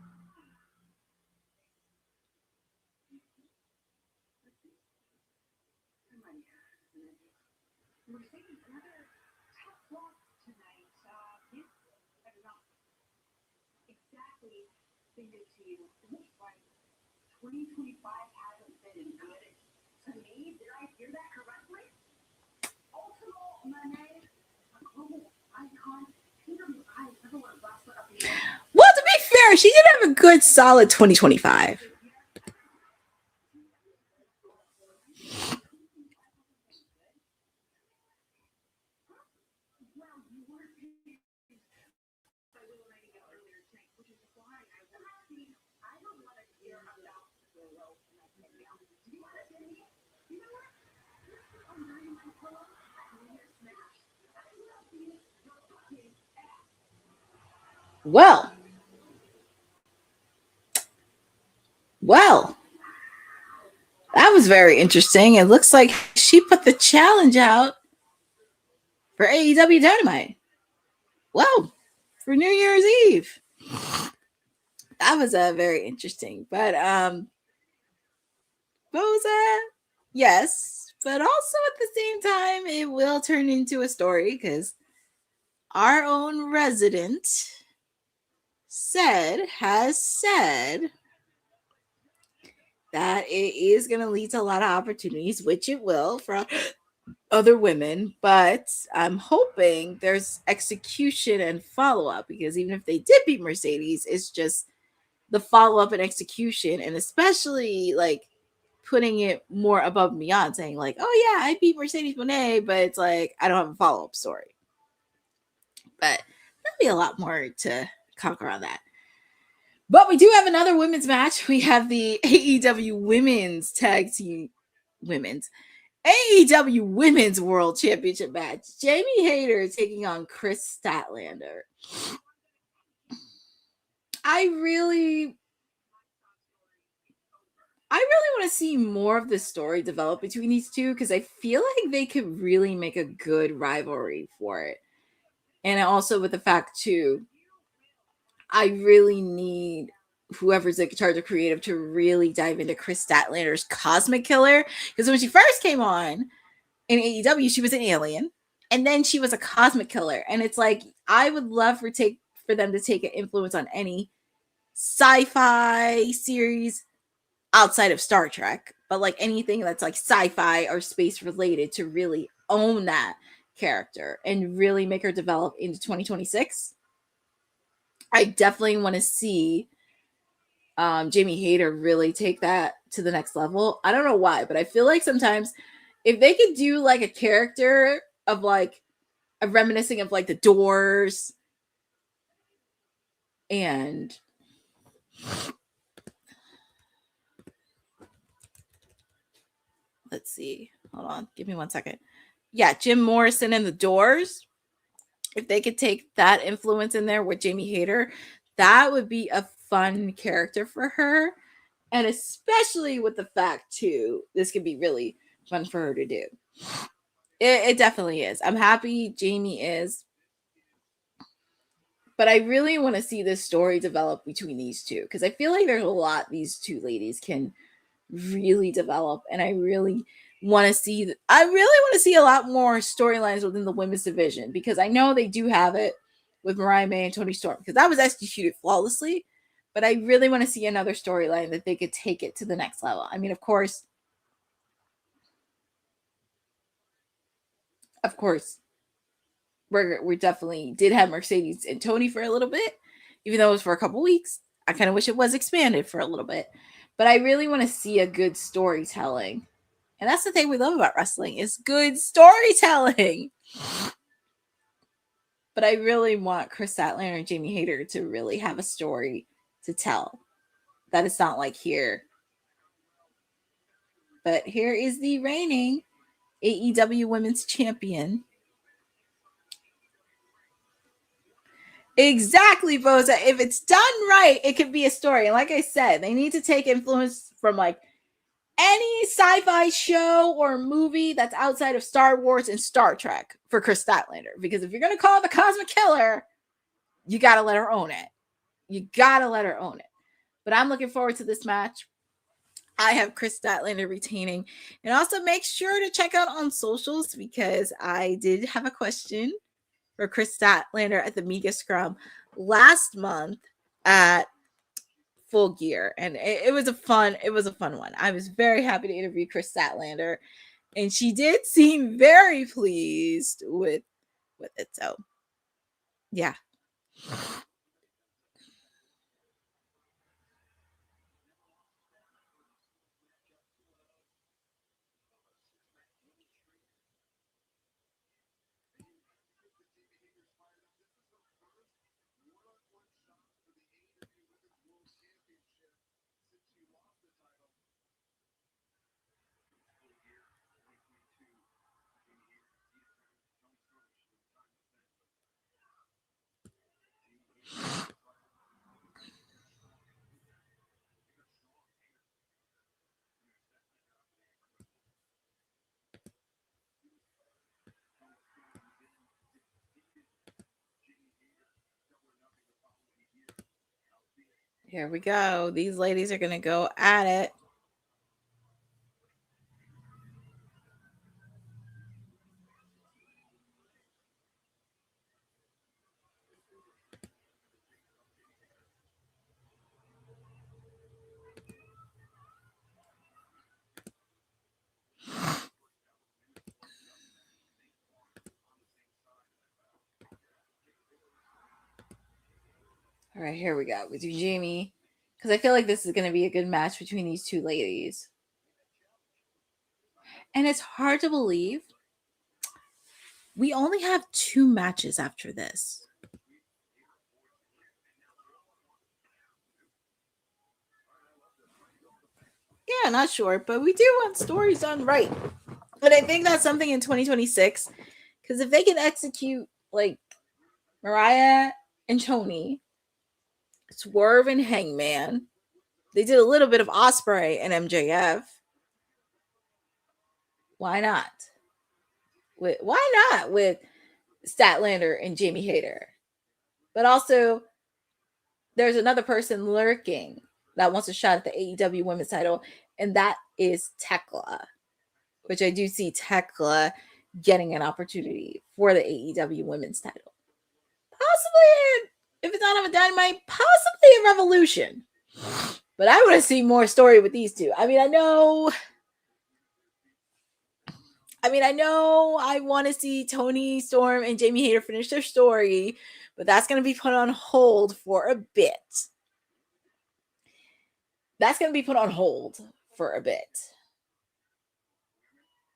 C: Well, to be fair, she did have a good, solid 2025. Well, that was very interesting. It looks like she put the challenge out for AEW Dynamite. Well, for New Year's Eve. That was very interesting. But what was that? Yes, but also at the same time, it will turn into a story because our own resident has said that it is going to lead to a lot of opportunities, which it will for other women. But I'm hoping there's execution and follow-up because even if they did beat Mercedes, it's just the follow-up and execution, and especially like putting it more above and beyond, saying like, oh yeah, I beat Mercedes Moné, but it's like I don't have a follow-up story. But there'll be a lot more to conquer on that. But we do have another women's match. We have the AEW Women's Tag Team AEW Women's World Championship match. Jamie Hayter taking on Chris Statlander. I really want to see more of the story develop between these two because I feel like they could really make a good rivalry for it. And also with the fact too, I really need whoever's in charge of creative to really dive into Chris Statlander's Cosmic Killer. Because when she first came on in AEW, she was an alien. And then she was a Cosmic Killer. And it's like, I would love for them to take an influence on any sci-fi series outside of Star Trek. But like anything that's like sci-fi or space related to really own that character and really make her develop into 2026. I definitely want to see Jamie Hayter really take that to the next level. I don't know why, but I feel like sometimes if they could do like a character of like a reminiscing of like the Doors and let's see, hold on, give me 1 second. Yeah, Jim Morrison and the Doors. If they could take that influence in there with Jamie Hayter, that would be a fun character for her. And especially with the fact, too, this could be really fun for her to do. It definitely is. I'm happy Jamie is. But I really want to see this story develop between these two. Because I feel like there's a lot these two ladies can really develop. And I really want to see a lot more storylines within the women's division. Because I know they do have it with Mariah May and Toni Storm. Because that was executed flawlessly. But I really want to see another storyline that they could take it to the next level. I mean, of course, we definitely did have Mercedes and Toni for a little bit, even though it was for a couple weeks. I kind of wish it was expanded for a little bit. But I really want to see a good storytelling. And that's the thing we love about wrestling is good storytelling. But I really want Chris Statlander and Jamie Hayter to really have a story to tell. That is not like here. But here is the reigning AEW Women's Champion. Exactly, Boza. If it's done right, it could be a story. And like I said, they need to take influence from like any sci-fi show or movie that's outside of Star Wars and Star Trek for Chris Statlander. Because if you're going to call it the Cosmic Killer, you got to let her own it. But I'm looking forward to this match. I have Chris Statlander retaining. And also make sure to check out on socials because I did have a question for Chris Statlander at the Mega Scrum last month at Full Gear. And it was a fun one. I was very happy to interview Chris Statlander. And she did seem very pleased with it. So, yeah. Here we go. These ladies are going to go at it. All right, here we go with you, Jamie. Because I feel like this is going to be a good match between these two ladies. And it's hard to believe we only have 2 matches after this. Yeah, not sure, but we do want stories done right. And I think that's something in 2026, because if they can execute like Mariah and Toni, Swerve and Hangman, they did a little bit of Osprey and MJF. Why not? Why not with Statlander and Jamie Hayter? But also, there's another person lurking that wants a shot at the AEW women's title, and that is Tekla, which I do see Tekla getting an opportunity for the AEW women's title. Possibly, if it's not on a Dynamite, possibly a Revolution. But I want to see more story with these two. I know I want to see Toni Storm and Jamie Hayter finish their story, but that's going to be put on hold for a bit.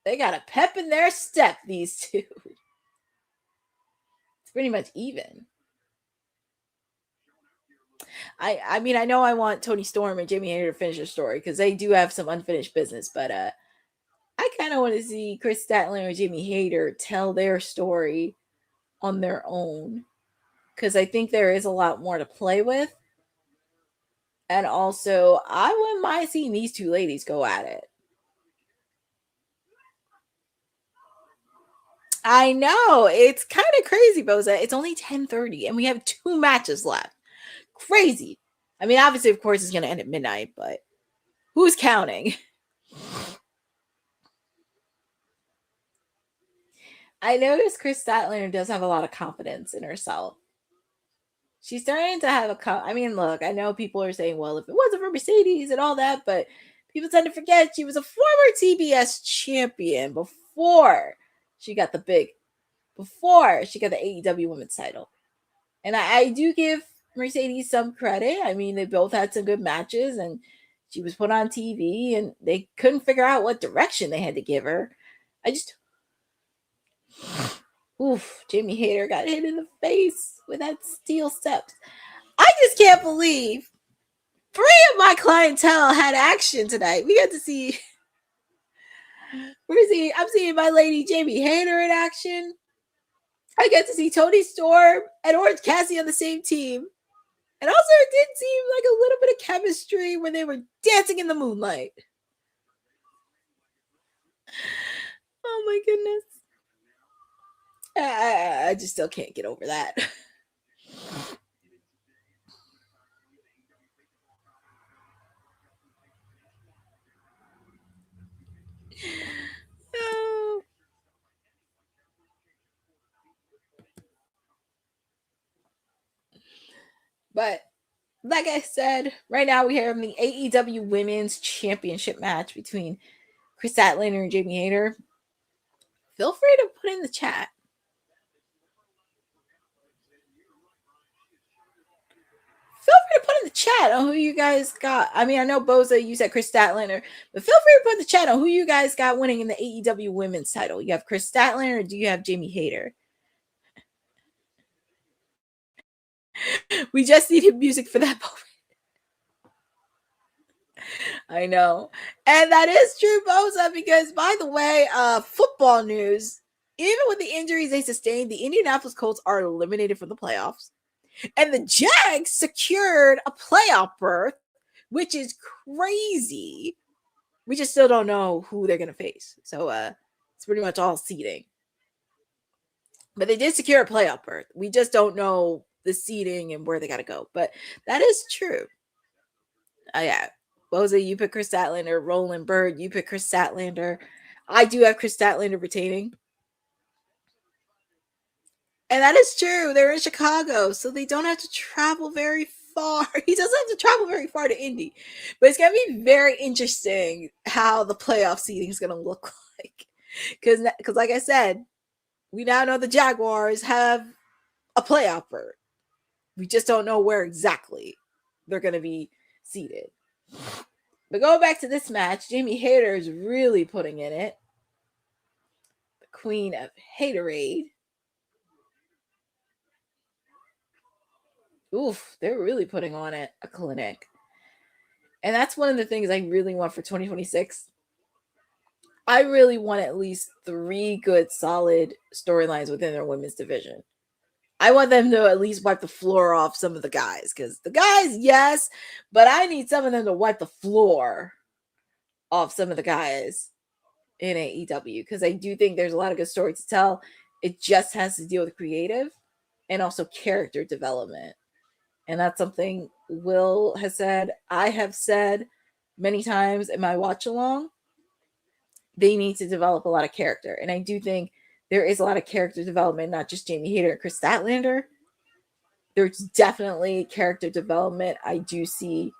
C: They got a pep in their step, these two. It's pretty much even. I know I want Toni Storm and Jamie Hayter to finish their story because they do have some unfinished business, but I kind of want to see Chris Statlander and Jamie Hayter tell their story on their own, because I think there is a lot more to play with. And also, I wouldn't mind seeing these two ladies go at it. I know, it's kind of crazy, Boza. It's only 10:30 and we have 2 matches left. Crazy. Obviously, of course, it's going to end at midnight, but who's counting? I noticed Chris Statlander does have a lot of confidence in herself. She's starting to have look, I know people are saying, well, if it wasn't for Mercedes and all that, but people tend to forget she was a former TBS champion before she got the AEW women's title. And I do give Mercedes some credit. They both had some good matches, and she was put on TV, and they couldn't figure out what direction they had to give her. Jamie Hayter got hit in the face with that steel steps. I just can't believe 3 of my clientele had action tonight. We got to see. I'm seeing my lady Jamie Hayter in action. I get to see Toni Storm and Orange Cassidy on the same team. And also, it did seem like a little bit of chemistry when they were dancing in the moonlight. Oh my goodness. I just still can't get over that. Oh. But like I said, right now we have the AEW Women's Championship match between Chris Statlander and Jamie Hayter. Feel free to put in the chat. Feel free to put in the chat on who you guys got. I know, Boza, you said Chris Statlander, but feel free to put in the chat on who you guys got winning in the AEW Women's title. You have Chris Statlander, or do you have Jamie Hayter? We just needed music for that moment. I know. And that is true, Boza, because, by the way, football news, even with the injuries they sustained, the Indianapolis Colts are eliminated from the playoffs. And the Jags secured a playoff berth, which is crazy. We just still don't know who they're going to face. So it's pretty much all seeding. But they did secure a playoff berth. We just don't know the seeding and where they got to go. But that is true. Yeah. Boza, you pick Chris Statlander. Roland Bird, you pick Chris Statlander. I do have Chris Statlander retaining. And that is true. They're in Chicago, so they don't have to travel very far. He doesn't have to travel very far to Indy. But it's going to be very interesting how the playoff seeding is going to look like. Because like I said, we now know the Jaguars have a playoff berth. We just don't know where exactly they're going to be seated. But going back to this match, Jamie Hayter is really putting in it. queen of haterade. Oof, they're really putting on a clinic. And that's one of the things I really want for 2026. I really want at least 3 good, solid storylines within their women's division. I want them to at least wipe the floor off some of the guys. Because the guys, yes, but I need some of them to wipe the floor off some of the guys in AEW. Because I do think there's a lot of good stories to tell. It just has to deal with creative and also character development. And that's something Will has said. I have said many times in my watch along. They need to develop a lot of character. And I do think there is a lot of character development, not just Jamie Hayter and Chris Statlander. There's definitely character development I do see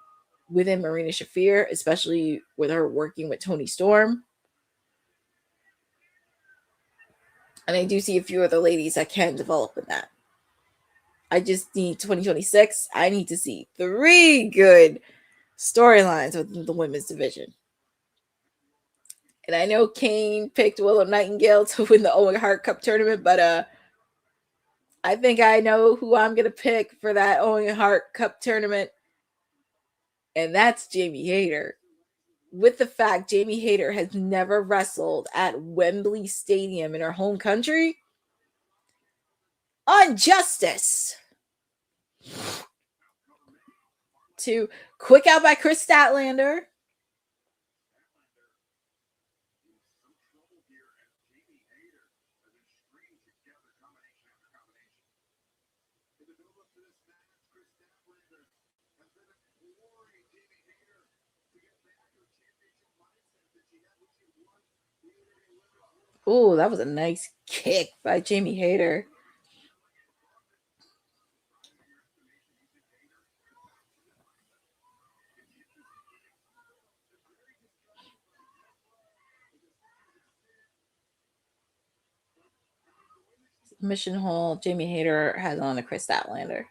C: within Marina Shafir, especially with her working with Toni Storm. And I do see a few other ladies that can develop in that. I just need 2026. I need to see 3 good storylines within the women's division. And I know Kane picked Willow Nightingale to win the Owen Hart Cup tournament, but I think I know who I'm going to pick for that Owen Hart Cup tournament. And that's Jamie Hayter. With the fact Jamie Hayter has never wrestled at Wembley Stadium in her home country. On Justice. To Quick Out by Chris Statlander. Oh, that was a nice kick by Jamie Hayter. Mission Hall, Jamie Hayter has on a Chris Statlander.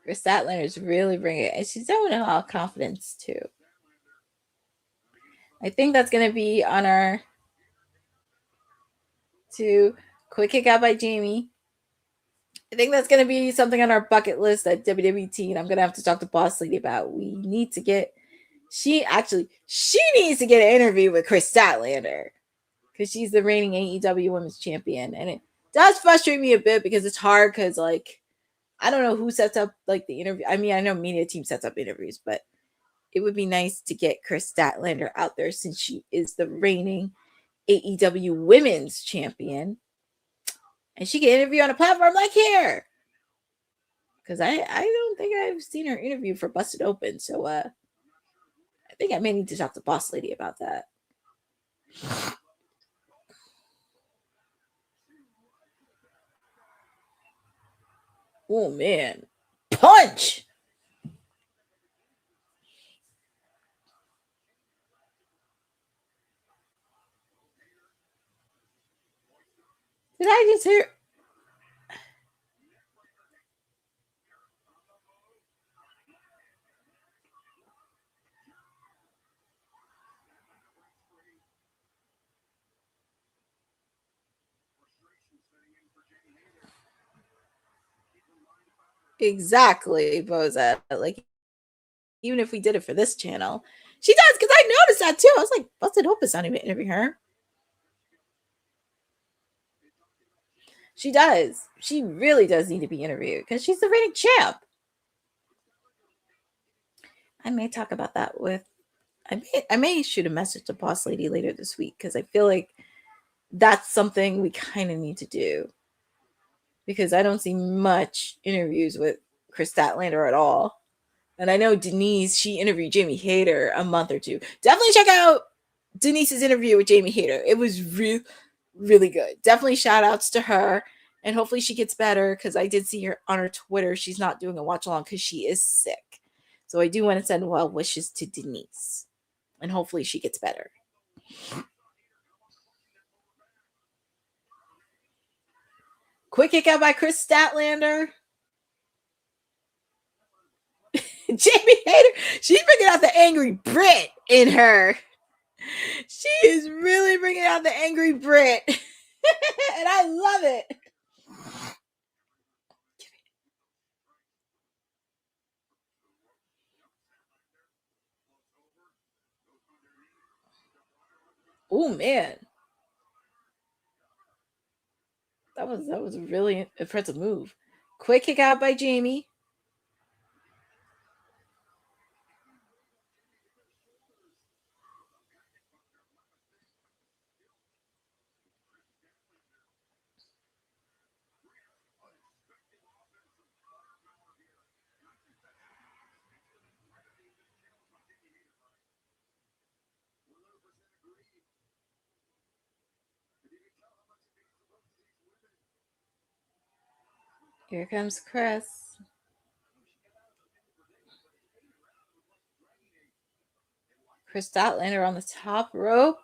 C: Chris Statlander is really bringing it, and she's doing it all confidence too. I think that's going to be on our to Quick Kick Out by Jamie. I think that's going to be something on our bucket list at WWT, and I'm going to have to talk to Boss Lady about. We need to get she needs to get an interview with Chris Statlander because she's the reigning AEW Women's Champion, and it does frustrate me a bit because it's hard because I don't know who sets up the interview. I mean, I know media team sets up interviews, but it would be nice to get Chris Statlander out there since she is the reigning AEW Women's Champion. And she can interview on a platform like here. Because I don't think I've seen her interview for Busted Open. So I think I may need to talk to Boss Lady about that. Oh, man. Punch! Did I just hear? Exactly, Boza. Even if we did it for this channel, she does, because I noticed that too. I was like, Busted Opus not even interviewing her. She does. She really does need to be interviewed because she's the reigning champ. I may talk about that with. I may shoot a message to Boss Lady later this week because I feel like that's something we kind of need to do. Because I don't see much interviews with Chris Statlander at all. And I know Denise, she interviewed Jamie Hayter a month or two. Definitely check out Denise's interview with Jamie Hayter. It was real. really good. Definitely shout outs to her. And hopefully she gets better because I did see her on her Twitter. She's not doing a watch along because she is sick. So I do want to send well wishes to Denise. And hopefully she gets better. Quick kick out by Chris Statlander. Jamie Hayter. She's bringing out the angry Brit in her. She is really bringing out the angry Brit. And I love it. Oh man. That was a really impressive move. Quick kick out by Jamie. Here comes Chris. Chris Statlander on the top rope.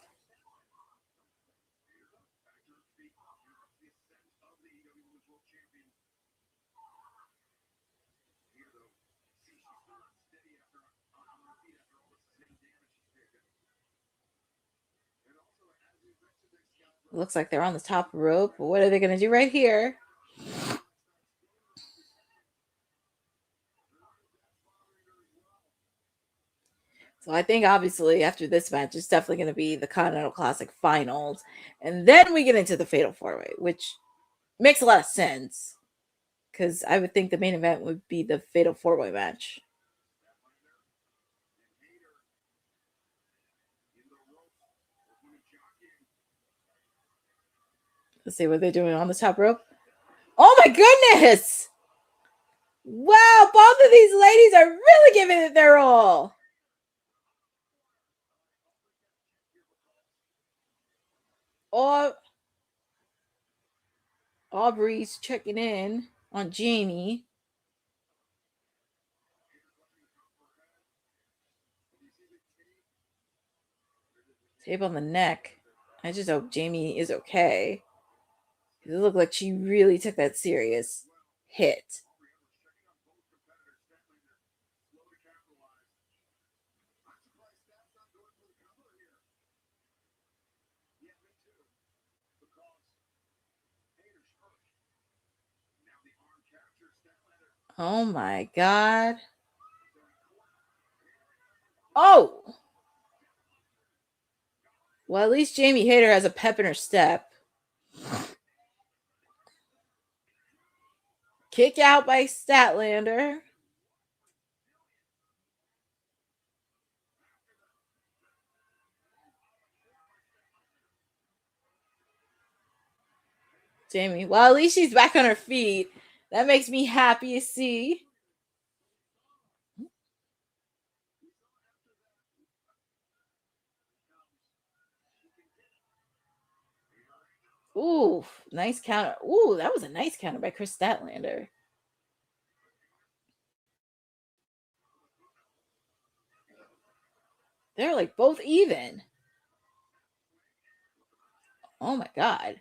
C: Looks like they're on the top rope. What are they going to do right here? So I think obviously after this match, it's definitely going to be the Continental Classic Finals. And then we get into the Fatal 4-Way, which makes a lot of sense. Because I would think the main event would be the Fatal 4-Way match. Let's see what they're doing on the top rope. Oh my goodness! Wow, both of these ladies are really giving it their all. Aubrey's checking in on Jamie. Tape on the neck. I just hope Jamie is okay. It looked like she really took that serious hit. Oh my God. Oh! Well, at least Jamie Hayter has a pep in her step. Kick out by Statlander. Jamie. Well, at least she's back on her feet. That makes me happy to see. Ooh, nice counter. Ooh, that was a nice counter by Chris Statlander. They're like both even. Oh my God.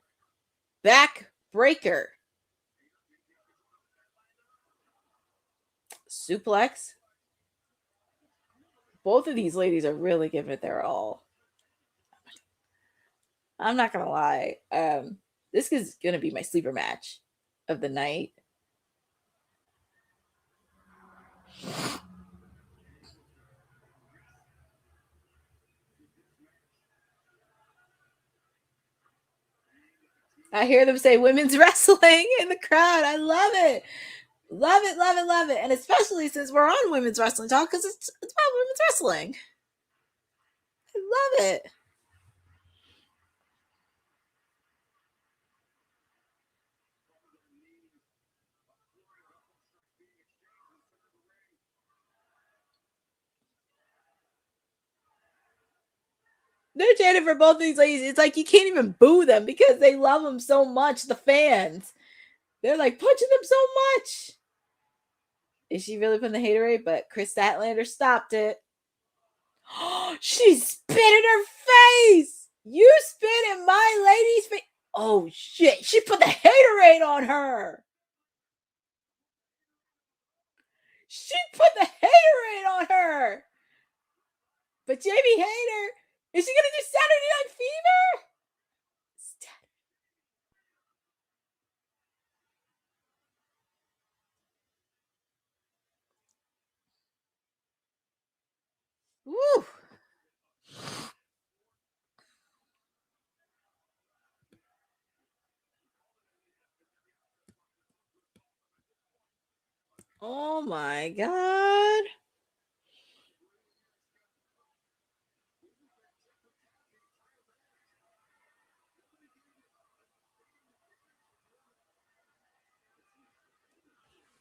C: Back breaker. Suplex. Both of these ladies are really giving it their all. I'm not gonna lie. This is gonna be my sleeper match of the night. I hear them say women's wrestling in the crowd. I love it. Love it, love it, love it. And especially since we're on women's wrestling talk, because it's about women's wrestling. I love it. They're chanting for both these ladies. It's like you can't even boo them because they love them so much, the fans. They're like punching them so much. Is she really putting the haterade? But Chris Statlander stopped it. She spit in her face. You spit in my lady's face. Oh, shit. She put the haterade on her. She put the haterade on her. But Jamie Hayter, is she going to do Saturday Night Fever? Woo. Oh my God.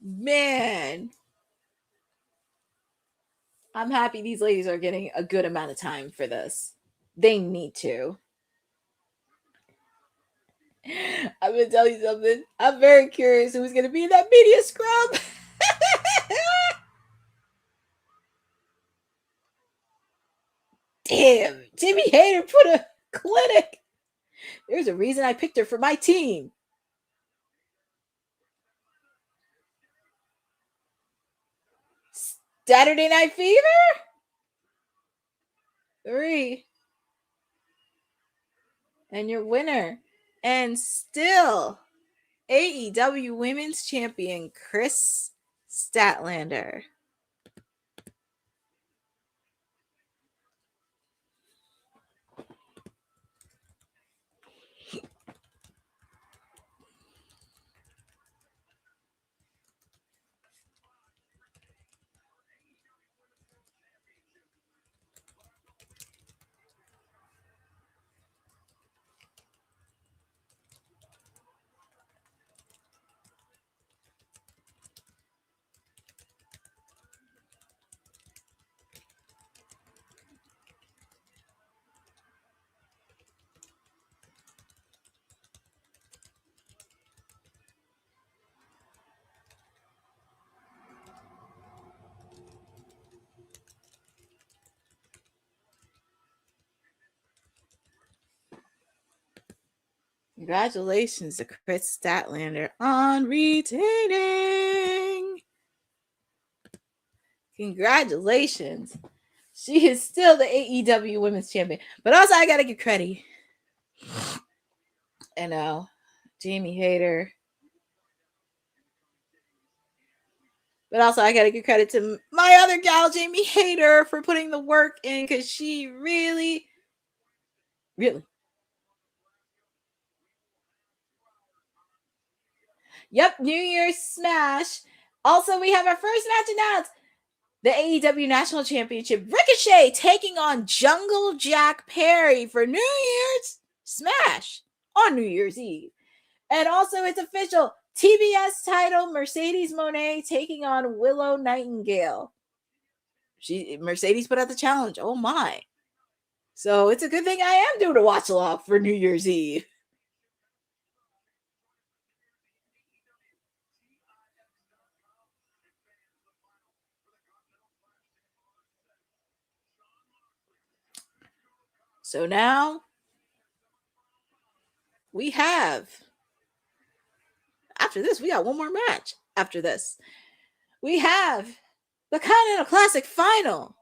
C: Man. I'm happy these ladies are getting a good amount of time for this. They need to. I'm going to tell you something. I'm very curious who's going to be in that media scrub. Damn, Jimmy Hayter put a clinic. There's a reason I picked her for my team. Saturday Night Fever? 3. And your winner. And still, AEW Women's Champion Chris Statlander. Congratulations to Chris Statlander on retaining. Congratulations. She is still the AEW Women's Champion. But also, I got to give credit. I know. Jamie Hayter. But also, I got to give credit to my other gal, Jamie Hayter, for putting the work in because she really. Yep, New Year's Smash. Also, we have our first match announced. The AEW National Championship. Ricochet taking on Jungle Jack Perry for New Year's Smash on New Year's Eve. And also, it's official. TBS title, Mercedes Moné taking on Willow Nightingale. Mercedes put out the challenge. Oh, my. So, it's a good thing I am doing a watch along for New Year's Eve. So now we have, after this, we got one more match. After this, we have the Continental Classic final.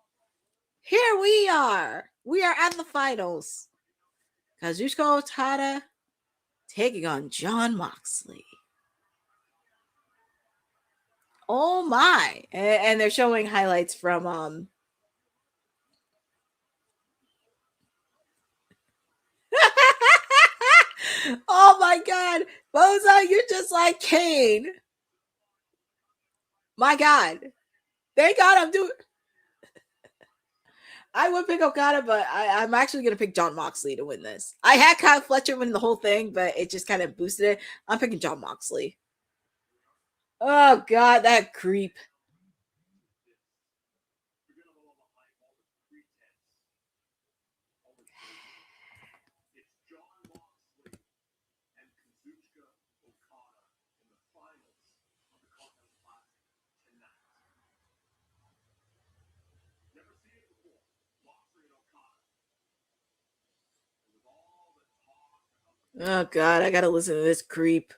C: Here we are. We are at the finals. Kazuchika Okada taking on Jon Moxley. Oh my. And they're showing highlights from oh my God. Boza, you're just like Kane. My God. Thank God I'm doing. I would pick Okada, but I'm actually going to pick Jon Moxley to win this. I had Kyle Fletcher win the whole thing, but it just kind of boosted it. I'm picking Jon Moxley. Oh, God, that creep. Oh God, I gotta listen to this creep.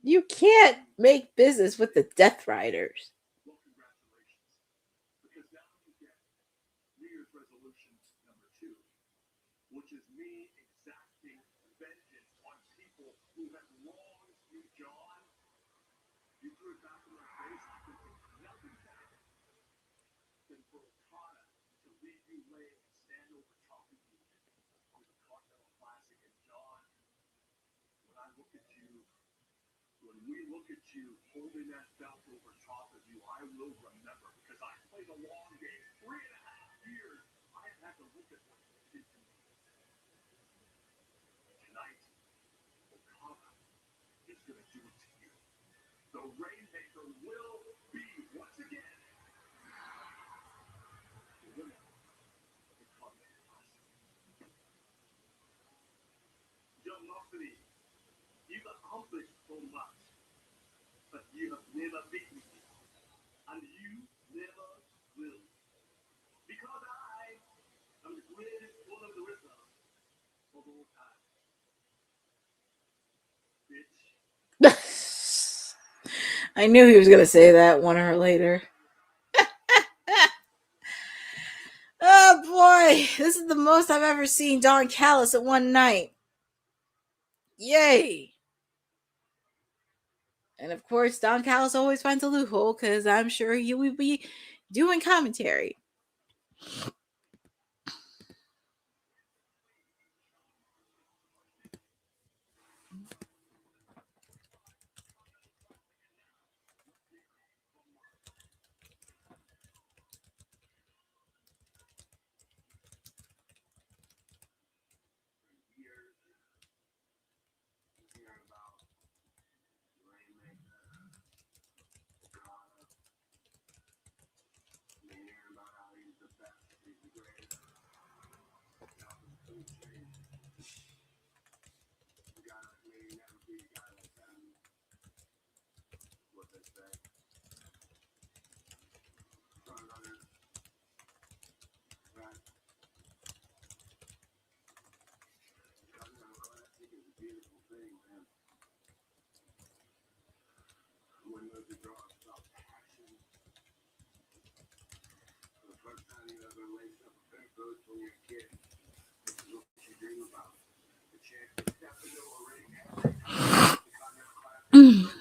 C: You can't make business with the Death Riders. I knew he was going to say that one or later. Oh boy, this is the most I've ever seen Don Callis at one night. Yay. And of course, Don Callis always finds a loophole because I'm sure he will be doing commentary.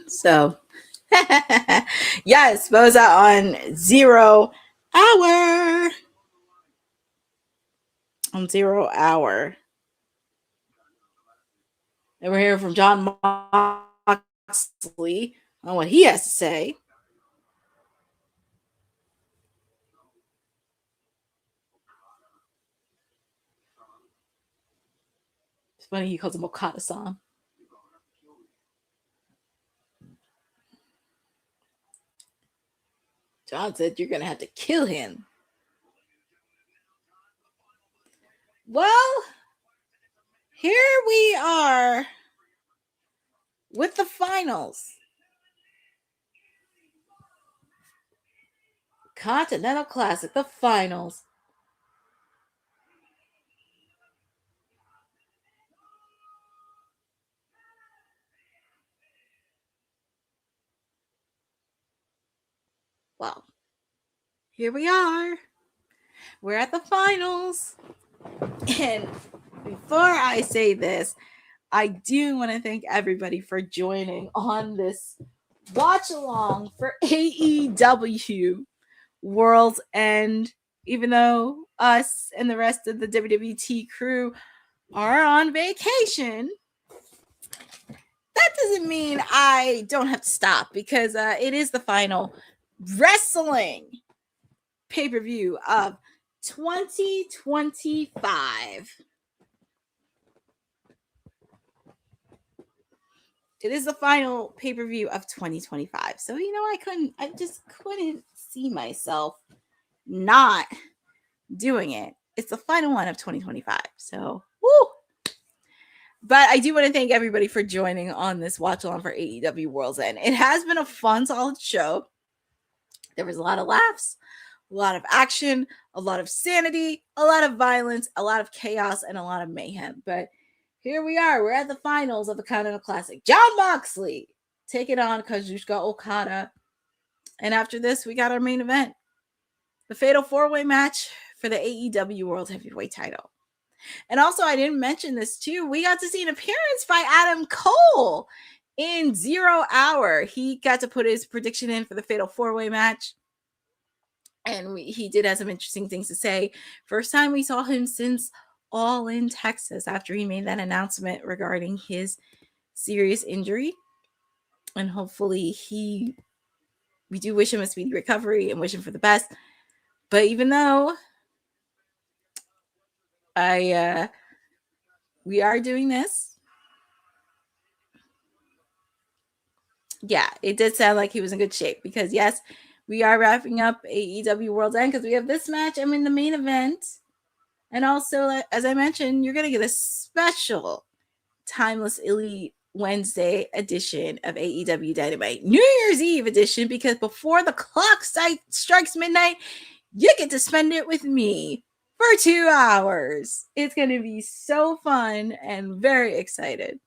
C: So, yes, Boza on 0 hour. On 0 hour. And we're hearing from John Moxley on what he has to say. It's funny he calls him Okada-san. John said you're going to have to kill him. Well, here we are with the finals. Continental Classic, the finals. Well, here we are. We're at the finals. And before I say this, I do want to thank everybody for joining on this watch along for AEW World's End. Even though us and the rest of the WWT crew are on vacation, that doesn't mean I don't have to stop because it is the final wrestling pay-per-view of 2025. It is the final pay-per-view of 2025. So, I just couldn't see myself not doing it. It's the final one of 2025. So, woo! But I do want to thank everybody for joining on this watch along for AEW World's End. It has been a fun, solid show. There was a lot of laughs, a lot of action, a lot of sanity, a lot of violence, a lot of chaos, and a lot of mayhem. But here we are. We're at the finals of the Continental Classic. Jon Moxley taking on Kazuchika Okada. And after this, we got our main event. The Fatal 4-Way match for the AEW World Heavyweight title. And also, I didn't mention this too. We got to see an appearance by Adam Cole in 0 Hour. He got to put his prediction in for the Fatal 4-Way match. And he did have some interesting things to say. First time we saw him since All in Texas after he made that announcement regarding his serious injury. And hopefully we do wish him a speedy recovery and wish him for the best. But even though we are doing this, yeah, it did sound like he was in good shape because yes, we are wrapping up AEW World's End because we have this match. I'm in the main event. And also, as I mentioned, you're going to get a special Timeless Elite Wednesday edition of AEW Dynamite. New Year's Eve edition, because before the clock strikes midnight, you get to spend it with me for 2 hours. It's going to be so fun and very excited.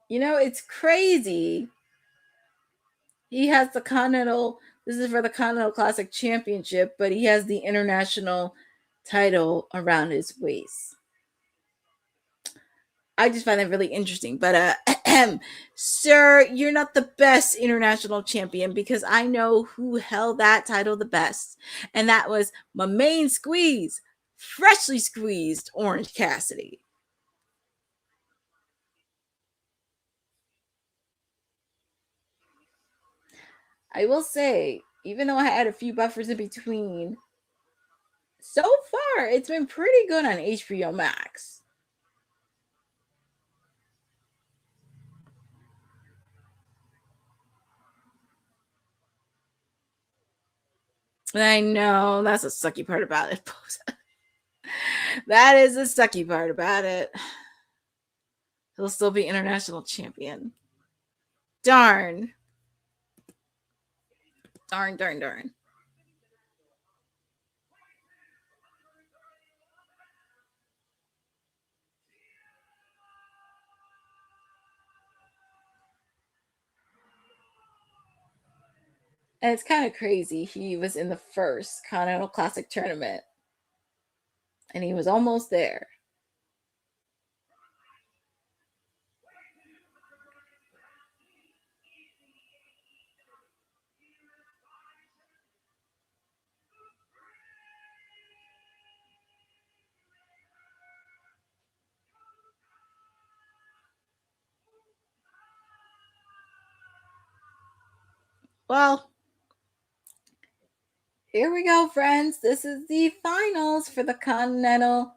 C: It's crazy. He has the Continental. This is for the Continental Classic Championship, but he has the international title around his waist. I just find that really interesting. But, sir, you're not the best international champion because I know who held that title the best. And that was my main squeeze, freshly squeezed Orange Cassidy. I will say, even though I had a few buffers in between, so far it's been pretty good on HBO Max. I know, that's the sucky part about it. That is the sucky part about it. He'll still be international champion. Darn. Darn. And it's kind of crazy. He was in the first Continental Classic tournament. And he was almost there. Well, here we go, friends. This is the finals for the Continental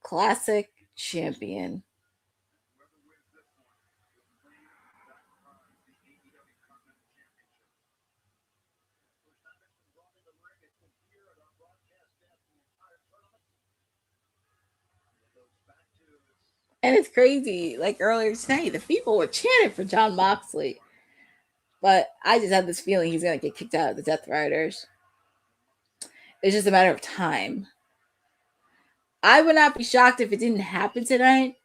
C: Classic Champion. And it's crazy. Like earlier today, the people were chanting for Jon Moxley. But I just had this feeling he's going to get kicked out of the Death Riders. It's just a matter of time. I would not be shocked if it didn't happen tonight.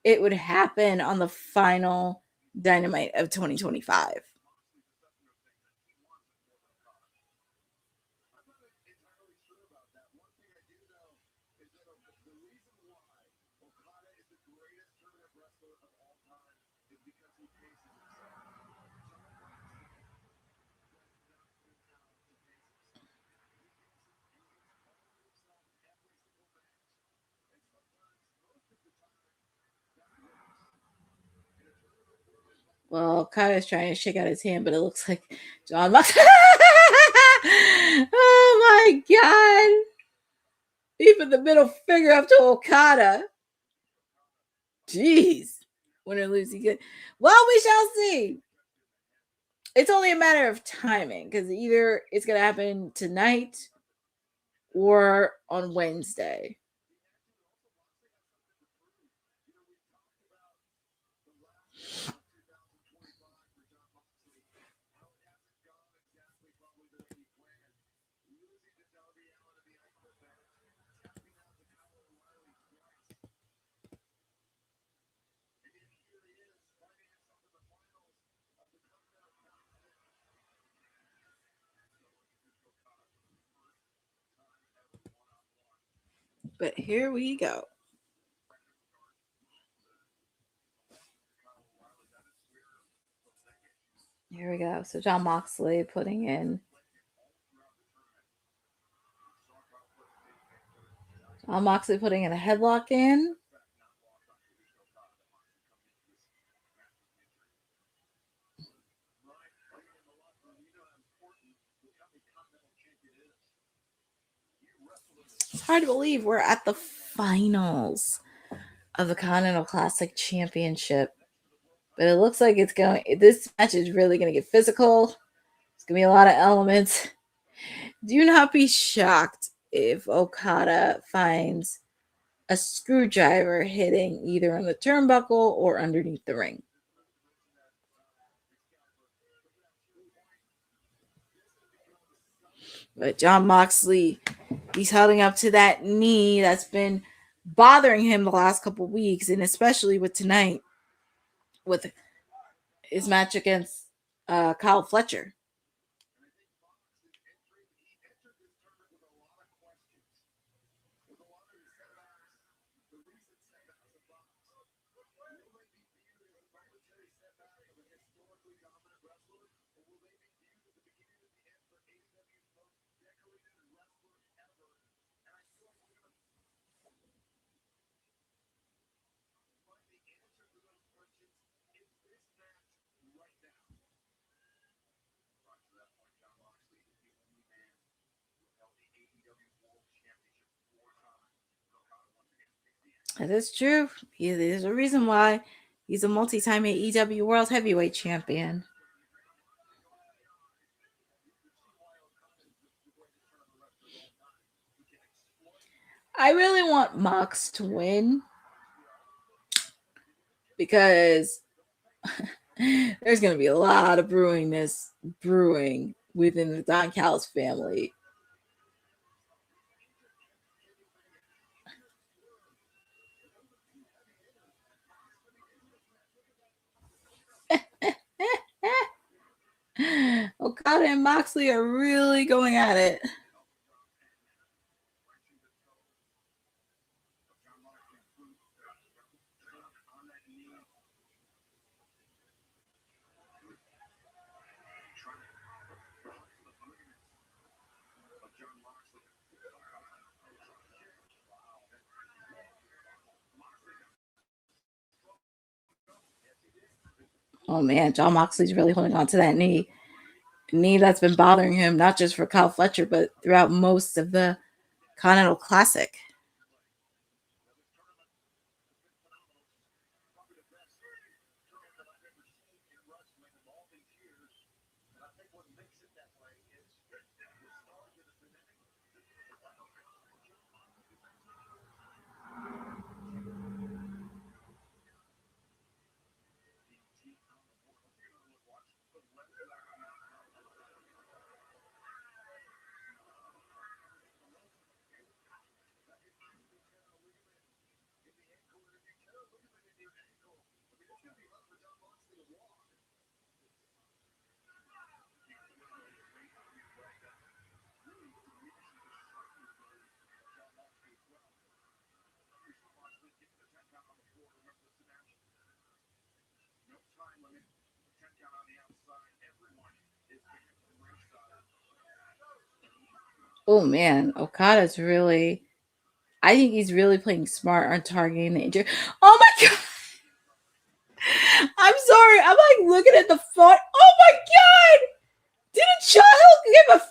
C: It would happen on the final Dynamite of 2025. Well, Okada's trying to shake out his hand, but it looks like Jon Moxley. Oh my God. Even the middle finger up to Okada. Jeez. Win or lose, he good. Well, we shall see. It's only a matter of timing because either it's going to happen tonight or on Wednesday. But here we go. Here we go. So Jon Moxley putting in. Jon Moxley putting in a headlock in. It's hard to believe we're at the finals of the Continental Classic Championship. But it looks like this match is really going to get physical. It's going to be a lot of elements. Do not be shocked if Okada finds a screwdriver hitting either on the turnbuckle or underneath the ring. But Jon Moxley, he's holding up to that knee that's been bothering him the last couple of weeks, and especially with tonight, with his match against Kyle Fletcher. That is true. There's a reason why he's a multi-time AEW World Heavyweight Champion. I really want Mox to win because there's going to be a lot of brewing within the Don Callis family. Okada and Moxley are really going at it. Oh man, Jon Moxley's really holding on to that knee that's been bothering him, not just for Kyle Fletcher, but throughout most of the Continental Classic. Oh man, Okada's really, I think he's really playing smart on targeting the injury. Oh my God. I'm sorry. I'm like looking at the foot. Oh my God. Didn't Shaw give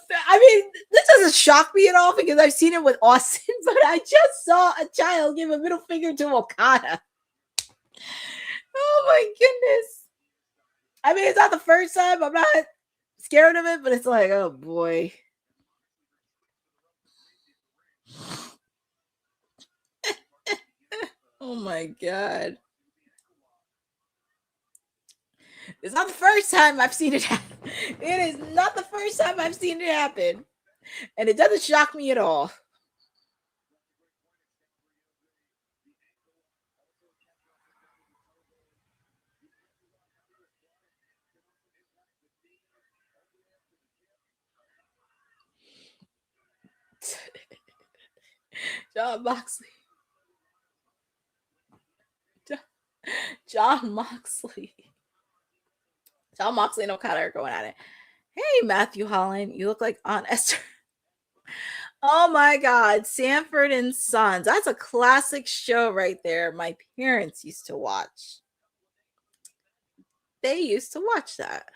C: the shock me at all because I've seen it with Austin, but I just saw a child give a middle finger to Okada. Oh my goodness. I mean, it's not the first time. I'm not scared of it, but it's like, oh boy. Oh my God. It's not the first time I've seen it happen. It is not the first time I've seen it happen. And it doesn't shock me at all. John Moxley. John Moxley. John Moxley and Okada are going at it. Hey, Matthew Holland, you look like Aunt Esther. Oh my God, Sanford and Sons. That's a classic show right there. My parents used to watch. They used to watch that.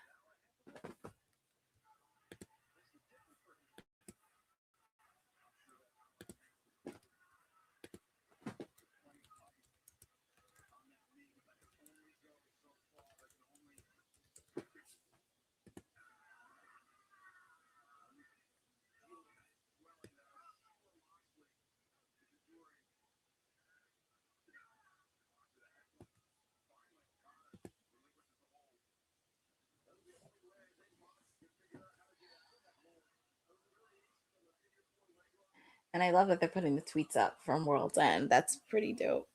C: And I love that they're putting the tweets up from World's End. That's pretty dope.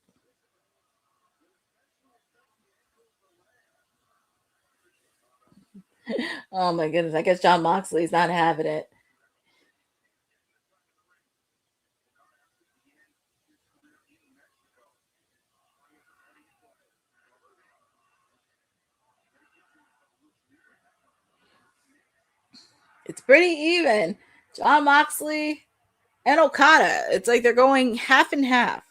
C: Oh my goodness. I guess John Moxley's not having it. It's pretty even. John Moxley and Okada. It's like they're going half and half.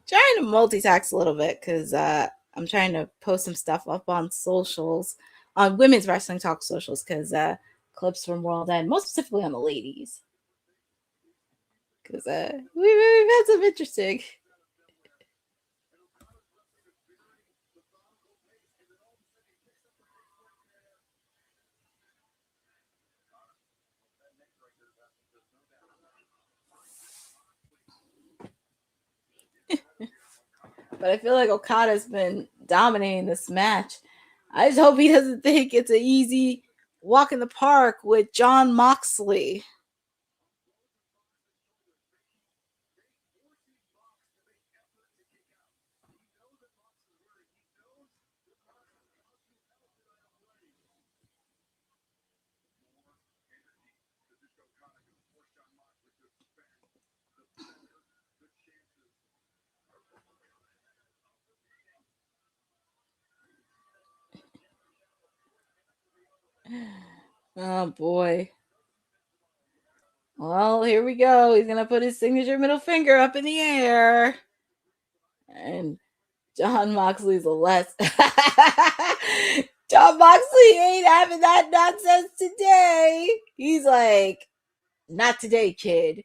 C: Trying to multitask a little bit because I'm trying to post some stuff up on socials, on Women's Wrestling Talk socials, because clips from World End, most specifically on the ladies. Because we've had some interesting. But I feel like Okada's been dominating this match. I just hope he doesn't think it's an easy walk in the park with John Moxley. Oh boy. Well, here we go. He's gonna put his signature middle finger up in the air. And John Moxley's a less. John Moxley ain't having that nonsense today. He's like, not today, kid.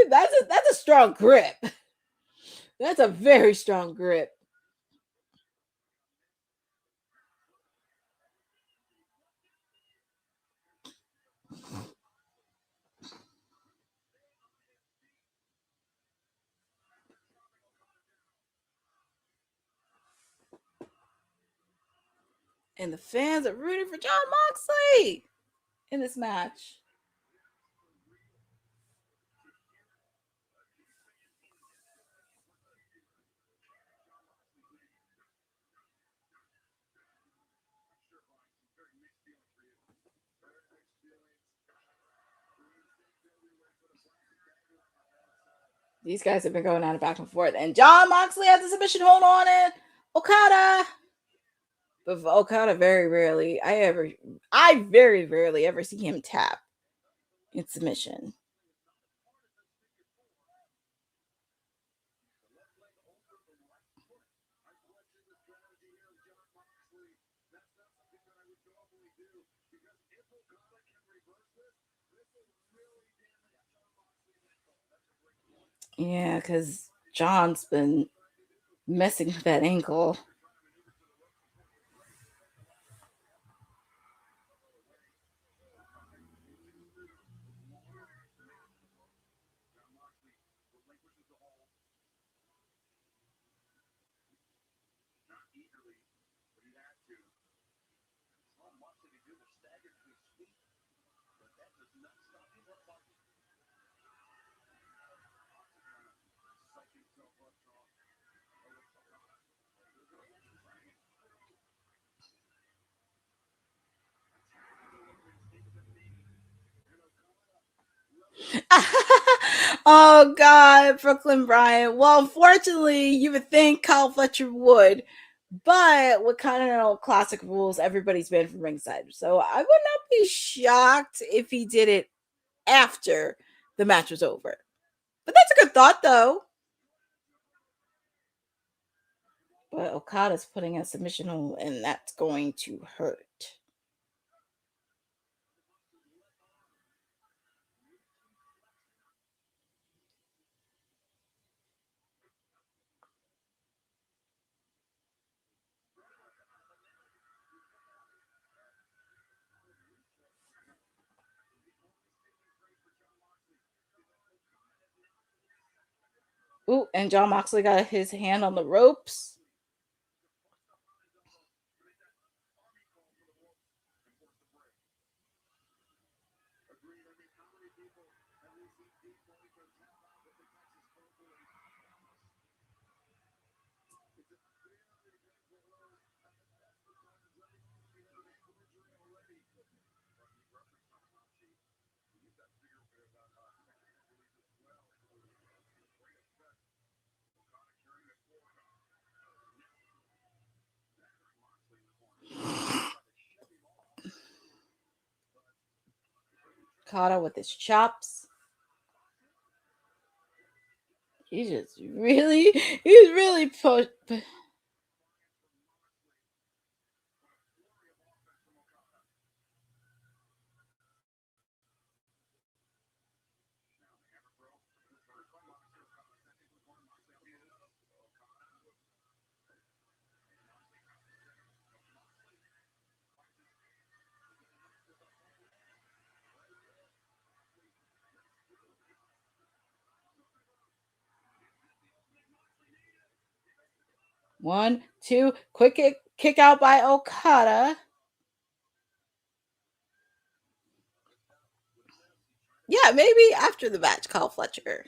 C: That's a strong grip. That's a very strong grip. And the fans are rooting for Jon Moxley in this match. These guys have been going on back and forth. And Jon Moxley has the submission hold on it. Okada. But Okada very rarely, I very rarely ever see him tap in submission. Yeah, because John's been messing with that ankle. Oh God, Brooklyn Bryant. Well, unfortunately, you would think Kyle Fletcher would, but with Continental Classic rules, everybody's banned from ringside. So I would not be shocked if he did it after the match was over. But that's a good thought, though. But Okada's putting a submission hold, and that's going to hurt. Ooh, and Jon Moxley got his hand on the ropes. Okada with his chops. He's really pushed. 1, 2, quick kick out by Okada. Yeah, maybe after the match, call Fletcher.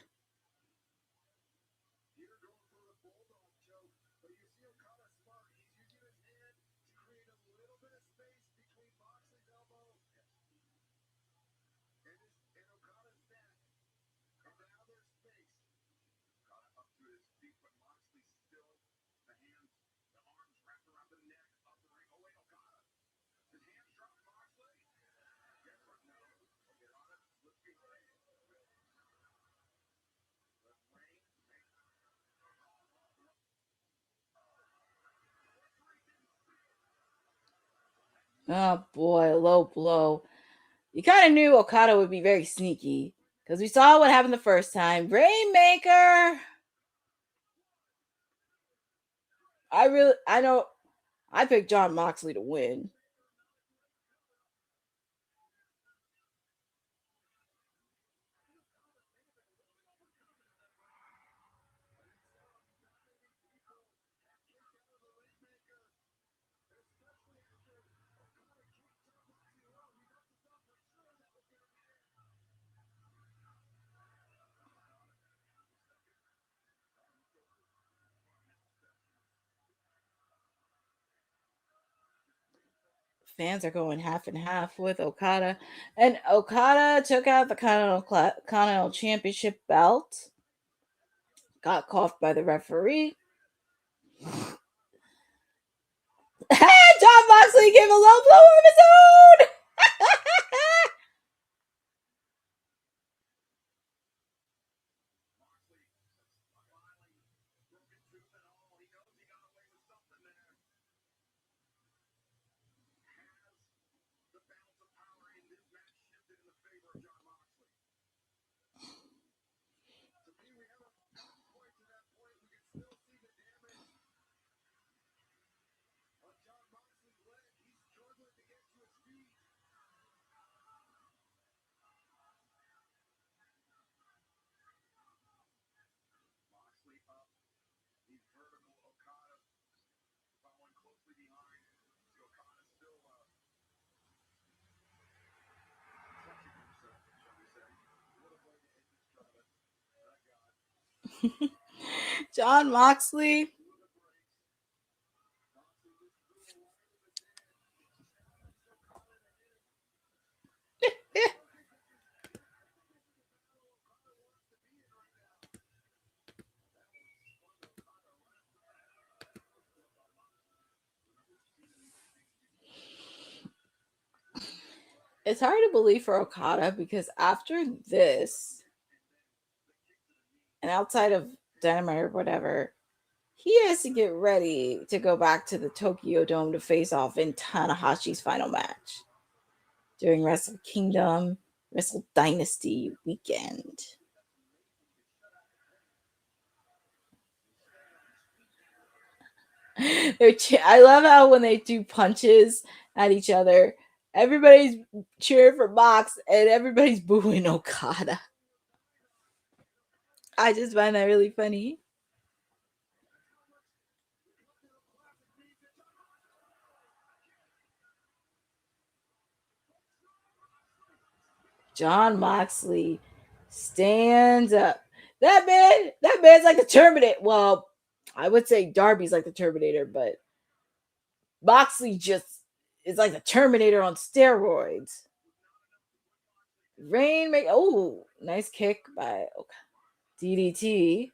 C: Oh boy, low blow. You kind of knew Okada would be very sneaky because we saw what happened the first time. Rainmaker. I picked Jon Moxley to win. Fans are going half and half with Okada. And Okada took out the Continental Championship belt. Got coughed by the referee. Jon Moxley gave a low blow of his own. Jon Moxley. It's hard to believe for Okada because after this, and outside of Dynamite or whatever, he has to get ready to go back to the Tokyo Dome to face off in Tanahashi's final match during Wrestle Kingdom, Wrestle Dynasty weekend. I love how when they do punches at each other, everybody's cheering for Mox and everybody's booing Okada. I just find that really funny. Jon Moxley stands up. That man's like the Terminator. Well, I would say Darby's like the Terminator, but Moxley just is like the Terminator on steroids. Rainmaker. Oh, nice kick by DDT.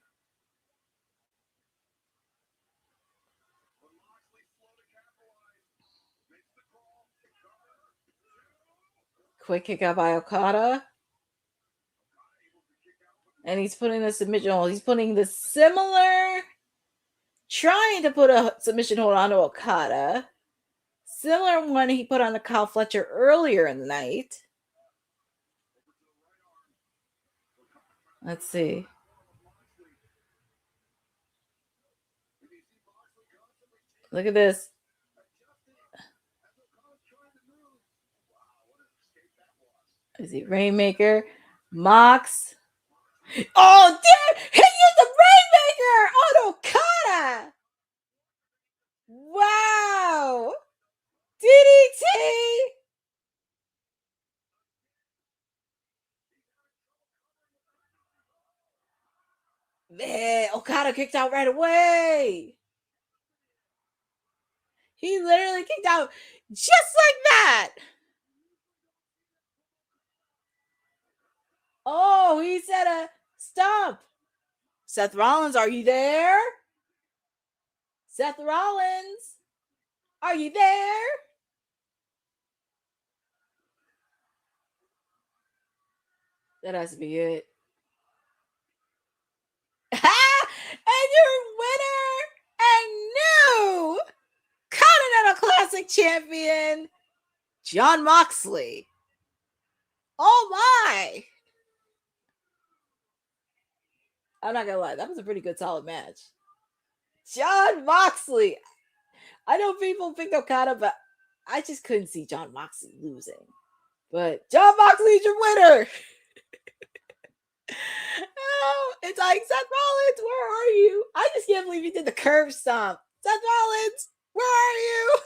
C: Quick kick out by Okada. And he's putting the submission hold. He's putting the trying to put a submission hold on Okada. Similar one he put on the Kyle Fletcher earlier in the night. Let's see. Look at this. Is he Rainmaker? Mox. Oh, damn! He used the Rainmaker on Okada! Wow! DDT! Man, Okada kicked out right away. He literally kicked out just like that. Oh, he said a stomp. Seth Rollins, are you there? Seth Rollins, are you there? That has to be it. And your winner and new Continental Classic champion, Jon Moxley. Oh my! I'm not gonna lie, that was a pretty good, solid match. Jon Moxley. I know people picked Okada, but I just couldn't see Jon Moxley losing. But Jon Moxley's your winner. Oh, it's like, Seth Rollins, where are you? I just can't believe you did the curve stomp. Seth Rollins, where are you?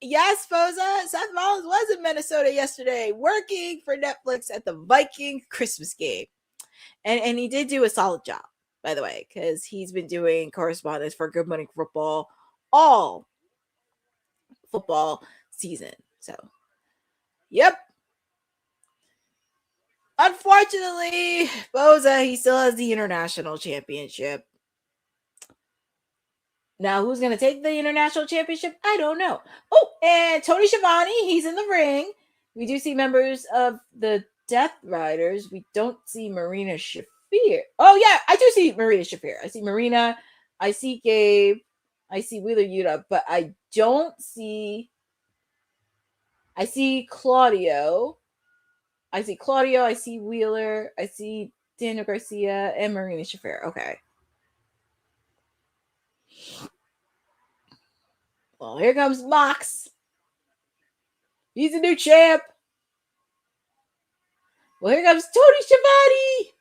C: Yes, Foza, Seth Rollins was in Minnesota yesterday working for Netflix at the Viking Christmas game. And he did do a solid job, by the way, because he's been doing correspondence for Good Morning Football all football season. So, yep. Unfortunately, Boza, he still has the international championship. Now, who's going to take the international championship? I don't know. Oh, and Tony Schiavone, he's in the ring. We do see members of the Death Riders. We don't see Marina Shafir. Oh, yeah, I do see Marina Shafir. I see Marina. I see Gabe. I see Wheeler Yuta, but I don't see... I see Claudio. I see Wheeler. I see Daniel Garcia and Marina Shafir. Okay. Well, here comes Mox. He's a new champ. Well, here comes Tony Schiavone.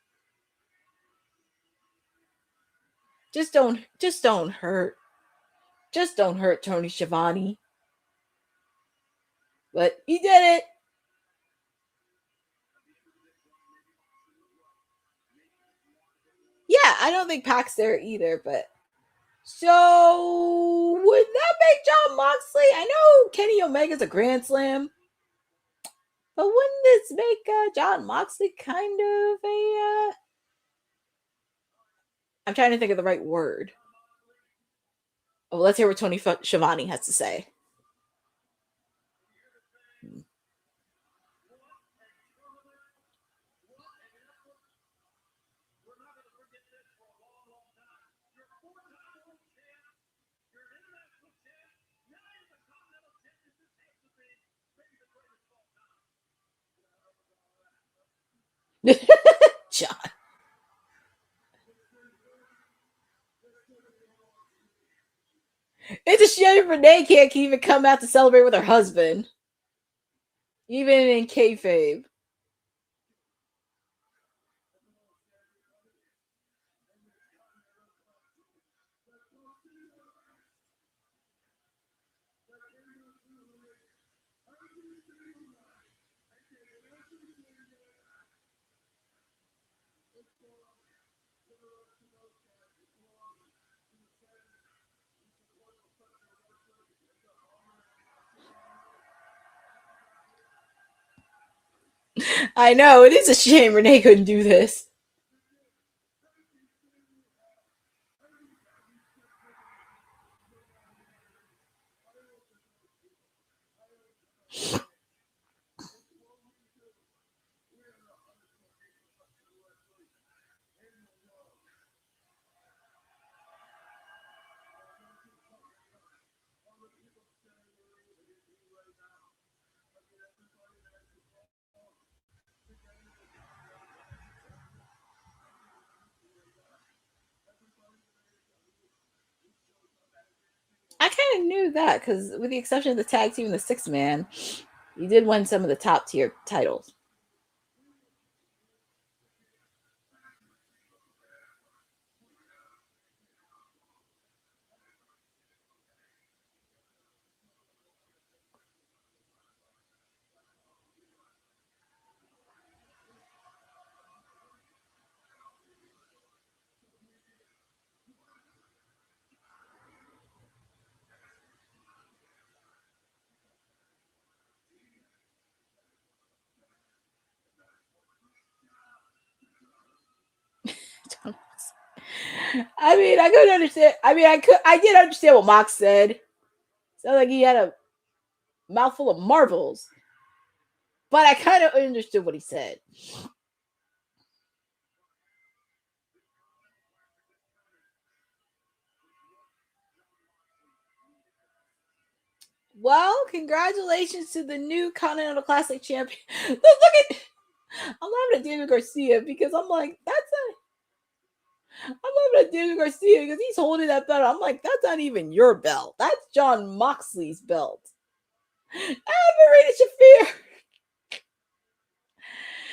C: Just don't hurt. Just don't hurt Tony Schiavone. But he did it. Yeah, I don't think Pac's there either, but so would that make John Moxley? I know Kenny Omega's a Grand Slam, but wouldn't this make John Moxley kind of a... I'm trying to think of the right word. Oh, let's hear what Tony Schiavone has to say. John. It's a shame Renee can't even come out to celebrate with her husband. Even in kayfabe. I know, it is a shame Renee couldn't do this. I kind of knew that because, with the exception of the tag team and the six man, he did win some of the top tier titles. I mean, I couldn't understand. I did understand what Mox said. Sounded like he had a mouthful of marbles. But I kind of understood what he said. Well, congratulations to the new Continental Classic champion. Look at... I'm laughing at Daniel Garcia because I'm like, I'm laughing at Daniel Garcia because he's holding that belt. I'm like, that's not even your belt. That's John Moxley's belt. Marina Shafir.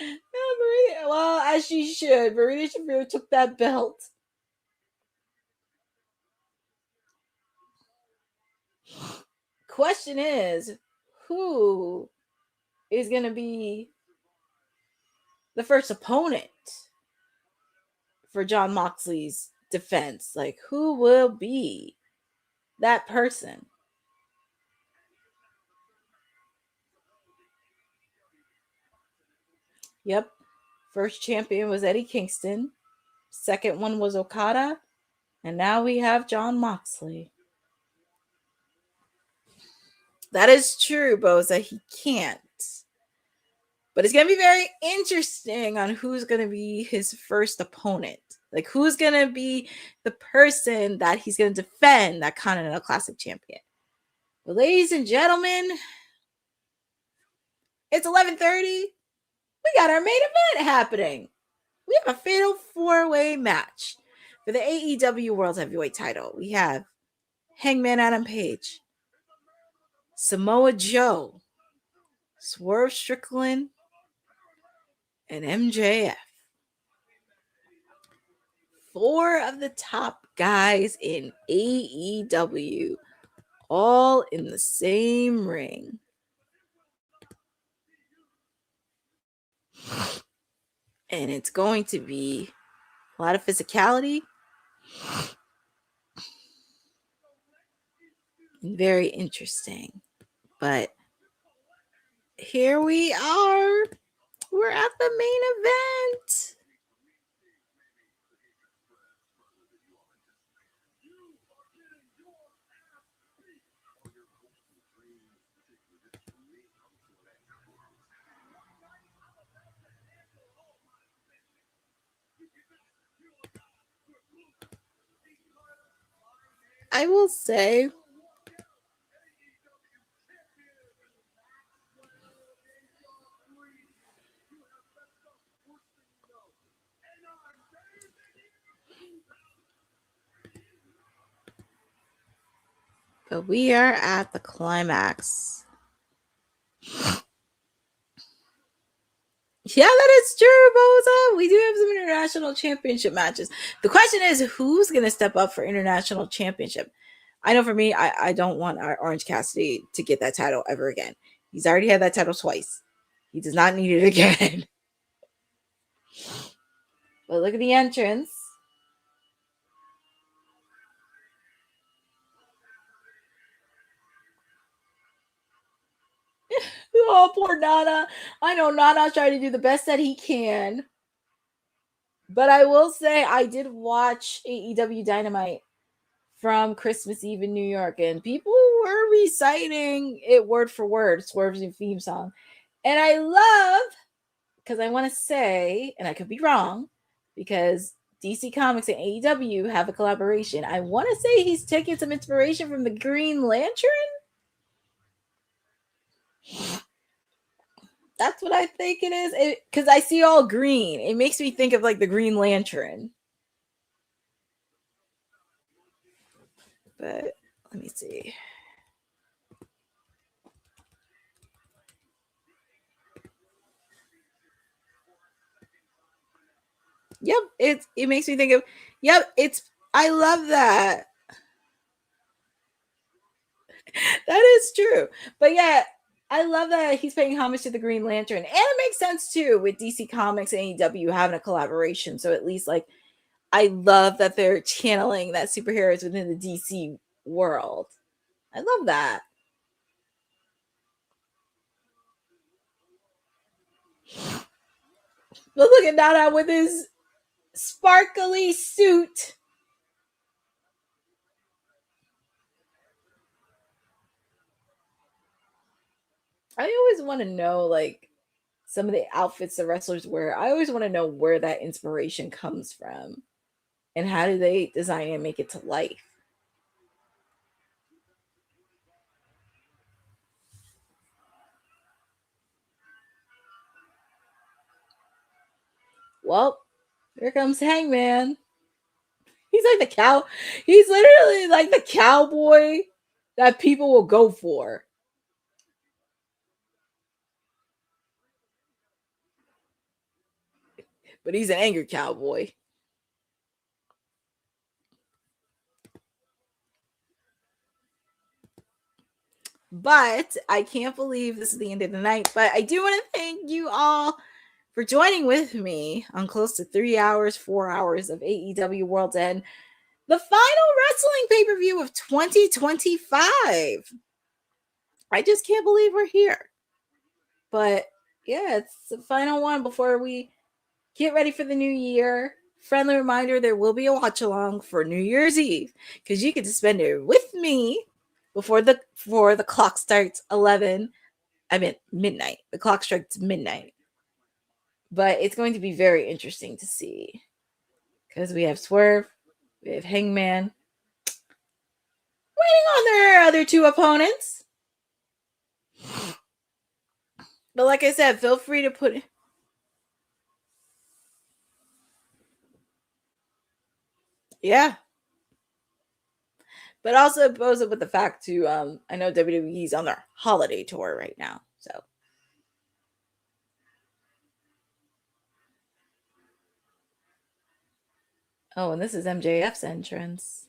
C: Marina, well, as she should. Marina Shafir took that belt. Question is, who is going to be the first opponent for John Moxley's defense? Like, who will be that person? Yep. First champion was Eddie Kingston. Second one was Okada. And now we have Jon Moxley. That is true, Boza. He can't. But it's going to be very interesting on who's going to be his first opponent. Like, who's going to be the person that he's going to defend that Continental Classic champion. But ladies and gentlemen, it's 11:30. We got our main event happening. We have a fatal 4-way match for the AEW World Heavyweight title. We have Hangman Adam Page, Samoa Joe, Swerve Strickland, and MJF. 4 of the top guys in AEW, all in the same ring. And it's going to be a lot of physicality. Very interesting. But here we are. We're at the main event. I will say, but we are at the climax. Yeah, that is true, Boza. We do have some international championship matches. The question is, who's going to step up for international championship? I know for me, I don't want our Orange Cassidy to get that title ever again. He's already had that title twice. He does not need it again. But look at the entrance. Oh, poor Nana. I know Nana's trying to do the best that he can. But I will say I did watch AEW Dynamite from Christmas Eve in New York, and people were reciting it word for word, Swerve's new theme song. And I love, because I want to say, and I could be wrong, because DC Comics and AEW have a collaboration. I want to say he's taking some inspiration from the Green Lantern. That's what I think it is. Because I see all green. It makes me think of like the Green Lantern. But let me see. Yep, it makes me think of, I love that. That is true. But yeah, I love that he's paying homage to the Green Lantern. And it makes sense too with DC Comics and AEW having a collaboration. So at least like, I love that they're channeling that superheroes within the DC world. I love that. But look at Nana with his sparkly suit. I always want to know, like, some of the outfits the wrestlers wear. I always want to know where that inspiration comes from. And how do they design and make it to life? Well, here comes Hangman. He's like the cow. He's literally like the cowboy that people will go for. But he's an angry cowboy. But I can't believe this is the end of the night. But I do want to thank you all for joining with me on close to 3 hours, 4 hours of AEW World's End, the final wrestling pay-per-view of 2025. I just can't believe we're here. But Yeah, it's the final one before we get ready for the new year. Friendly reminder, there will be a watch along for New Year's Eve because you get to spend it with me before the clock starts 11. I meant midnight. The clock strikes midnight. But it's going to be very interesting to see because we have Swerve, we have Hangman waiting on their other two opponents. But like I said, feel free to put. Yeah. But also it goes up with the fact too, I know WWE's on their holiday tour right now. So oh, and this is MJF's entrance.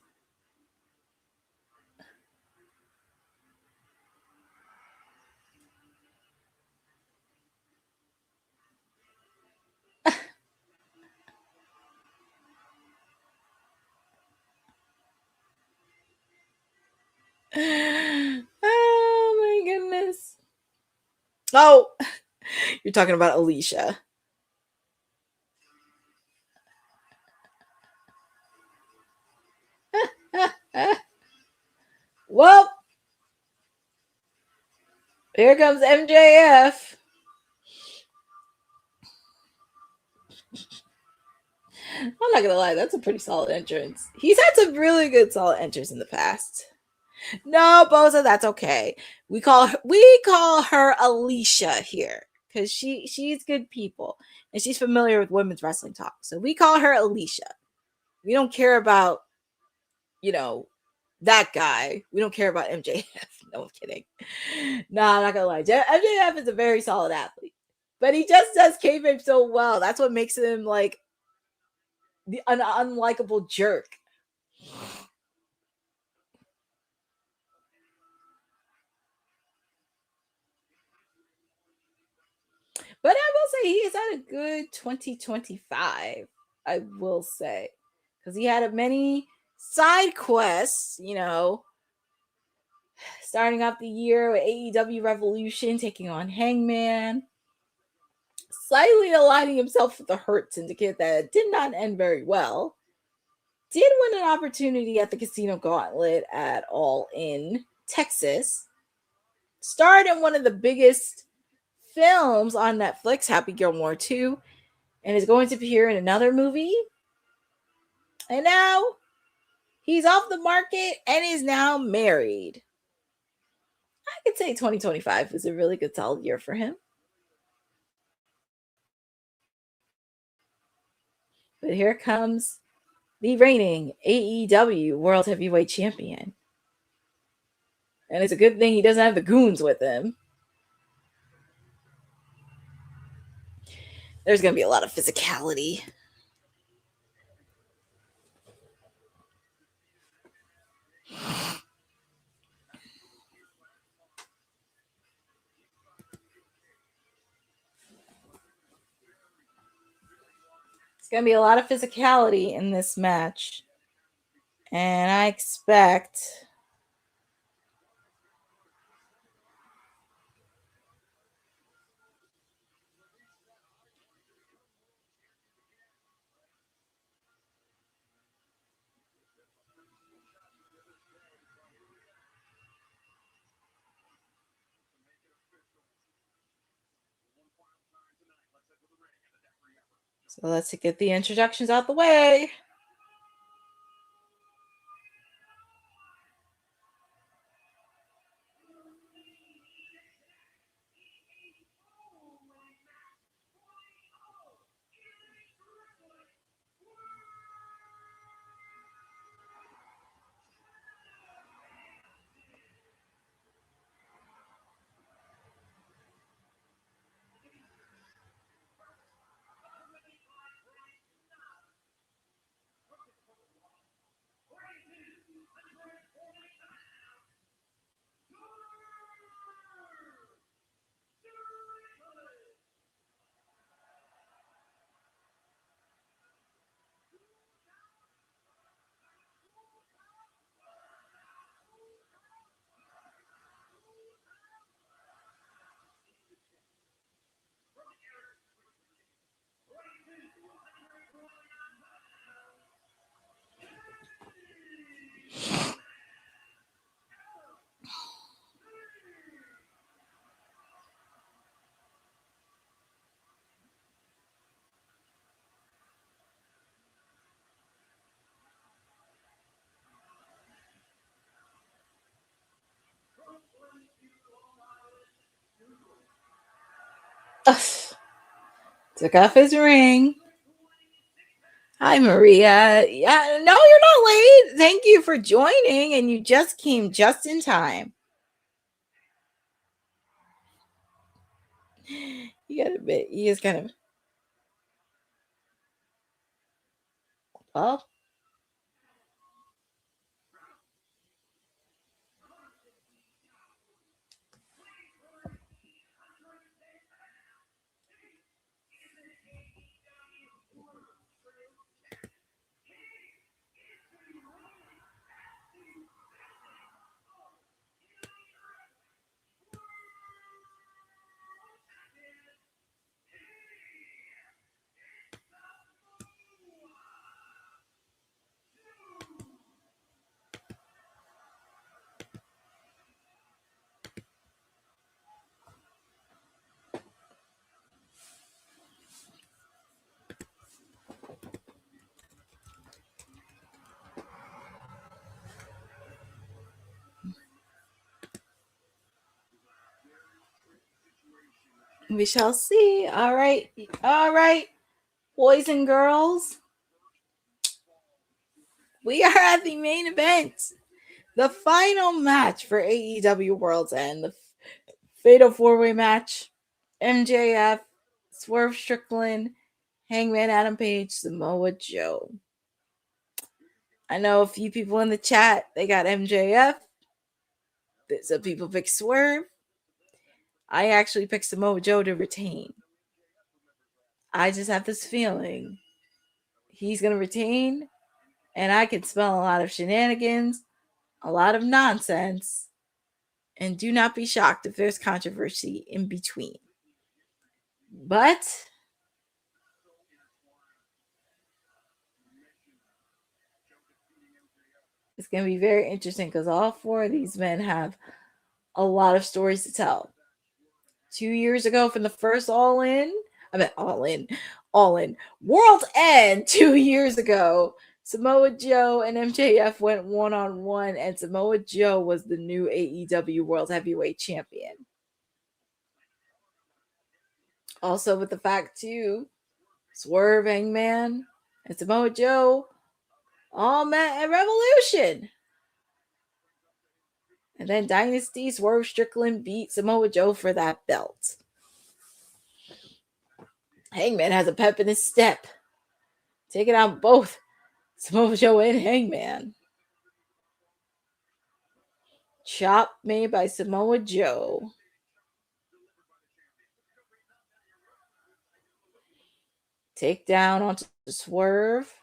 C: Oh my goodness. Oh, you're talking about Alicia. Well, here comes MJF. I'm not gonna lie, that's a pretty solid entrance. He's had some really good solid entrances in the past. No, Boza, that's okay. We call her Alicia here because she's good people and she's familiar with women's wrestling talk. So we call her Alicia. We don't care about that guy. We don't care about MJF. No, I'm kidding. No, I'm not gonna lie. MJF is a very solid athlete, but he just does kayfabe so well. That's what makes him like an unlikable jerk. But I will say he has had a good 2025. I will say because he had many side quests. Starting off the year with AEW Revolution, taking on Hangman, slightly aligning himself with the Hurt Syndicate that did not end very well. Did win an opportunity at the Casino Gauntlet at All In, Texas. Starred in one of the biggest films on Netflix, Happy Gilmore 2, and is going to appear in another movie. And now he's off the market and is now married. I could say 2025 was a really good solid year for him. But here comes the reigning AEW World Heavyweight Champion. And it's a good thing he doesn't have the goons with him. There's going to be a lot of physicality. It's going to be a lot of physicality in this match. And I expect so let's get the introductions out the way. Took off his ring. Hi, Maria. Yeah, no, you're not late. Thank you for joining, and you just came just in time. You got a bit. You just kind of. Well, we shall see. All right. All right, boys and girls. We are at the main event. The final match for AEW World's End. The Fatal 4-Way match. MJF, Swerve Strickland, Hangman Adam Page, Samoa Joe. I know a few people in the chat, they got MJF. Some people picked Swerve. I actually picked Samoa Joe to retain. I just have this feeling he's going to retain, and I can smell a lot of shenanigans, a lot of nonsense, and do not be shocked if there's controversy in between. But it's going to be very interesting because all four of these men have a lot of stories to tell. 2 years ago from the first All In, World's End 2 years ago, Samoa Joe and MJF went one-on-one, and Samoa Joe was the new AEW World Heavyweight Champion. Also with the fact, too, Swerve, Hangman, and Samoa Joe all met at Revolution. And then Dynasty, Swerve Strickland beat Samoa Joe for that belt. Hangman has a pep in his step, taking out both Samoa Joe and Hangman. Chop made by Samoa Joe. Take down onto the Swerve.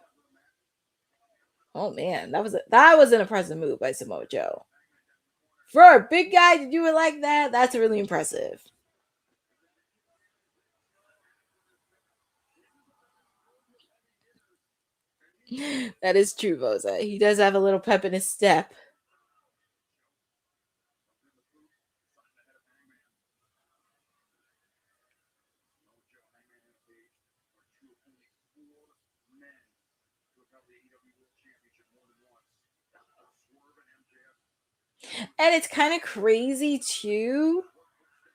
C: Oh man, that was an impressive move by Samoa Joe. For a big guy to do it like that, that's really impressive. That is true, Boza. He does have a little pep in his step. And it's kind of crazy, too.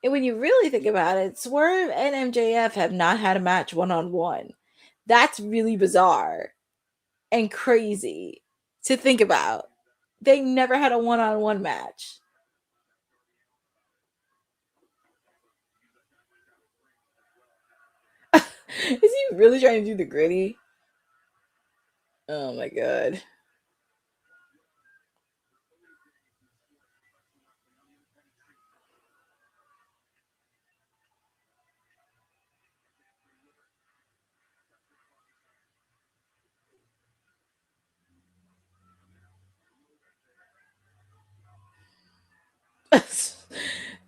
C: And when you really think about it, Swerve and MJF have not had a match one-on-one. That's really bizarre and crazy to think about. They never had a one-on-one match. Is he really trying to do the gritty? Oh my god.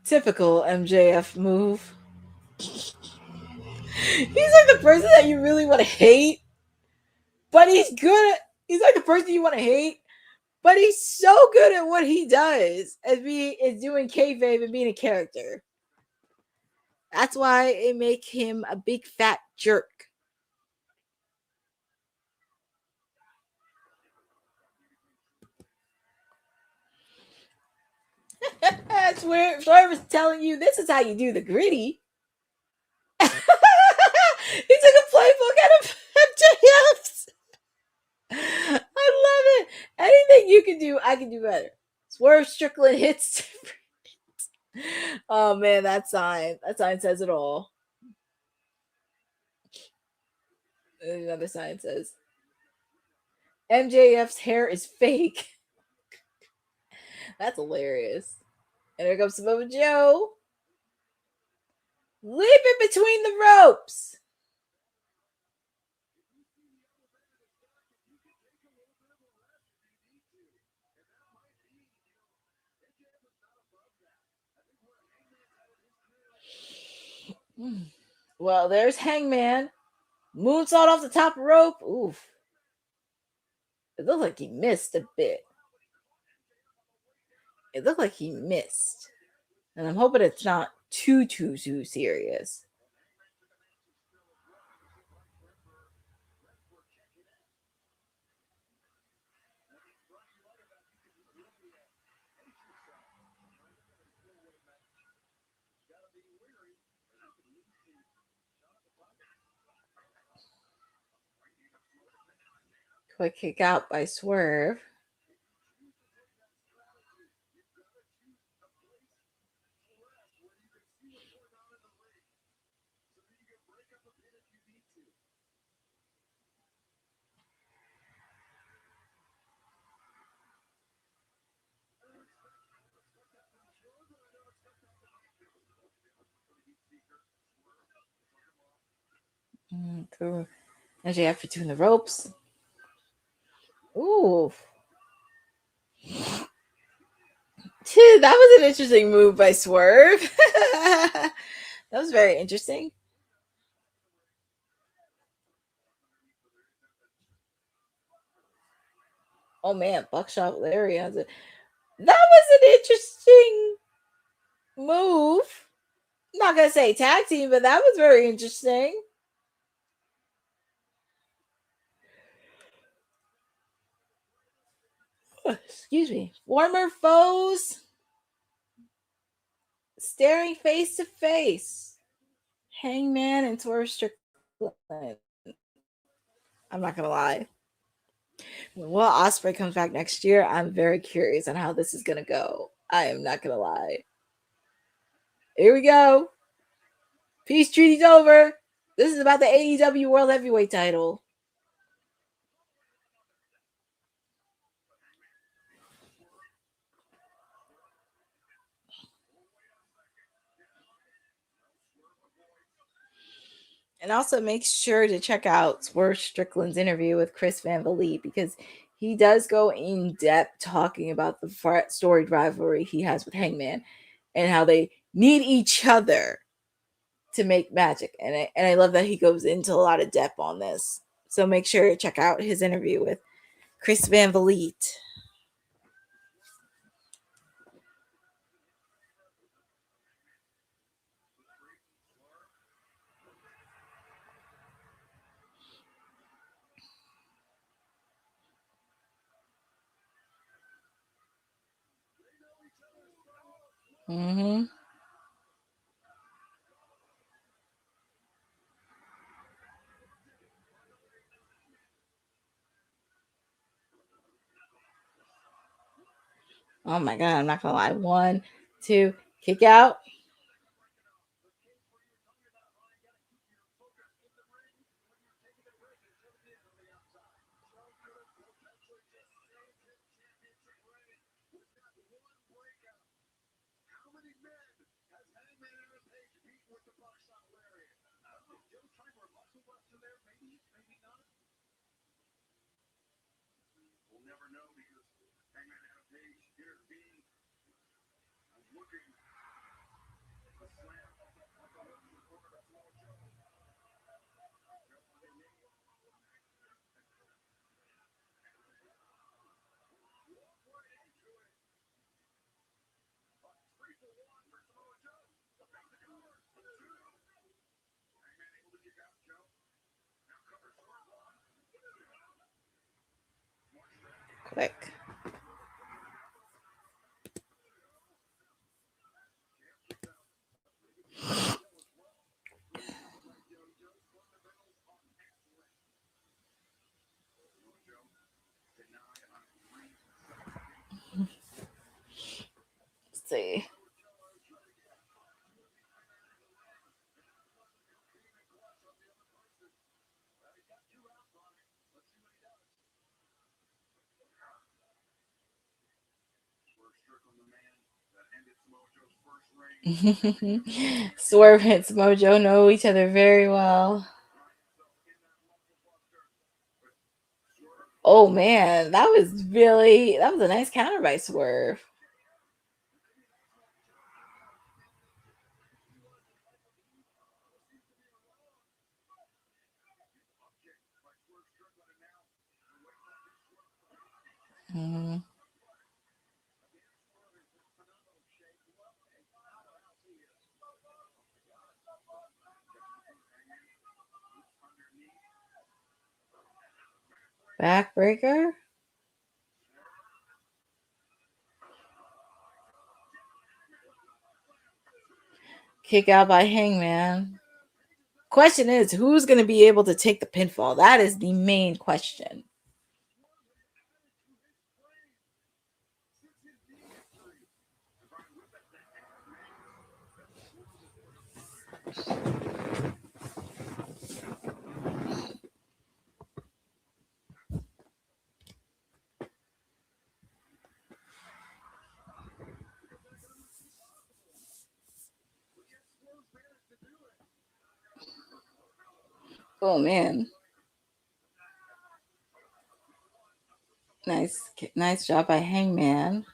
C: Typical MJF move. He's like the person that you really want to hate, but he's good. He's like the person you want to hate, but he's so good at what he does as doing kayfabe and being a character. That's why it make him a big fat jerk. That's where Swerve is telling you this is how you do the gritty. He took a playbook out of MJF's. I love it. Anything you can do, I can do better. Swerve Strickland hits. Oh man, that sign says it all. Another sign says MJF's hair is fake. That's hilarious. And here comes Samoa Joe. Leaping between the ropes. Well, there's Hangman. Moonsault off the top rope. Oof. It looked like he missed a bit. It looked like he missed. And I'm hoping it's not too serious. Quick kick out by Swerve. Through MJF between the ropes. Ooh. That was an interesting move by Swerve. That was very interesting. Oh man, Buckshot Larry has it. That was an interesting move. I'm not gonna say tag team, but that was very interesting. Excuse me. Former foes staring face to face. Hangman and Swerve Strickland. I'm not gonna lie. When Will Ospreay comes back next year, I'm very curious on how this is gonna go. I am not gonna lie. Here we go. Peace treaty's over. This is about the AEW World Heavyweight title. And also make sure to check out Swerve Strickland's interview with Chris Van Vliet because he does go in depth talking about the storied rivalry he has with Hangman and how they need each other to make magic. And I love that he goes into a lot of depth on this. So make sure to check out his interview with Chris Van Vliet. Mm-hmm. Oh my God, I'm not gonna lie. 1, 2, kick out. Quick. see. Swerve and Mojo know each other very well. Oh man, that was a nice counter by Swerve. Backbreaker. Kick out by Hangman. Question is, who's going to be able to take the pinfall? That is the main question. Oh man. Nice job by Hangman.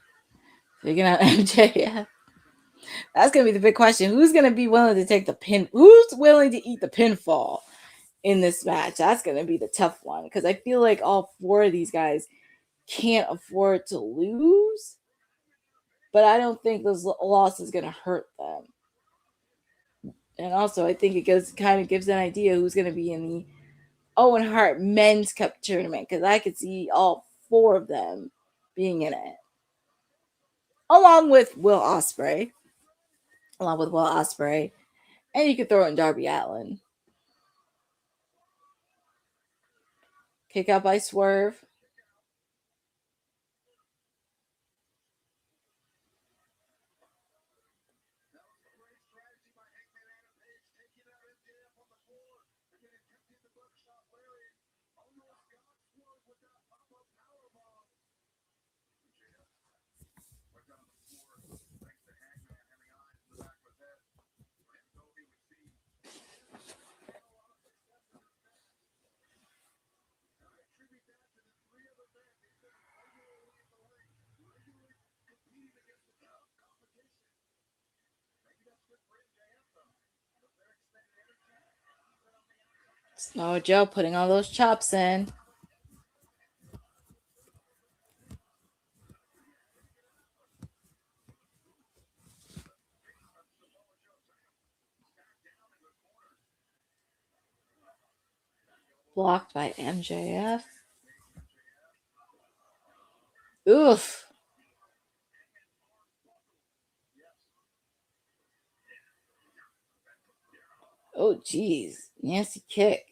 C: Figuring out MJF. That's gonna be the big question. Who's gonna be willing to take the pin? Who's willing to eat the pinfall in this match? That's gonna be the tough one because I feel like all four of these guys can't afford to lose, but I don't think this loss is gonna hurt them. And also, I think it kind of gives an idea who's gonna be in the Owen Hart Men's Cup tournament because I could see all four of them being in it, along with Will Ospreay. And you could throw in Darby Allin. Kick out by Swerve. Snow Joe putting all those chops in. Blocked by MJF. Oof. Oh, geez. Nasty kick.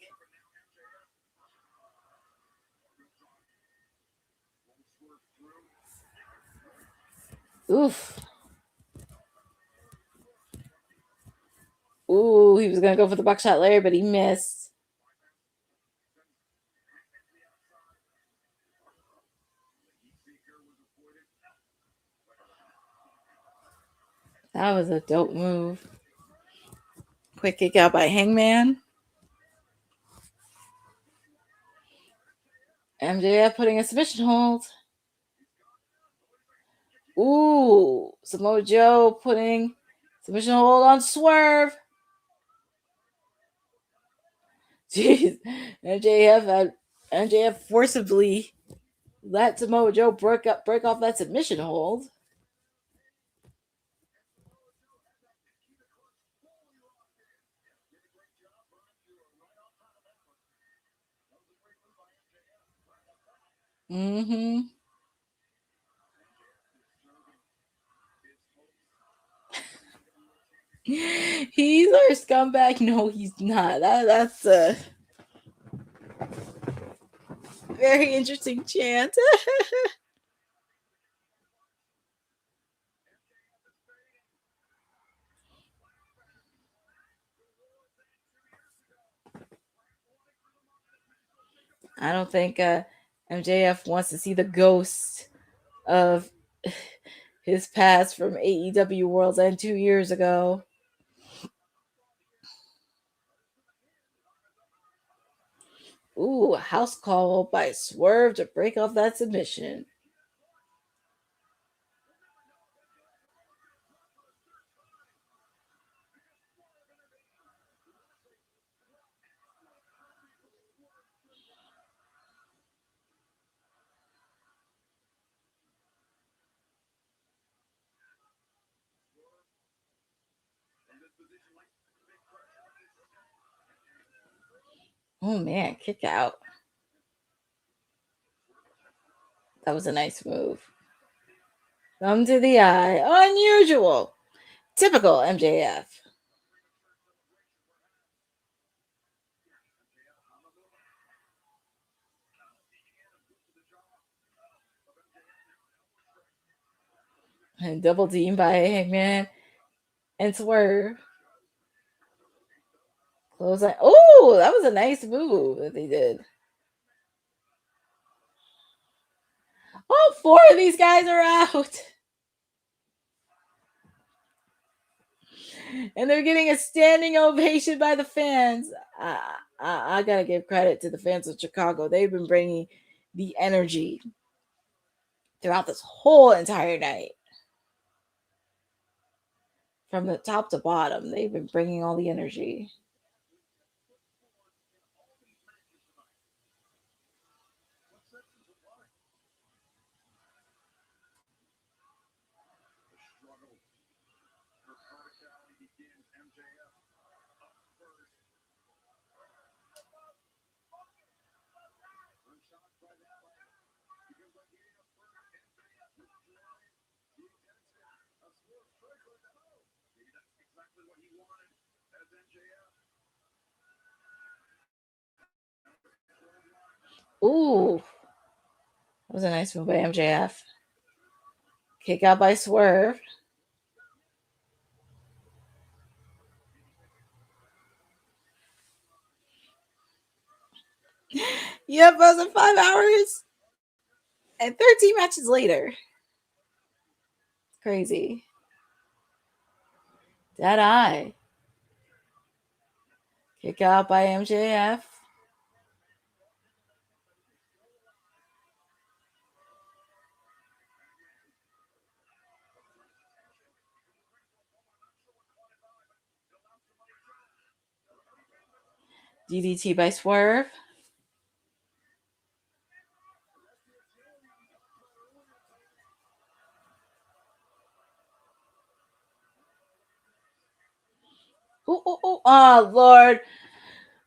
C: Oof. Ooh, he was going to go for the buckshot Larry, but he missed. That was a dope move. Quick kick out by Hangman. MJF putting a submission hold. Ooh, Samoa Joe putting submission hold on Swerve. Jeez, MJF forcibly let Samoa Joe break off that submission hold. Mm-hmm. He's our scumbag. No, he's not. That's a very interesting chant. I don't think MJF wants to see the ghost of his past from AEW World's End 2 years ago. Ooh, a house call by Swerve to break off that submission. Oh man, kick out. That was a nice move. Thumb to the eye. Unusual. Typical MJF. And double team by Hangman and Swerve. Close line. Oh, that was a nice move that they did. All 4 of these guys are out. And they're getting a standing ovation by the fans. I gotta give credit to the fans of Chicago. They've been bringing the energy throughout this whole entire night. From the top to bottom, they've been bringing all the energy. Ooh. That was a nice move by MJF. Kick out by Swerve. Yep, it was 5 hours and 13 matches later. Crazy. Dead eye. Kick out by MJF. DDT by Swerve. Oh, Lord. Of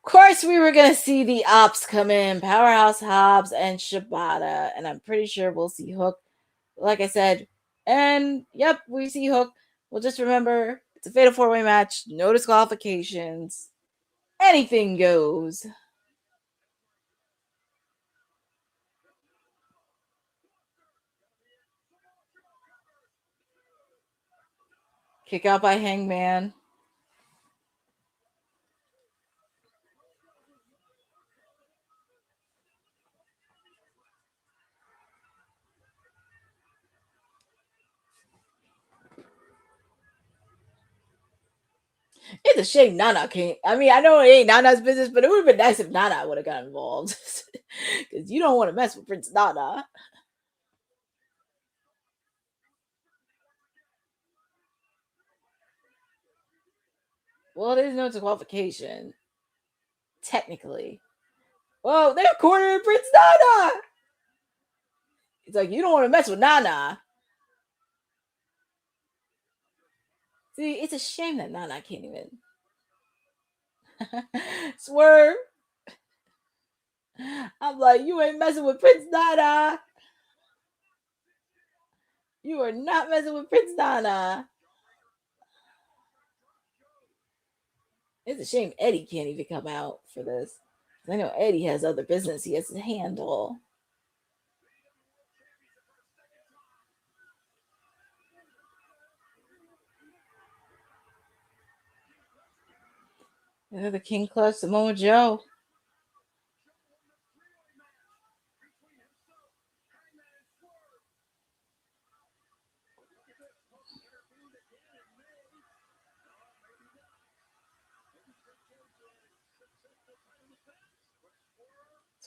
C: course, we were going to see the Ops come in. Powerhouse Hobbs and Shibata. And I'm pretty sure we'll see Hook. Like I said. And, yep, we see Hook. We'll just remember, it's a fatal 4-way match. No disqualifications. Anything goes. Kick out by Hangman. It's a shame Nana can't. I mean, I know it ain't Nana's business, but it would have been nice if Nana would have got involved. Because you don't want to mess with Prince Nana. Well, there's no disqualification. Technically. Well, they're cornering Prince Nana. It's like, you don't want to mess with Nana. See, it's a shame that Nana can't even. Swerve. I'm like, you ain't messing with Prince Nana. You are not messing with Prince Nana. It's a shame Eddie can't even come out for this. I know Eddie has other business he has to handle. The King Club, Samoa Joe.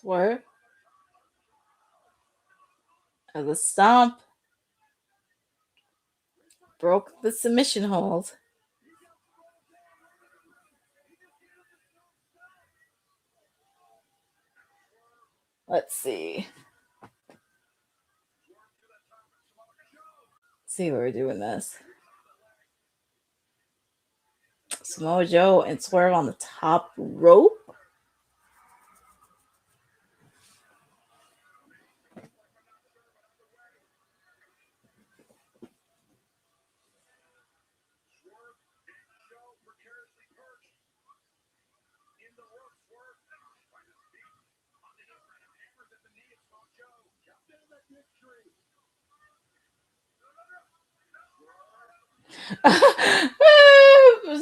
C: Swerve. As a stomp. Broke the submission hold. Let's see. See where we're doing this. Samoa Joe and Swerve on the top rope.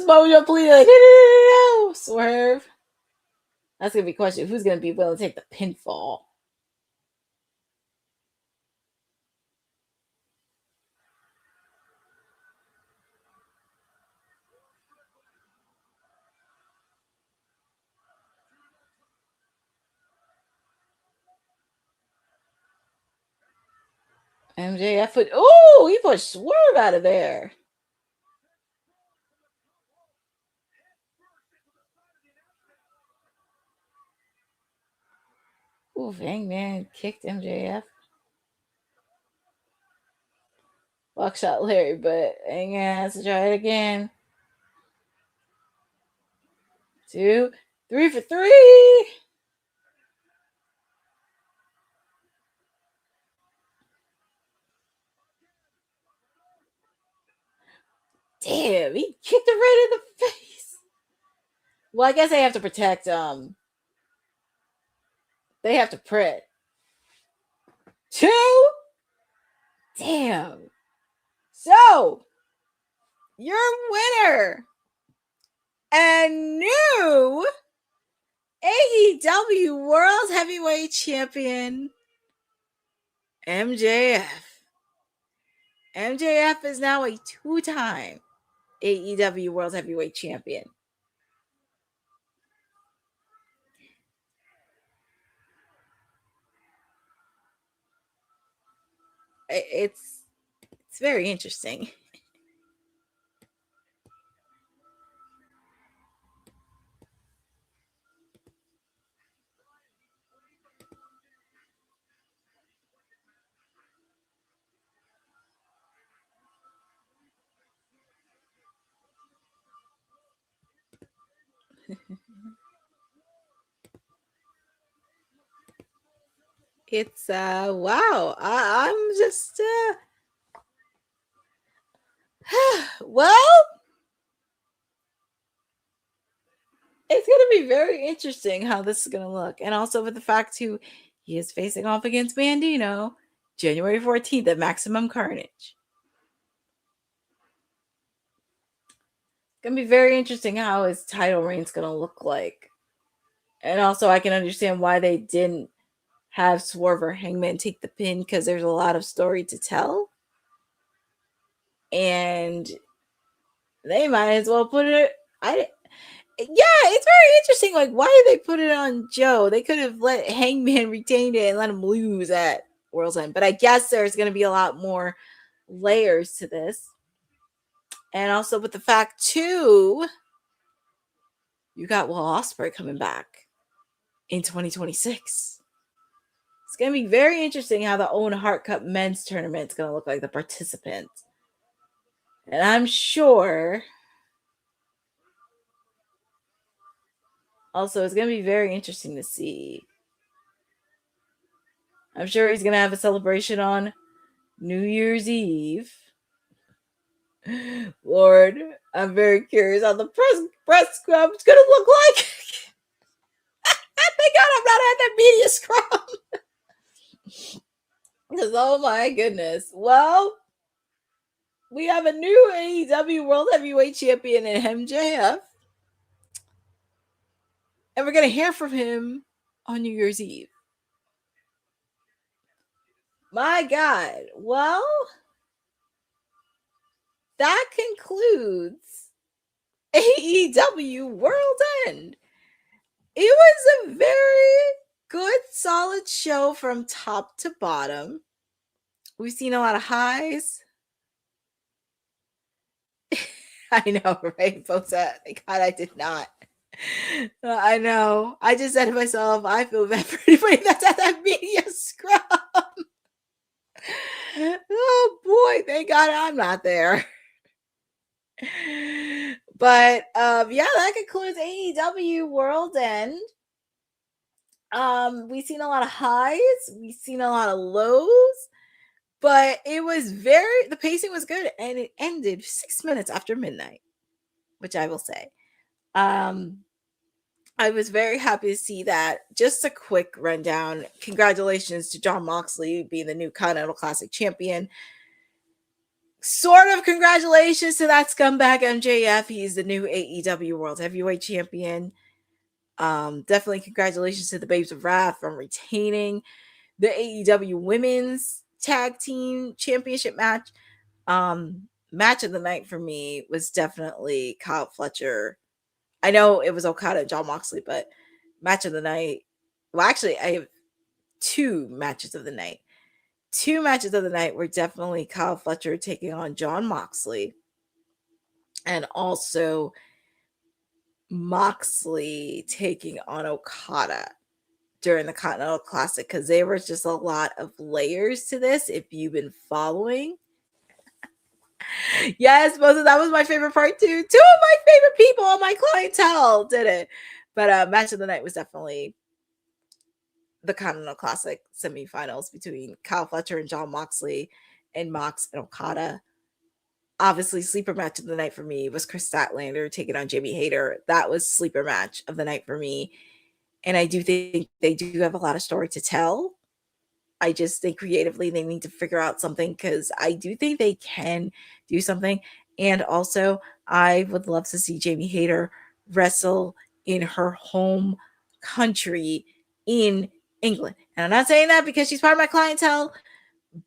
C: Mojo please, like, no. Swerve. That's gonna be a question. Who's gonna be willing to take the pinfall? MJF would. Oh, he pushed Swerve out of there. Ooh, Hangman kicked MJF. Buckshot Larry, but Hangman has to try it again. 2, 3 for 3. Damn, he kicked him right in the face. Well, I guess they have to protect they have to print. 2. Damn. So, your winner and new AEW World Heavyweight Champion, MJF. MJF is now a 2-time AEW World Heavyweight Champion. It's very interesting. It's wow. I'm just well, it's gonna be very interesting how this is gonna look, and also with the fact too, he is facing off against Bandino January 14th at Maximum Carnage. It's gonna be very interesting how his title reign's gonna look like, and also I can understand why they didn't have Swerve or Hangman take the pin, because there's a lot of story to tell. And they might as well put it. It's very interesting. Like, why did they put it on Joe? They could have let Hangman retain it and let him lose at World's End. But I guess there's going to be a lot more layers to this. And also with the fact, too, you got Will Ospreay coming back in 2026. It's going to be very interesting how the Owen Hart Cup men's tournament is going to look like, the participants. And I'm sure also it's going to be very interesting to see. I'm sure he's going to have a celebration on New Year's Eve. Lord, I'm very curious how the press scrum is going to look like. Thank God I'm not at that media scrum. Because, oh my goodness. Well, we have a new AEW World Heavyweight Champion in MJF. And we're going to hear from him on New Year's Eve. My God. Well, that concludes AEW World End. It was a very good, solid show from top to bottom. We've seen a lot of highs. I know, right? Folks, thank God I did not. I know. I just said to myself, I feel bad for anybody that's at that media scrum. Oh boy, thank God I'm not there. But yeah, that concludes AEW World End. We've seen a lot of highs, we've seen a lot of lows, but the pacing was good, and it ended 6 minutes after midnight, which I will say. I was very happy to see that. Just a quick rundown. Congratulations to Jon Moxley being the new Continental Classic champion. Sort of congratulations to that scumbag MJF. He's the new AEW World Heavyweight Champion. Definitely congratulations to the Babes of Wrath on retaining the AEW Women's Tag Team Championship match. Match of the night for me was definitely Kyle Fletcher. I know it was Okada and Jon Moxley, but match of the night. Well, actually, I have two matches of the night. Two matches of the night were definitely Kyle Fletcher taking on Jon Moxley, and also Moxley taking on Okada during the Continental Classic, because there was just a lot of layers to this. If you've been following, yes, that was my favorite part too. Two of my favorite people on my clientele did it. But match of the night was definitely the Continental Classic semifinals between Kyle Fletcher and Jon Moxley, and Mox and Okada. Obviously, sleeper match of the night for me was Chris Statlander taking on Jamie Hayter. That was sleeper match of the night for me. And I do think they do have a lot of story to tell. I just think creatively they need to figure out something, because I do think they can do something. And also, I would love to see Jamie Hayter wrestle in her home country in England. And I'm not saying that because she's part of my clientele,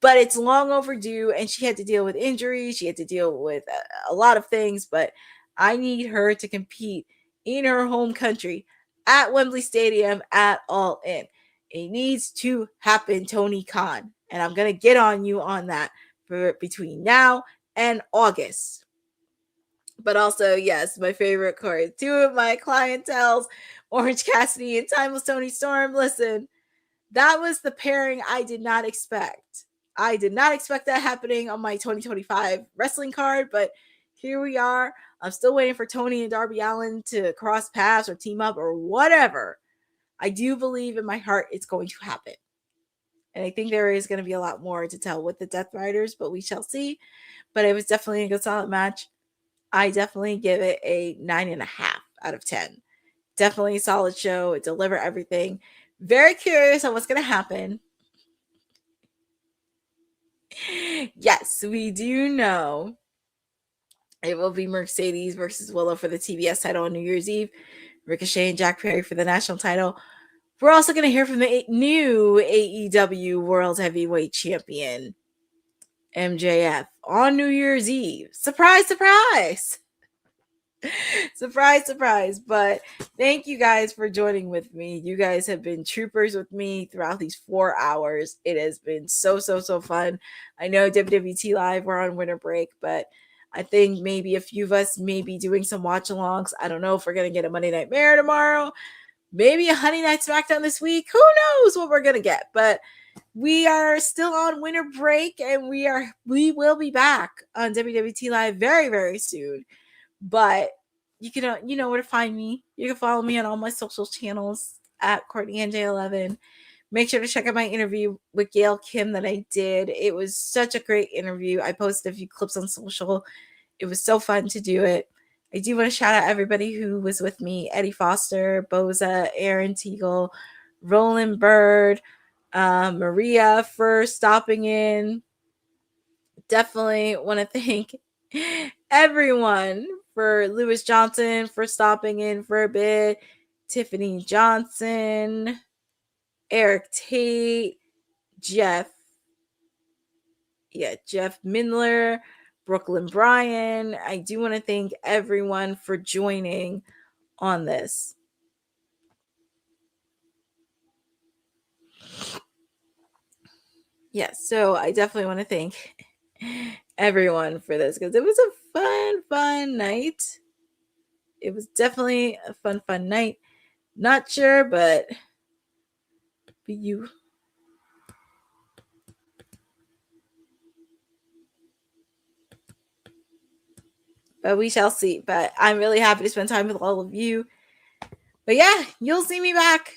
C: but it's long overdue, and she had to deal with injuries. She had to deal with a lot of things, but I need her to compete in her home country at Wembley Stadium at All In. It needs to happen, Tony Khan. And I'm going to get on you on that for between now and August. But also, yes, my favorite card. Two of my clientels, Orange Cassidy and Timeless Tony Storm. Listen, that was the pairing I did not expect. I did not expect that happening on my 2025 wrestling card, but here we are. I'm still waiting for Toni and Darby Allin to cross paths or team up or whatever. I do believe in my heart it's going to happen. And I think there is going to be a lot more to tell with the Death Riders, but we shall see. But it was definitely a good solid match. I definitely give it a 9.5 out of 10. Definitely a solid show. It delivered everything. Very curious on what's going to happen. Yes, we do know it will be Mercedes versus Willow for the TBS title on New Year's Eve. Ricochet and Jack Perry for the national title. We're also going to hear from the new AEW World Heavyweight Champion, MJF, on New Year's Eve. Surprise, surprise. Surprise, surprise. But thank you guys for joining with me. You guys have been troopers with me throughout these 4 hours. It has been so fun. I know WWT Live, we're on winter break, but I think maybe a few of us may be doing some watch alongs. I don't know if we're going to get a Monday Night Mare tomorrow. Maybe a Honey Night SmackDown this week. Who knows what we're going to get? But we are still on winter break, and we will be back on WWT Live very soon. But you know where to find me. You can follow me on all my social channels at Courtney NJ11. Make sure to check out my interview with Gail Kim that I did. It was such a great interview. I posted a few clips on social. It was so fun to do it. I do want to shout out everybody who was with me: Eddie Foster, Boza, Aaron Teagle, Roland Bird, Maria for stopping in. Definitely want to thank everyone, for Lewis Johnson for stopping in for a bit, Tiffany Johnson, Eric Tate, Jeff Mindler, Brooklyn Bryan. I do want to thank everyone for joining on this. Yes, so I definitely want to thank everyone for this because it was a fun night. It was definitely a fun night. Not sure, but you. But we shall see. But I'm really happy to spend time with all of you. But yeah, you'll see me back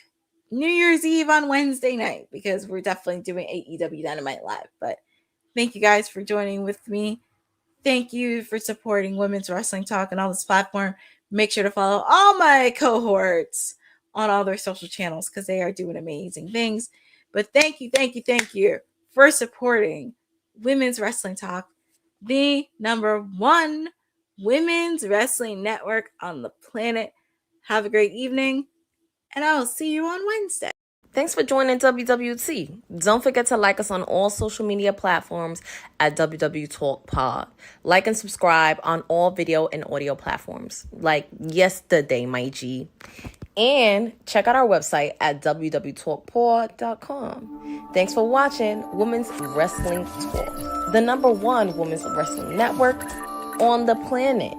C: New Year's Eve on Wednesday night because we're definitely doing AEW Dynamite Live. But thank you guys for joining with me. Thank you for supporting Women's Wrestling Talk and on this platform. Make sure to follow all my cohorts on all their social channels because they are doing amazing things. But thank you for supporting Women's Wrestling Talk, the #1 women's wrestling network on the planet. Have a great evening, and I will see you on Wednesday.
B: Thanks for joining WWT. Don't forget to like us on all social media platforms at WW Talk Pod. Like and subscribe on all video and audio platforms, like yesterday, my G. And check out our website at www.talkpod.com. Thanks for watching Women's Wrestling Talk, the #1 women's wrestling network on the planet.